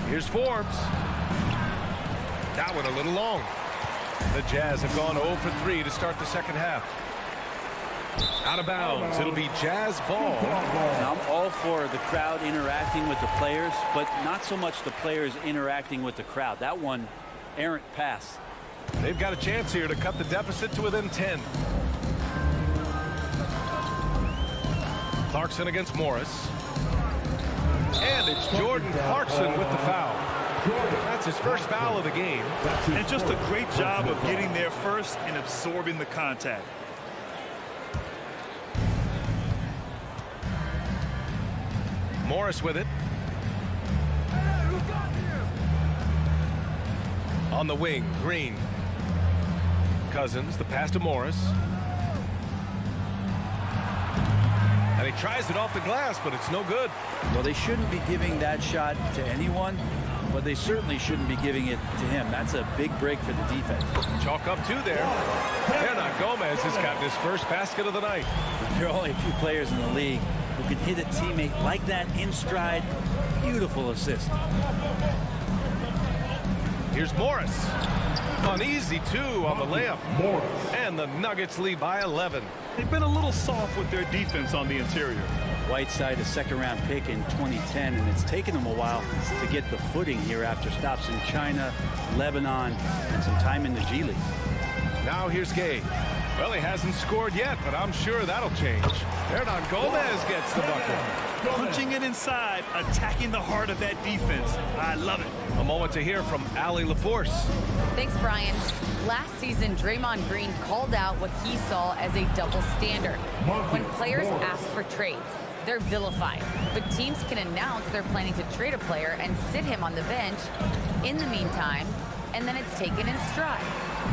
Here's Forbes. That one a little long. The Jazz have gone 0 for 3 to start the second half. Out of bounds. It'll be Jazz ball. Now, I'm all for the crowd interacting with the players, but not so much the players interacting with the crowd. That one, errant pass. They've got a chance here to cut the deficit to within 10. Clarkson against Morris. And it's Jordan Clarkson with the foul. That's his first foul of the game. And just a great job of getting there first and absorbing the contact. Morris with it. On the wing, Green. Cousins, the pass to Morris. And he tries it off the glass, but it's no good. Well, they shouldn't be giving that shot to anyone, but they certainly shouldn't be giving it to him. That's a big break for the defense. Chalk up 2 there. Hernan Gomez has gotten his first basket of the night. There are only a few players in the league who can hit a teammate like that in stride. Beautiful assist. Here's Morris. An easy 2 on the layup. And the Nuggets lead by 11. They've been a little soft with their defense on the interior. Whiteside, a second-round pick in 2010, and it's taken him a while to get the footing here after stops in China, Lebanon, and some time in the G League. Now here's Gay. Well, he hasn't scored yet, but I'm sure that'll change. Hernan Gomez gets the bucket. punching it inside, attacking the heart of that defense. I love it. A moment to hear from Allie LaForce. Thanks, Brian. Last season, Draymond Green called out what he saw as a double standard. When players ask for trades, they're vilified. But teams can announce they're planning to trade a player and sit him on the bench in the meantime, and then it's taken in stride.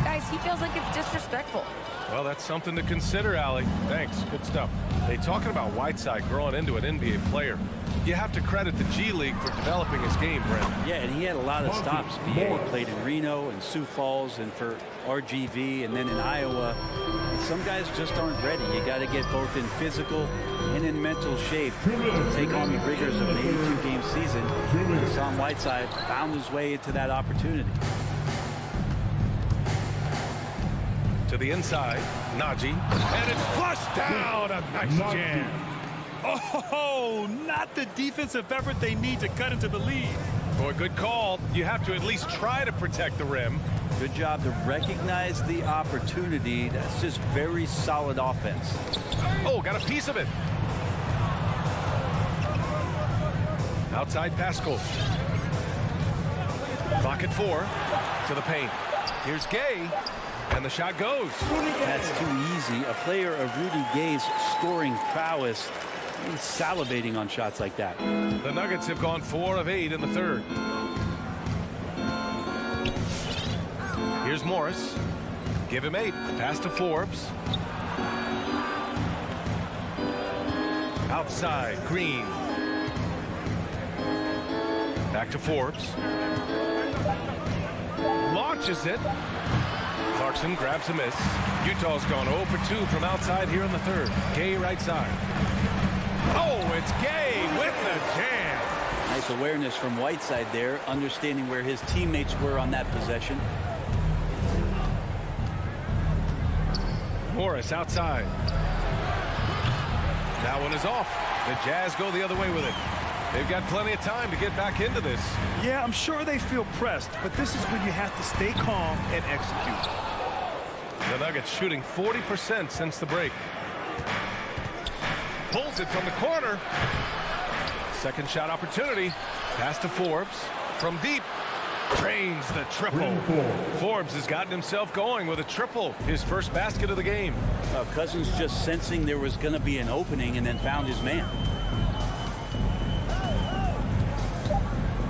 Guys, he feels like it's disrespectful. Well, that's something to consider, Allie. Thanks. Good stuff. Hey, talking about Whiteside growing into an NBA player, you have to credit the G League for developing his game, Brent. Yeah, and he had a lot of stops. He played in Reno and Sioux Falls and for RGV and then in Iowa. Some guys just aren't ready. You got to get both in physical and in mental shape to take on the rigors of an 82-game season. Hassan Whiteside found his way into that opportunity. To the inside, Naji, and it's flushed down. A nice jam. Oh, not the defensive effort they need to cut into the lead. Boy, good call. You have to at least try to protect the rim. Good job to recognize the opportunity. That's just very solid offense. Oh, got a piece of it. Outside Pascal. Clock at 4. To the paint. Here's Gay. And the shot goes. That's too easy. A player of Rudy Gay's scoring prowess, he's salivating on shots like that. The Nuggets have gone 4 of 8 in the third. Here's Morris. Give him 8. Pass to Forbes. Outside, Green. Back to Forbes. Launches it. Clarkson grabs a miss. Utah's gone 0 for 2 from outside here in the third. Gay right side. Oh, it's Gay with the jam. Nice awareness from Whiteside there, understanding where his teammates were on that possession. Morris outside. That one is off. The Jazz go the other way with it. They've got plenty of time to get back into this. Yeah, I'm sure they feel pressed, but this is when you have to stay calm and execute. The Nuggets shooting 40% since the break. Pulls it from the corner. Second shot opportunity. Pass to Forbes. From deep. Drains the triple. Forbes has gotten himself going with a triple. His first basket of the game. Cousins just sensing there was going to be an opening and then found his man.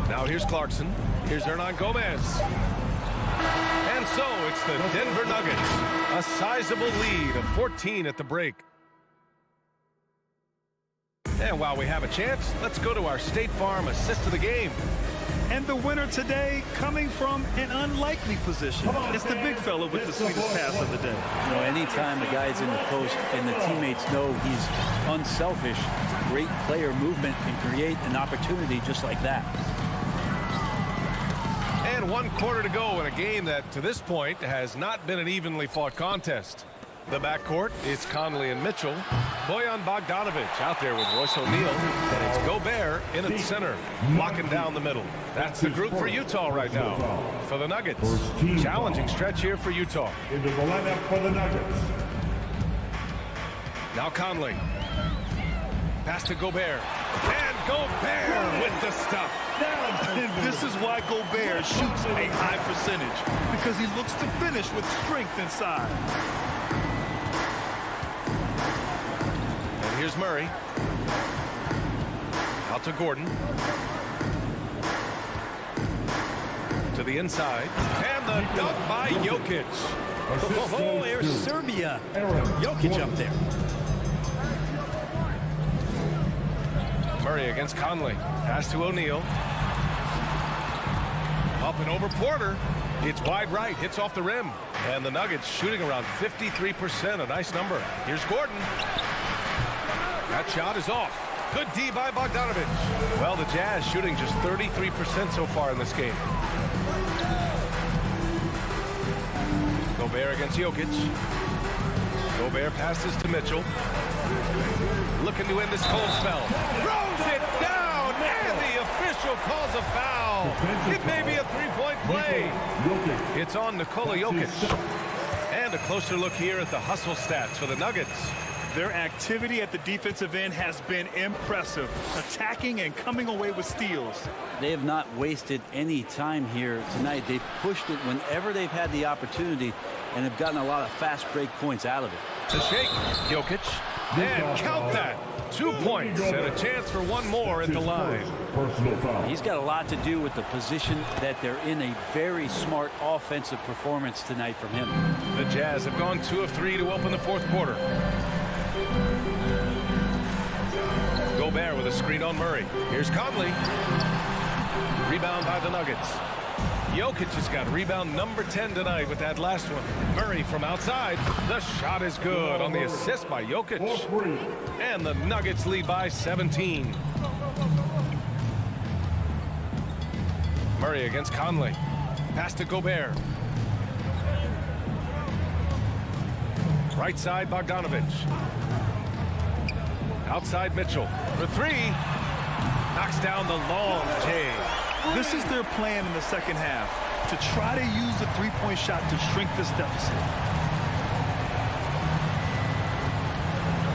Now here's Clarkson. Here's Hernan Gomez. And so it's the Denver Nuggets. A sizable lead of 14 at the break. And while we have a chance, let's go to our State Farm assist of the game. And the winner today coming from an unlikely position. It's the big fella with the sweetest pass of the day. You know, anytime the guy's in the post and the teammates know he's unselfish, great player movement can create an opportunity just like that. And 1 quarter to go in a game that, to this point, has not been an evenly fought contest. The backcourt, it's Conley and Mitchell. Bojan Bogdanovic out there with Royce O'Neal. And it's Gobert in at center, locking down the middle. That's the group for Utah right now. For the Nuggets, challenging stretch here for Utah. Into the lineup for the Nuggets. Now Conley. Pass to Gobert. And Gobert with the stuff. And this is why Gobert shoots a high percentage, because he looks to finish with strength inside. And here's Murray. Out to Gordon. To the inside. And the dunk by Jokic. Oh, there's Serbia. Jokic up there. Murray against Conley. Pass to O'Neal. Up and over Porter. It's wide right. Hits off the rim. And the Nuggets shooting around 53%. A nice number. Here's Gordon. That shot is off. Good D by Bogdanovic. Well, the Jazz shooting just 33% so far in this game. Gobert against Jokic. Gobert passes to Mitchell. Looking to end this cold spell. Throws it down, and the official calls a foul. It may be a three-point play. It's on Nikola Jokic. And a closer look here at the hustle stats for the Nuggets. Their activity at the defensive end has been impressive, attacking and coming away with steals. They have not wasted any time here tonight. They've pushed it whenever they've had the opportunity and have gotten a lot of fast break points out of it. To shake, Jokic, and count that. 2 points and a chance for one more at the line. He's got a lot to do with the position that they're in. A very smart offensive performance tonight from him. The Jazz have gone 2 of 3 to open the fourth quarter. Gobert with a screen on Murray. Here's Conley. Rebound by the Nuggets. Jokic has got rebound number 10 tonight with that last one. Murray from outside. The shot is good on the assist by Jokic. And the Nuggets lead by 17. Murray against Conley. Pass to Gobert. Right side, Bogdanovich. Outside, Mitchell for 3. Knocks down the long J. This is their plan in the second half, to try to use the three-point shot to shrink this deficit.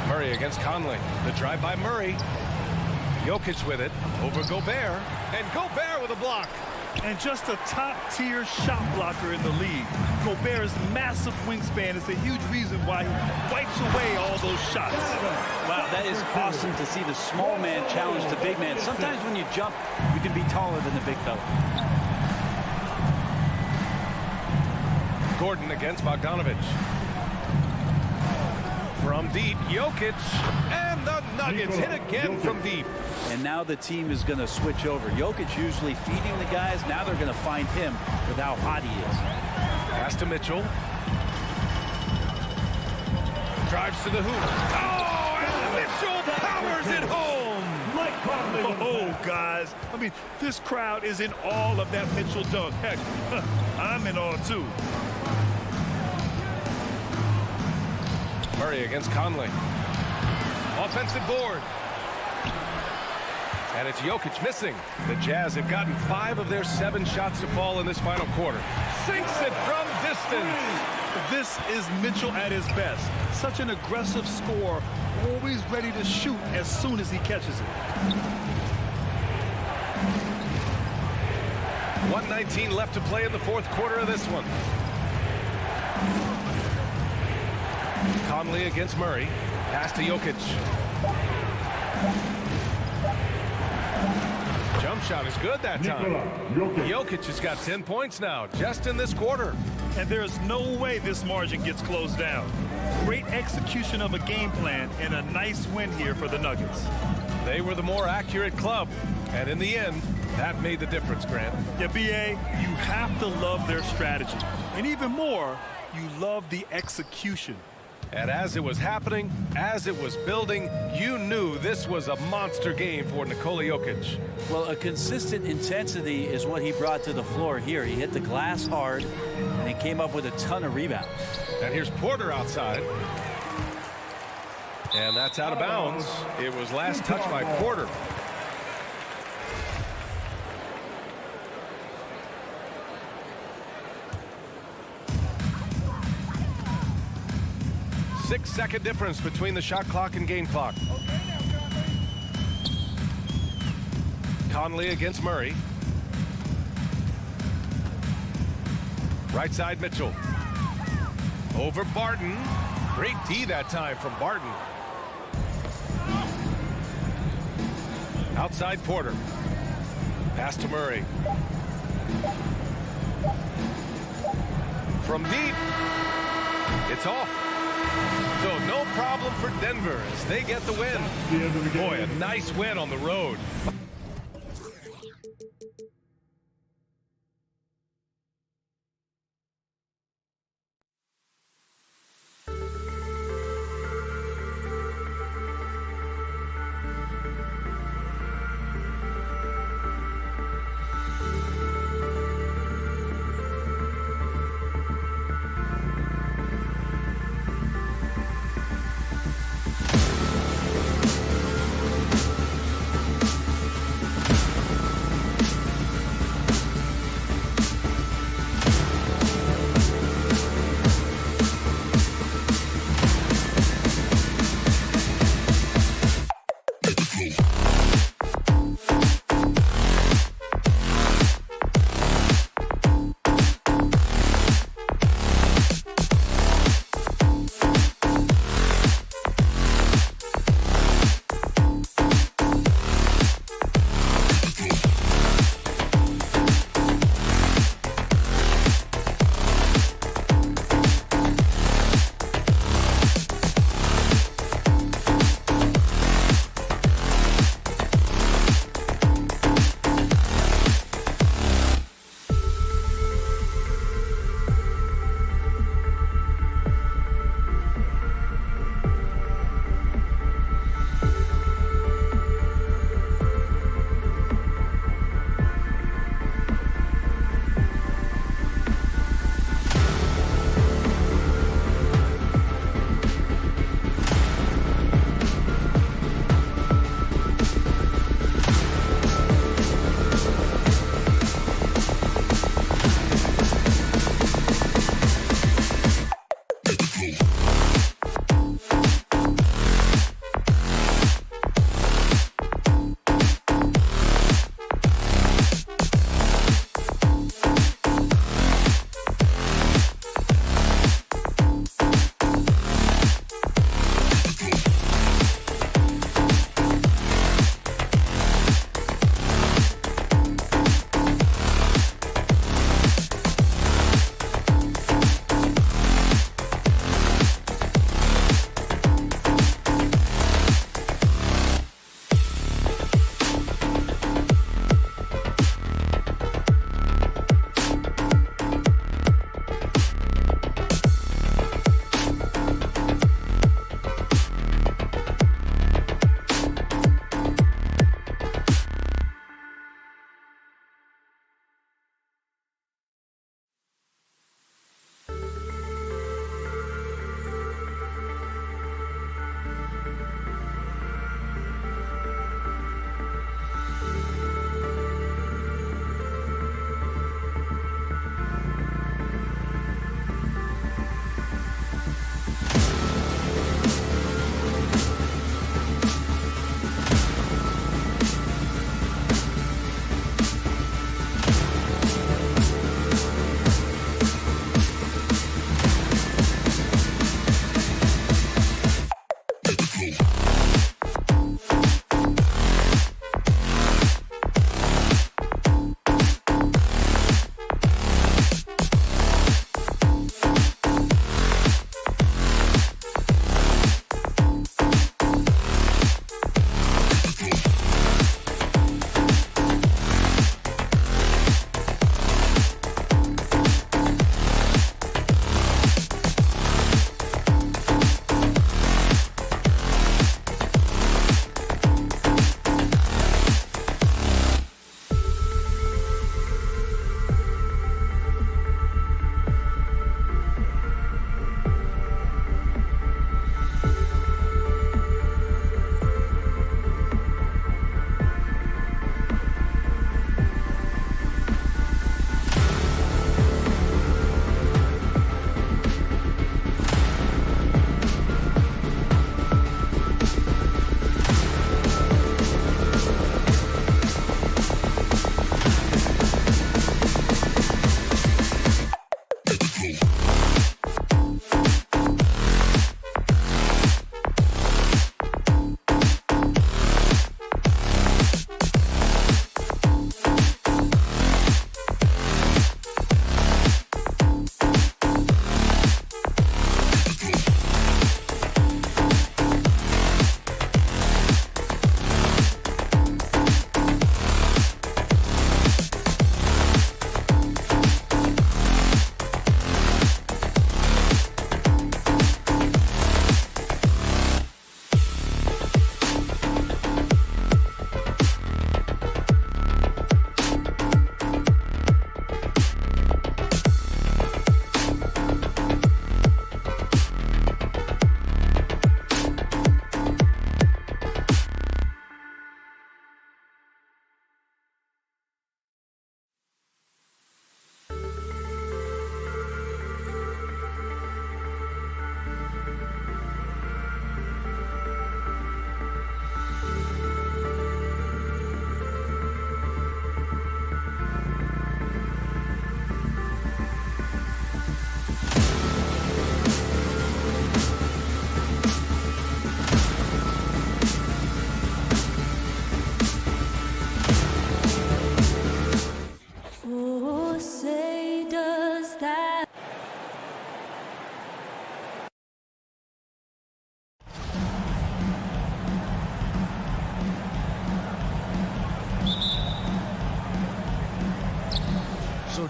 Murray against Conley. The drive by Murray. Jokic with it over Gobert. And Gobert with a block. And just a top-tier shot blocker in the league. Gobert's massive wingspan is a huge reason why he wipes away all those shots. Wow, that is awesome to see the small man challenge the big man. Sometimes when you jump, you can be taller than the big fella. Gordon against Bogdanovich. From deep, Jokic, and the Nuggets hit again from deep. And now the team is going to switch over. Jokic usually feeding the guys. Now they're going to find him with how hot he is. Pass to Mitchell. Drives to the hoop. Oh, and Mitchell powers it home. Oh, guys. I mean, this crowd is in awe of that Mitchell dunk. Heck, I'm in awe, too. Murray against Conley. Offensive board. And it's Jokic missing. The Jazz have gotten 5 of their 7 shots to fall in this final quarter. Sinks it from distance. This is Mitchell at his best. Such an aggressive scorer, always ready to shoot as soon as he catches it. 1:19 left to play in the fourth quarter of this one. Conley against Murray. Pass to Jokic. Jump shot is good that time. Jokic has got 10 points now, just in this quarter. And there's no way this margin gets closed down. Great execution of a game plan and a nice win here for the Nuggets. They were the more accurate club, and in the end, that made the difference, Grant. Yeah, B.A., you have to love their strategy. And even more, you love the execution. And as it was happening, as it was building, you knew this was a monster game for Nikola Jokic. Well, a consistent intensity is what he brought to the floor here. He hit the glass hard, and he came up with a ton of rebounds. And here's Porter outside. And that's out of bounds. It was last touched by Porter. Six-second difference between the shot clock and game clock. Conley against Murray. Right side, Mitchell. Over Barton. Great D that time from Barton. Outside Porter. Pass to Murray. From deep. It's off. So no problem for Denver as they get the win. Boy, a nice win on the road.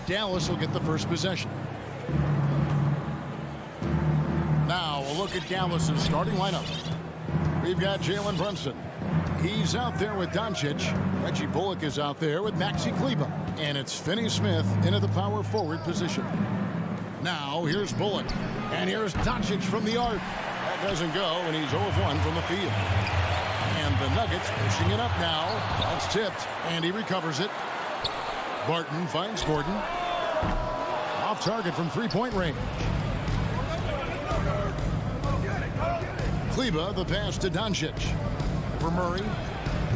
Dallas will get the first possession. Now a look at Dallas's starting lineup. We've got Jalen Brunson. He's out there with Doncic. Reggie Bullock is out there with Maxi Kleber. And it's Finney Smith into the power forward position. Now here's Bullock. And here's Doncic from the arc. That doesn't go, and he's 0 of 1 from the field. And the Nuggets pushing it up now. That's tipped, and he recovers it. Barton finds Gordon. Off target from three-point range. Kleber, the pass to Doncic. For Murray.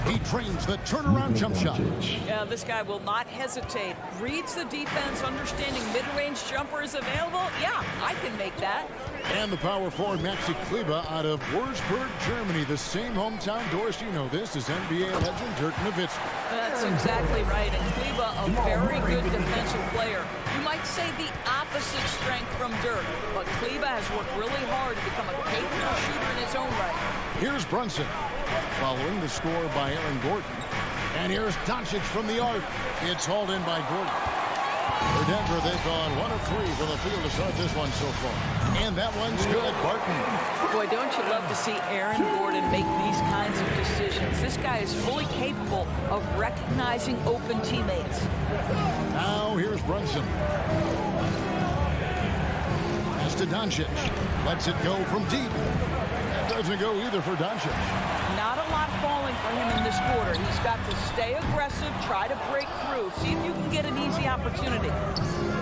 He trains the turnaround jump shot. Yeah, this guy will not hesitate. Reads the defense, understanding mid-range jumper is available. Yeah, I can make that. And the power forward, Maxi Kleber, out of Würzburg, Germany. The same hometown, Doris, you know this, is NBA legend Dirk Nowitzki. That's exactly right. And Kleber, a very good defensive player. You might say the opposite strength from Dirk, but Kleber has worked really hard to become a capable shooter in his own right. Here's Brunson, following the score by Aaron Gordon. And here's Doncic from the arc. It's hauled in by Gordon. For Denver, they've gone 1 of 3 from the field to start this one so far. And that one's good. Barton. Boy, don't you love to see Aaron Gordon make these kinds of decisions. This guy is fully capable of recognizing open teammates. Now here's Brunson. Pass to Doncic. Lets it go from deep. That doesn't go either for Doncic. Not a lot falling for him in this quarter. He's got to stay aggressive, try to break through, see if you can get an easy opportunity.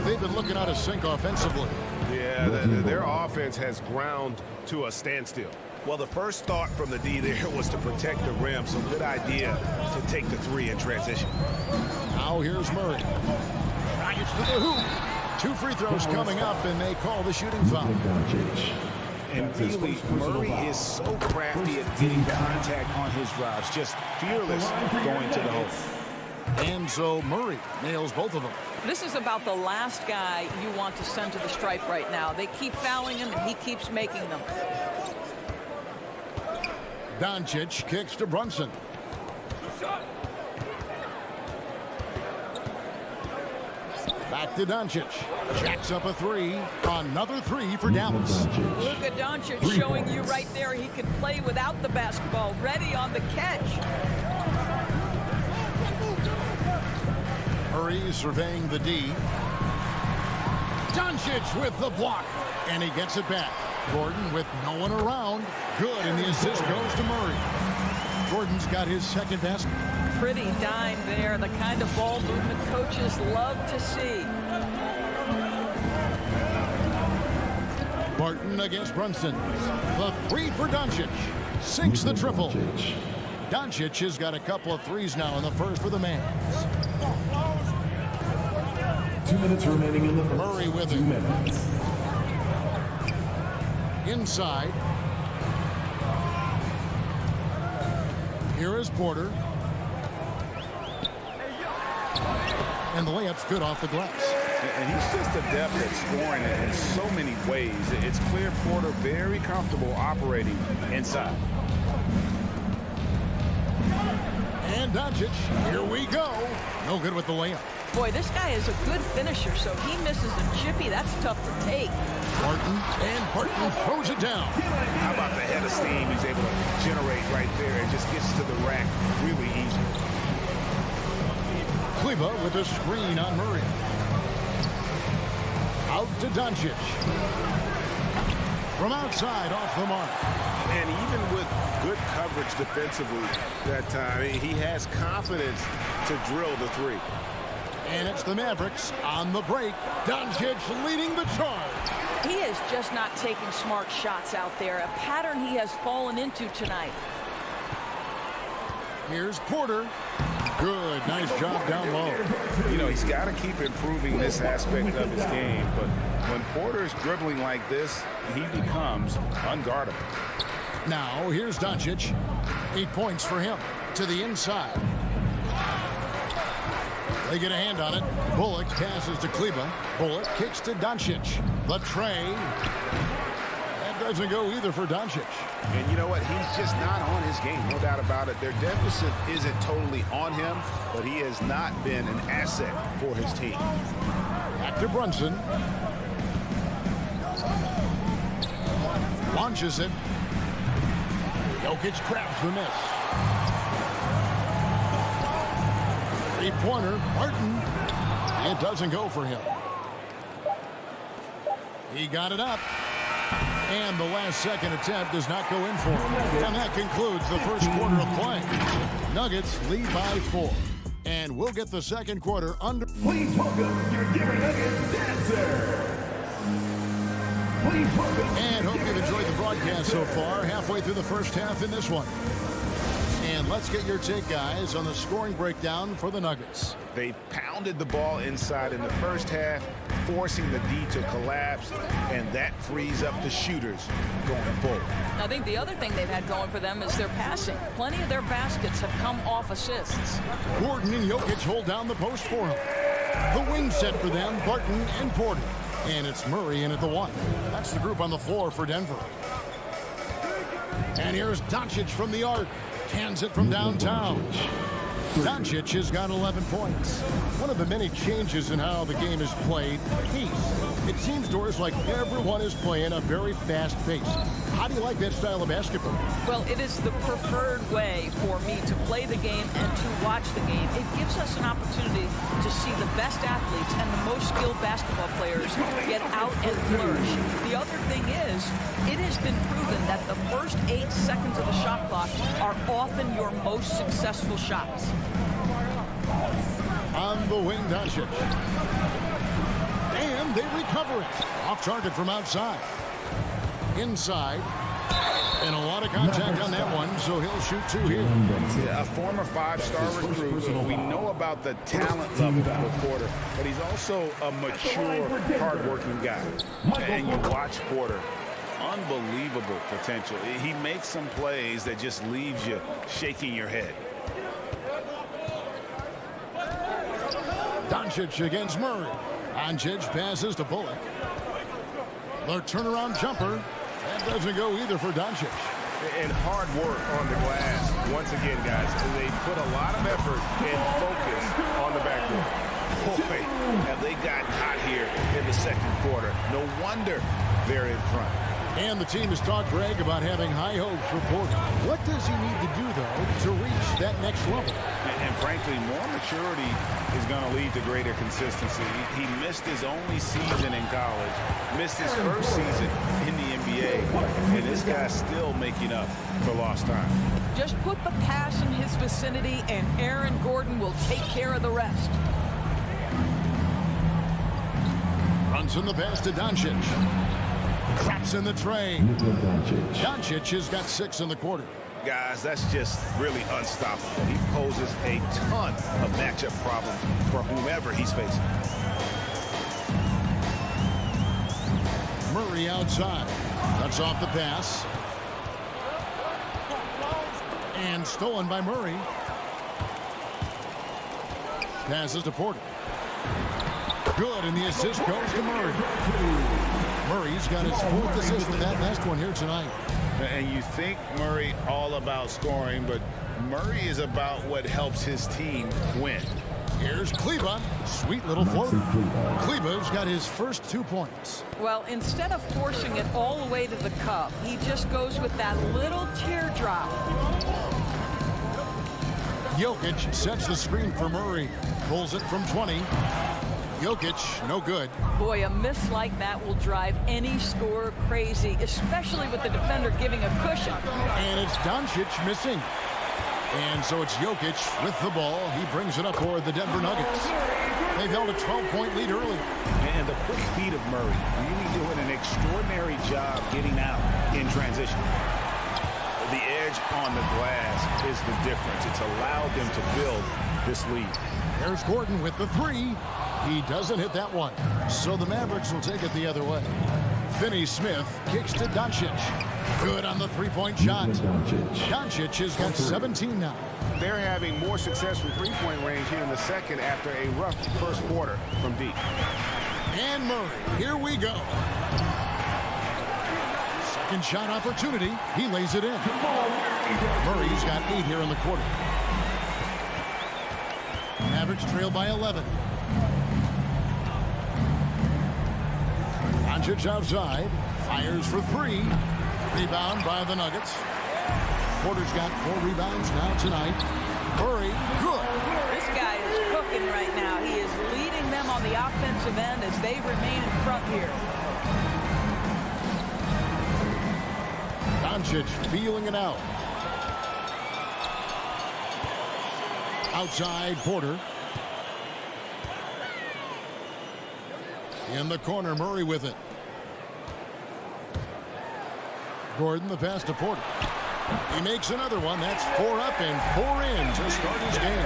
They've been looking out of sync offensively. Yeah, their offense has ground to a standstill. Well, the first thought from the D there was to protect the rim, so good idea to take the three in transition. Now here's Murray. Drives to the hoop. 2 free throws coming up, and they call the shooting foul. And really, Murray is so crafty at getting contact on his drives, just fearless going to the hole. And so Murray nails both of them. This is about the last guy you want to send to the stripe right now. They keep fouling him, and he keeps making them. Doncic kicks to Brunson. Back to Doncic. Jacks up a 3. Another 3 for Dallas. Luka Doncic showing you right there he can play without the basketball. Ready on the catch. Murray surveying the D. Doncic with the block. And he gets it back. Gordon with no one around. Good, and the assist goes to Murray. Gordon's got his second basket. Pretty dime there, the kind of ball movement coaches love to see. Barton against Brunson. The 3 for Doncic. Sinks the triple. Doncic has got a couple of threes now in the first for the Mavs. 2 minutes remaining in the first. Murray with it. 2 minutes. Inside. Here is Porter. And the layup's good off the glass. And he's just adept at scoring in so many ways. It's clear Porter very comfortable operating inside. And Doncic, here we go. No good with the layup. Boy, this guy is a good finisher, so he misses a chippy. That's tough to take. Barton, and Barton throws it down. How about the head of steam he's able to generate right there? It just gets to the rack really easy. Kleber with a screen on Murray. Out to Doncic. From outside, off the mark. And even with good coverage defensively that time, he has confidence to drill the 3. And it's the Mavericks on the break. Doncic leading the charge. He is just not taking smart shots out there, a pattern he has fallen into tonight. Here's Porter. Good, nice job down low. You know, he's got to keep improving this aspect of his game, but when Porter is dribbling like this, he becomes unguardable. Now, here's Doncic. 8 points for him. To the inside. They get a hand on it. Bullock passes to Kleber. Bullock kicks to Doncic. The tray. That doesn't go either for Doncic. And you know what? He's just not on his game. No doubt about it. Their deficit isn't totally on him, but he has not been an asset for his team. Back to Brunson. Launches it. Jokic grabs the miss. Three-pointer, Martin. It doesn't go for him. He got it up. And the last second attempt does not go in for him. And that concludes the first quarter of play. Nuggets lead by 4. And we'll get the second quarter under. Please welcome your Denver Nuggets dancer. Please welcome. And hope you've enjoyed the broadcast so far. Halfway through the first half in this one. And let's get your take, guys, on the scoring breakdown for the Nuggets. They pounded the ball inside in the first half, forcing the D to collapse, and that frees up the shooters going forward. I think the other thing they've had going for them is their passing. Plenty of their baskets have come off assists. Gordon and Jokic hold down the post for him. The wing set for them, Barton and Porter. And it's Murray in at the 1. That's the group on the floor for Denver. And here's Doncic from the arc. Cans it from downtown. Doncic has got 11 points. One of the many changes in how the game is played, pace. It seems to us like everyone is playing a very fast pace. How do you like that style of basketball? Well, it is the preferred way for me to play the game and to watch the game. It gives us an opportunity to see the best athletes and the most skilled basketball players get out and flourish. The other thing is, it has been proven that the first 8 seconds of the shot clock are often your most successful shots. On the wing, Doncic. And they recover it. Off target from outside. Inside. And a lot of contact on that one, so he'll shoot 2 here. Yeah, a former 5-star recruit. We know about the talent level of Porter, but he's also a mature, hard-working guy. And you watch Porter. Unbelievable potential. He makes some plays that just leaves you shaking your head. Doncic against Murray. Doncic passes to Bullock. The turnaround jumper. That doesn't go either for Doncic. And hard work on the glass. Once again, guys, they put a lot of effort and focus on the backcourt. Boy, have they gotten hot here in the second quarter. No wonder they're in front. And the team has talked Greg about having high hopes for Porter. What does he need to do, though, to reach that next level? And frankly, more maturity is going to lead to greater consistency. He missed his only season in college, missed his first season in the NBA, and this guy's still making up for lost time. Just put the pass in his vicinity, and Aaron Gordon will take care of the rest. Runs in the pass to Doncic. Traps in the tray. Doncic has got 6 in the quarter. Guys, that's just really unstoppable. He poses a ton of matchup problems for whomever he's facing. Murray outside. Cuts off the pass. And stolen by Murray. Passes to Porter. Good, and the assist goes to Murray. Murray's got his 4th assist with that last one here tonight. And you think Murray all about scoring, but Murray is about what helps his team win. Here's Kleber. Sweet little float. Kleber's got his first 2 points. Well, instead of forcing it all the way to the cup, he just goes with that little teardrop. Jokic sets the screen for Murray. Pulls it from 20. Jokic, no good. Boy, a miss like that will drive any scorer crazy, especially with the defender giving a cushion. And it's Doncic missing. And so it's Jokic with the ball. He brings it up for the Denver Nuggets. They've held a 12-point lead early. And the quick feet of Murray really doing an extraordinary job getting out in transition. The edge on the glass is the difference. It's allowed them to build this lead. There's Gordon with the 3. He doesn't hit that one. So the Mavericks will take it the other way. Finney Smith kicks to Doncic. Good on the 3-point shot. Doncic has got 17 now. They're having more success from three-point range here in the second after a rough first quarter from deep. And Murray, here we go. Second shot opportunity. He lays it in. Murray's got 8 here in the quarter. Mavericks trail by 11. Doncic outside. Fires for three. Rebound by the Nuggets. Porter's got 4 rebounds now tonight. Murray, good. This guy is cooking right now. He is leading them on the offensive end as they remain in front here. Doncic feeling it out. Outside, Porter. In the corner, Murray with it. Gordon, the pass to Porter. He makes another one. That's 4 up and 4 in to start his game.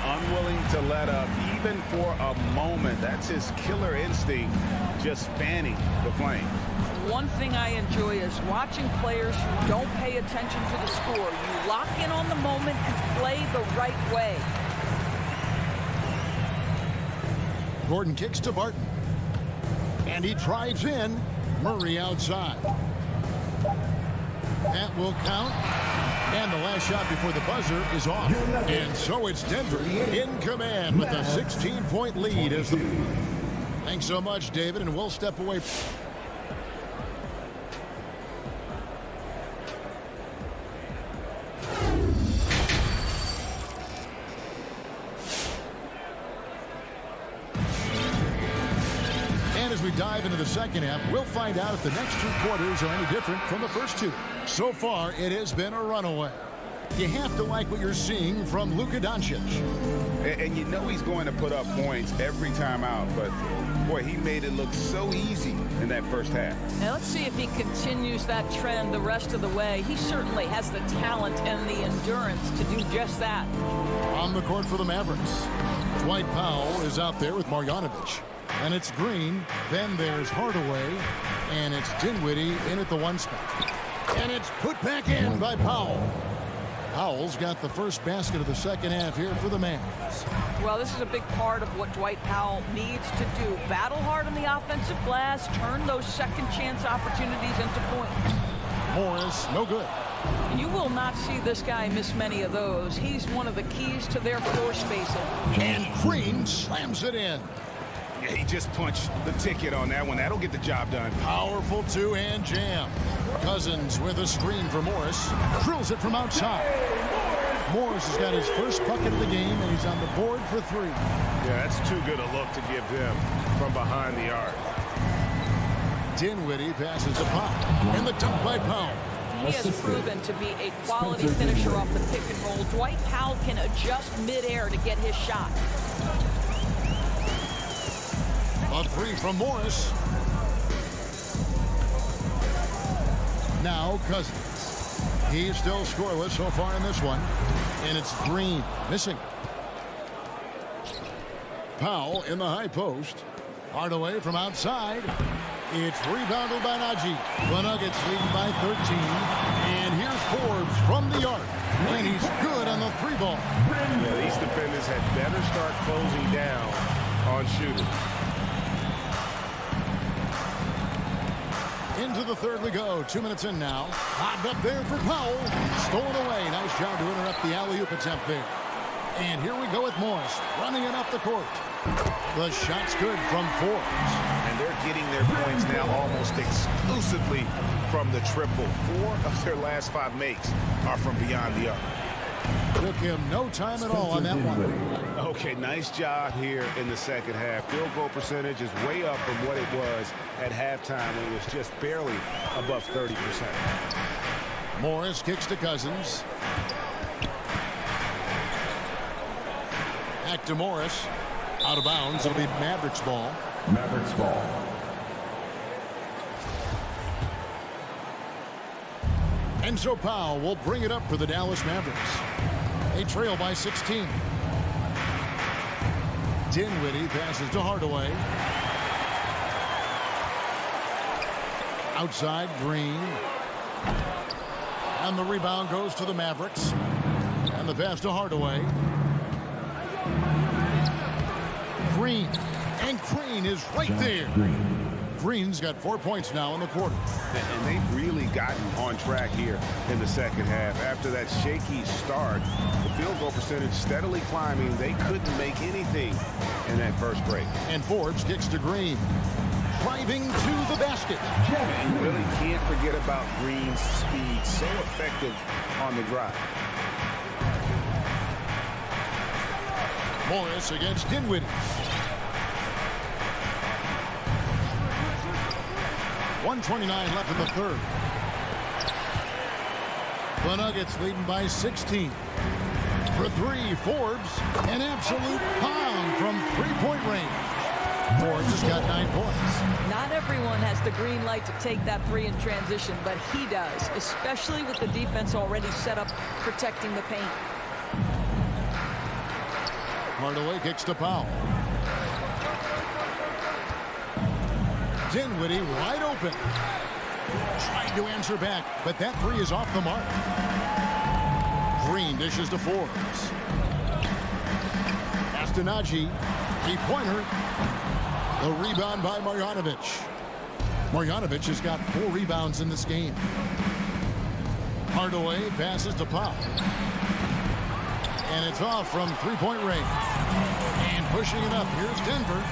Unwilling to let up even for a moment. That's his killer instinct, just fanning the flame. One thing I enjoy is watching players who don't pay attention to the score. You lock in on the moment and play the right way. Gordon kicks to Barton. And he drives in. Murray outside. That will count. And the last shot before the buzzer is off. And so it's Denver in command with a 16-point lead. Thanks so much, David, and we'll step away. As we dive into the second half, we'll find out if the next 2 quarters are any different from the first 2. So far, it has been a runaway. You have to like what you're seeing from Luka Doncic. And you know he's going to put up points every time out, but boy, he made it look so easy in that first half. Now let's see if he continues that trend the rest of the way. He certainly has the talent and the endurance to do just that. On the court for the Mavericks, Dwight Powell is out there with Marjanovic. And it's Green, then there's Hardaway, and it's Dinwiddie in at the 1 spot. And it's put back in by Powell. Powell's got the first basket of the second half here for the Mavs. Well, this is a big part of what Dwight Powell needs to do. Battle hard on the offensive glass, turn those second chance opportunities into points. Morris, no good. And you will not see this guy miss many of those. He's one of the keys to their floor spacing. And Green slams it in. Yeah, he just punched the ticket on that one. That'll get the job done. Powerful 2-hand jam. Cousins with a screen for Morris. Drills it from outside. Morris has got his first bucket of the game, and he's on the board for 3. Yeah, that's too good a look to give them from behind the arc. Dinwiddie passes to Powell. And the dunk by Powell. He has proven to be a quality finisher off the pick and roll. Dwight Powell can adjust midair to get his shot. A 3 from Morris. Now Cousins. He's still scoreless so far in this one. And it's Green missing. Powell in the high post. Hardaway from outside. It's rebounded by Najee. The Nuggets leading by 13. And here's Forbes from the arc. And he's good on the 3-ball. Yeah, these defenders had better start closing down on shooters. Into the third we go. 2 minutes in now. Hot up there for Powell. Stolen away. Nice job to interrupt the alley-oop attempt there. And here we go with Morris running it up the court. The shot's good from Forbes. And they're getting their points now almost exclusively from the triple. 4 of their last 5 makes are from beyond the arc. Took him no time at all on that one. Okay, nice job here in the second half. Field goal percentage is way up from what it was at halftime when it was just barely above 30%. Morris kicks to Cousins. Back to Morris. Out of bounds. It'll be Mavericks ball. Mavericks ball. And so Powell will bring it up for the Dallas Mavericks. They trail by 16. Dinwiddie passes to Hardaway. Outside, Green. And the rebound goes to the Mavericks. And the pass to Hardaway. Green. And Green is right there. Green's got 4 points now in the quarter. And they've really gotten on track here in the second half. After that shaky start, the field goal percentage steadily climbing. They couldn't make anything in that first break. And Forbes kicks to Green. driving to the basket. And you really can't forget about Green's speed. So effective on the drive. Morris against Dinwiddie. 1:29 left in the third. The Nuggets leading by 16. For three, Forbes, an absolute pound from three-point range. Forbes has got 9 points. Not everyone has the green light to take that three in transition, but he does, especially with the defense already set up protecting the paint. Hardaway kicks to Powell. Dinwiddie wide open. Trying to answer back, but that three is off the mark. Green dishes to Forbes. Astonagi, three-pointer. The rebound by Marjanovic. Marjanovic has got 4 rebounds in this game. Hardaway passes to Powell. And it's off from three-point range. And pushing it up, here's Denver.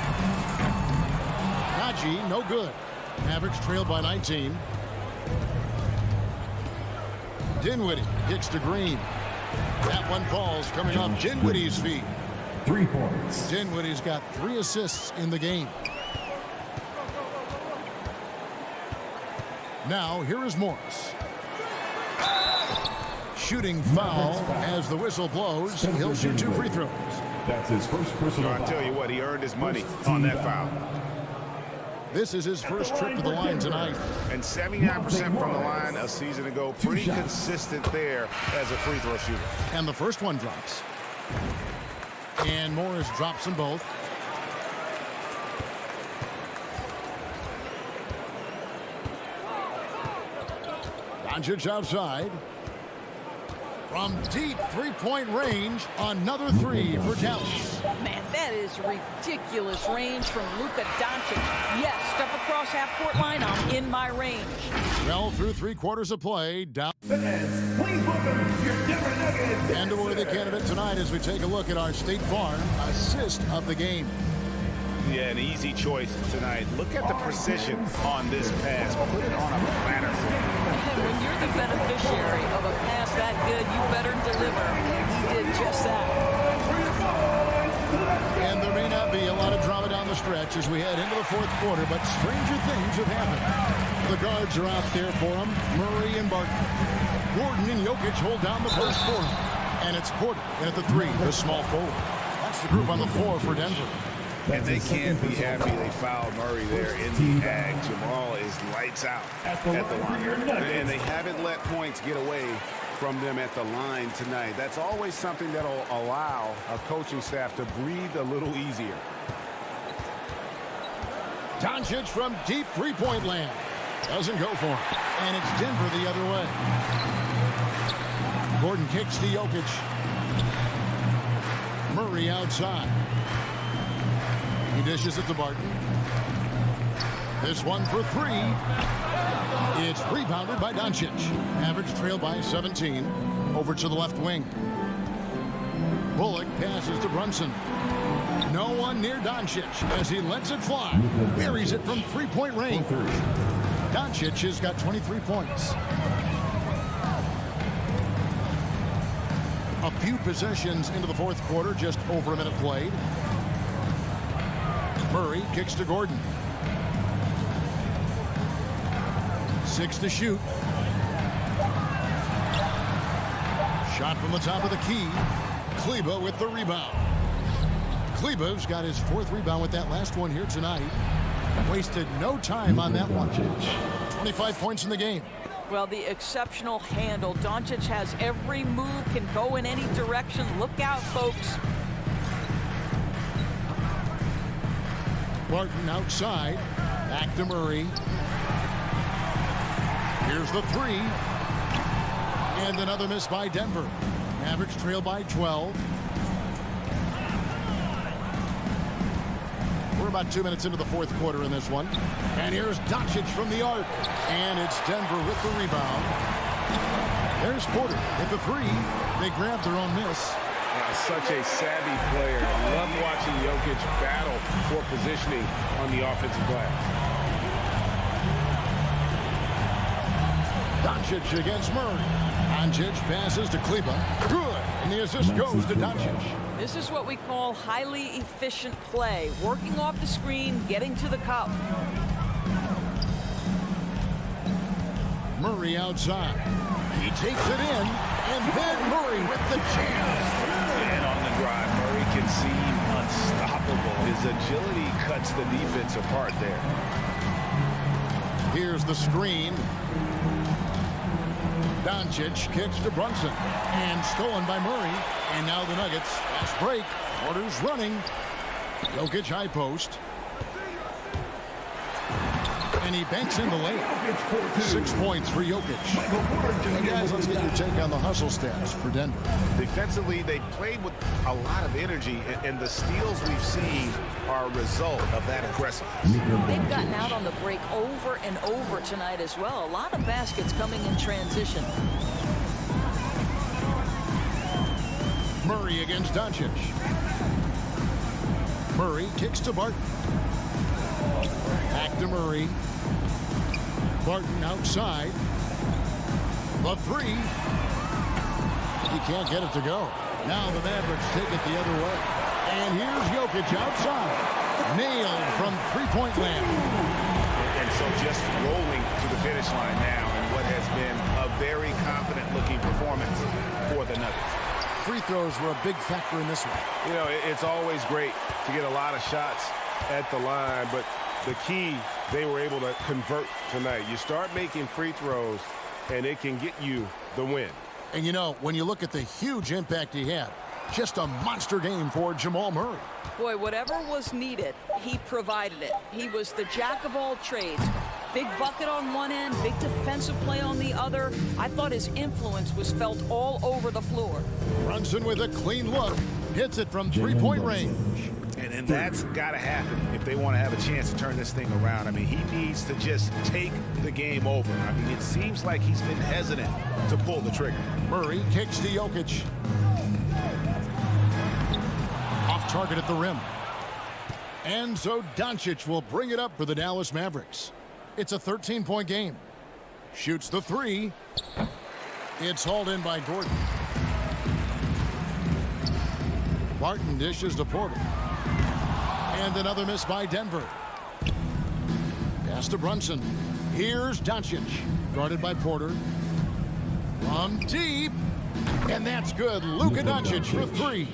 Nagy, no good. Mavericks trailed by 19. Dinwiddie kicks to Green. That one falls coming off Dinwiddie's feet. 3 points. Dinwiddie's got 3 assists in the game. Now, here is Morris. Shooting foul as the whistle blows. He'll shoot 2 free throws. That's his first personal foul. I tell you what, he earned his money on that foul. This is his first trip to the line tonight. And 79% from the line a season ago. Pretty consistent there as a free throw shooter. And the first one drops. And Morris drops them both. Doncic outside. From deep three-point range, another three for Dallas. Man, that is ridiculous range from Luka Doncic. Yes, step across half-court line, I'm in my range. Well, through 3 quarters of play, down. Fans, please welcome your Denver Nuggets. And a worthy candidate tonight as we take a look at our State Farm assist of the game. Yeah, an easy choice tonight. Look at the precision on this pass. Put it on a platter. And when you're the beneficiary of a pass that good, you better deliver. He did just that. And there may not be a lot of drama down the stretch as we head into the 4th quarter, but stranger things have happened. The guards are out there for him, Murray and Barton. Gordon and Jokic hold down the first for him. And it's Porter at the 3, the small forward. That's the group on the floor for Denver. And they can't be happy they fouled Murray there in the ag. Jamal is lights out at the line. And they haven't let points get away from them at the line tonight. That's always something that will allow a coaching staff to breathe a little easier. Doncic from deep three-point land. Doesn't go for him. And it's Denver the other way. Gordon kicks to Jokic. Murray outside. He dishes it to Barton. This one for 3. It's rebounded by Doncic. Mavericks trail by 17. Over to the left wing. Bullock passes to Brunson. No one near Doncic as he lets it fly. Buries it from three-point range. Doncic has got 23 points. A few possessions into the 4th quarter, just over a minute played. Murray kicks to Gordon. 6 to shoot. Shot from the top of the key. Kleber with the rebound. Kleber's got his 4th rebound with that last one here tonight. Wasted no time on that one. 25 points in the game. Well, the exceptional handle. Doncic has every move, can go in any direction. Look out, folks. Barton outside. Back to Murray. Here's the 3. And another miss by Denver. Mavericks trail by 12. We're about 2 minutes into the 4th quarter in this one. And here's Doncic from the arc. And it's Denver with the rebound. There's Porter with the 3. They grab their own miss. Such a savvy player. I love watching Jokic battle for positioning on the offensive glass. Doncic against Murray. Doncic passes to Kleber. Good. And the assist goes to Doncic. This is what we call highly efficient play. Working off the screen, getting to the cup. Murray outside. He takes it in. And then Murray with the jam. And on the drive, Murray can seem unstoppable. His agility cuts the defense apart there. Here's the screen. Doncic kicks to Brunson. And stolen by Murray. And now the Nuggets. Fast break. Porter's running. Jokic high post. And he banks in the layup. 6 points for Jokic. Now guys, let's get your take on the hustle stats for Denver. Defensively, they played with a lot of energy, and the steals we've seen are a result of that aggressiveness. They've gotten out on the break over and over tonight as well. A lot of baskets coming in transition. Murray against Doncic. Murray kicks to Barton. Back to Murray. Barton outside. The three. He can't get it to go. Now the Mavericks take it the other way. And here's Jokic outside. Nailed from three-point land. And so just rolling to the finish line now in what has been a very confident-looking performance for the Nuggets. Free throws were a big factor in this one. You know, it's always great to get a lot of shots at the line, but the key, they were able to convert tonight. You start making free throws, and it can get you the win. And, you know, when you look at the huge impact he had, just a monster game for Jamal Murray. Boy, whatever was needed, he provided it. He was the jack of all trades. Big bucket on one end, big defensive play on the other. I thought his influence was felt all over the floor. Brunson with a clean look. Hits it from three-point range. And that's got to happen if they want to have a chance to turn this thing around. I mean, he needs to just take the game over. I mean, it seems like he's been hesitant to pull the trigger. Murray kicks to Jokic. Off target at the rim. And so Doncic will bring it up for the Dallas Mavericks. It's a 13-point game. Shoots the three. It's hauled in by Gordon. Barton dishes to Porter. And another miss by Denver. Pass to Brunson. Here's Doncic. Guarded by Porter. From deep. And that's good. Luka Doncic for three.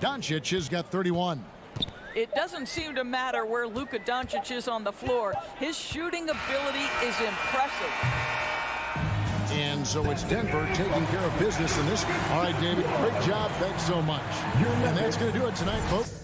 Doncic has got 31. It doesn't seem to matter where Luka Doncic is on the floor. His shooting ability is impressive. And so it's Denver taking care of business in this one. All right, David, great job. Thanks so much. And that's going to do it tonight, folks.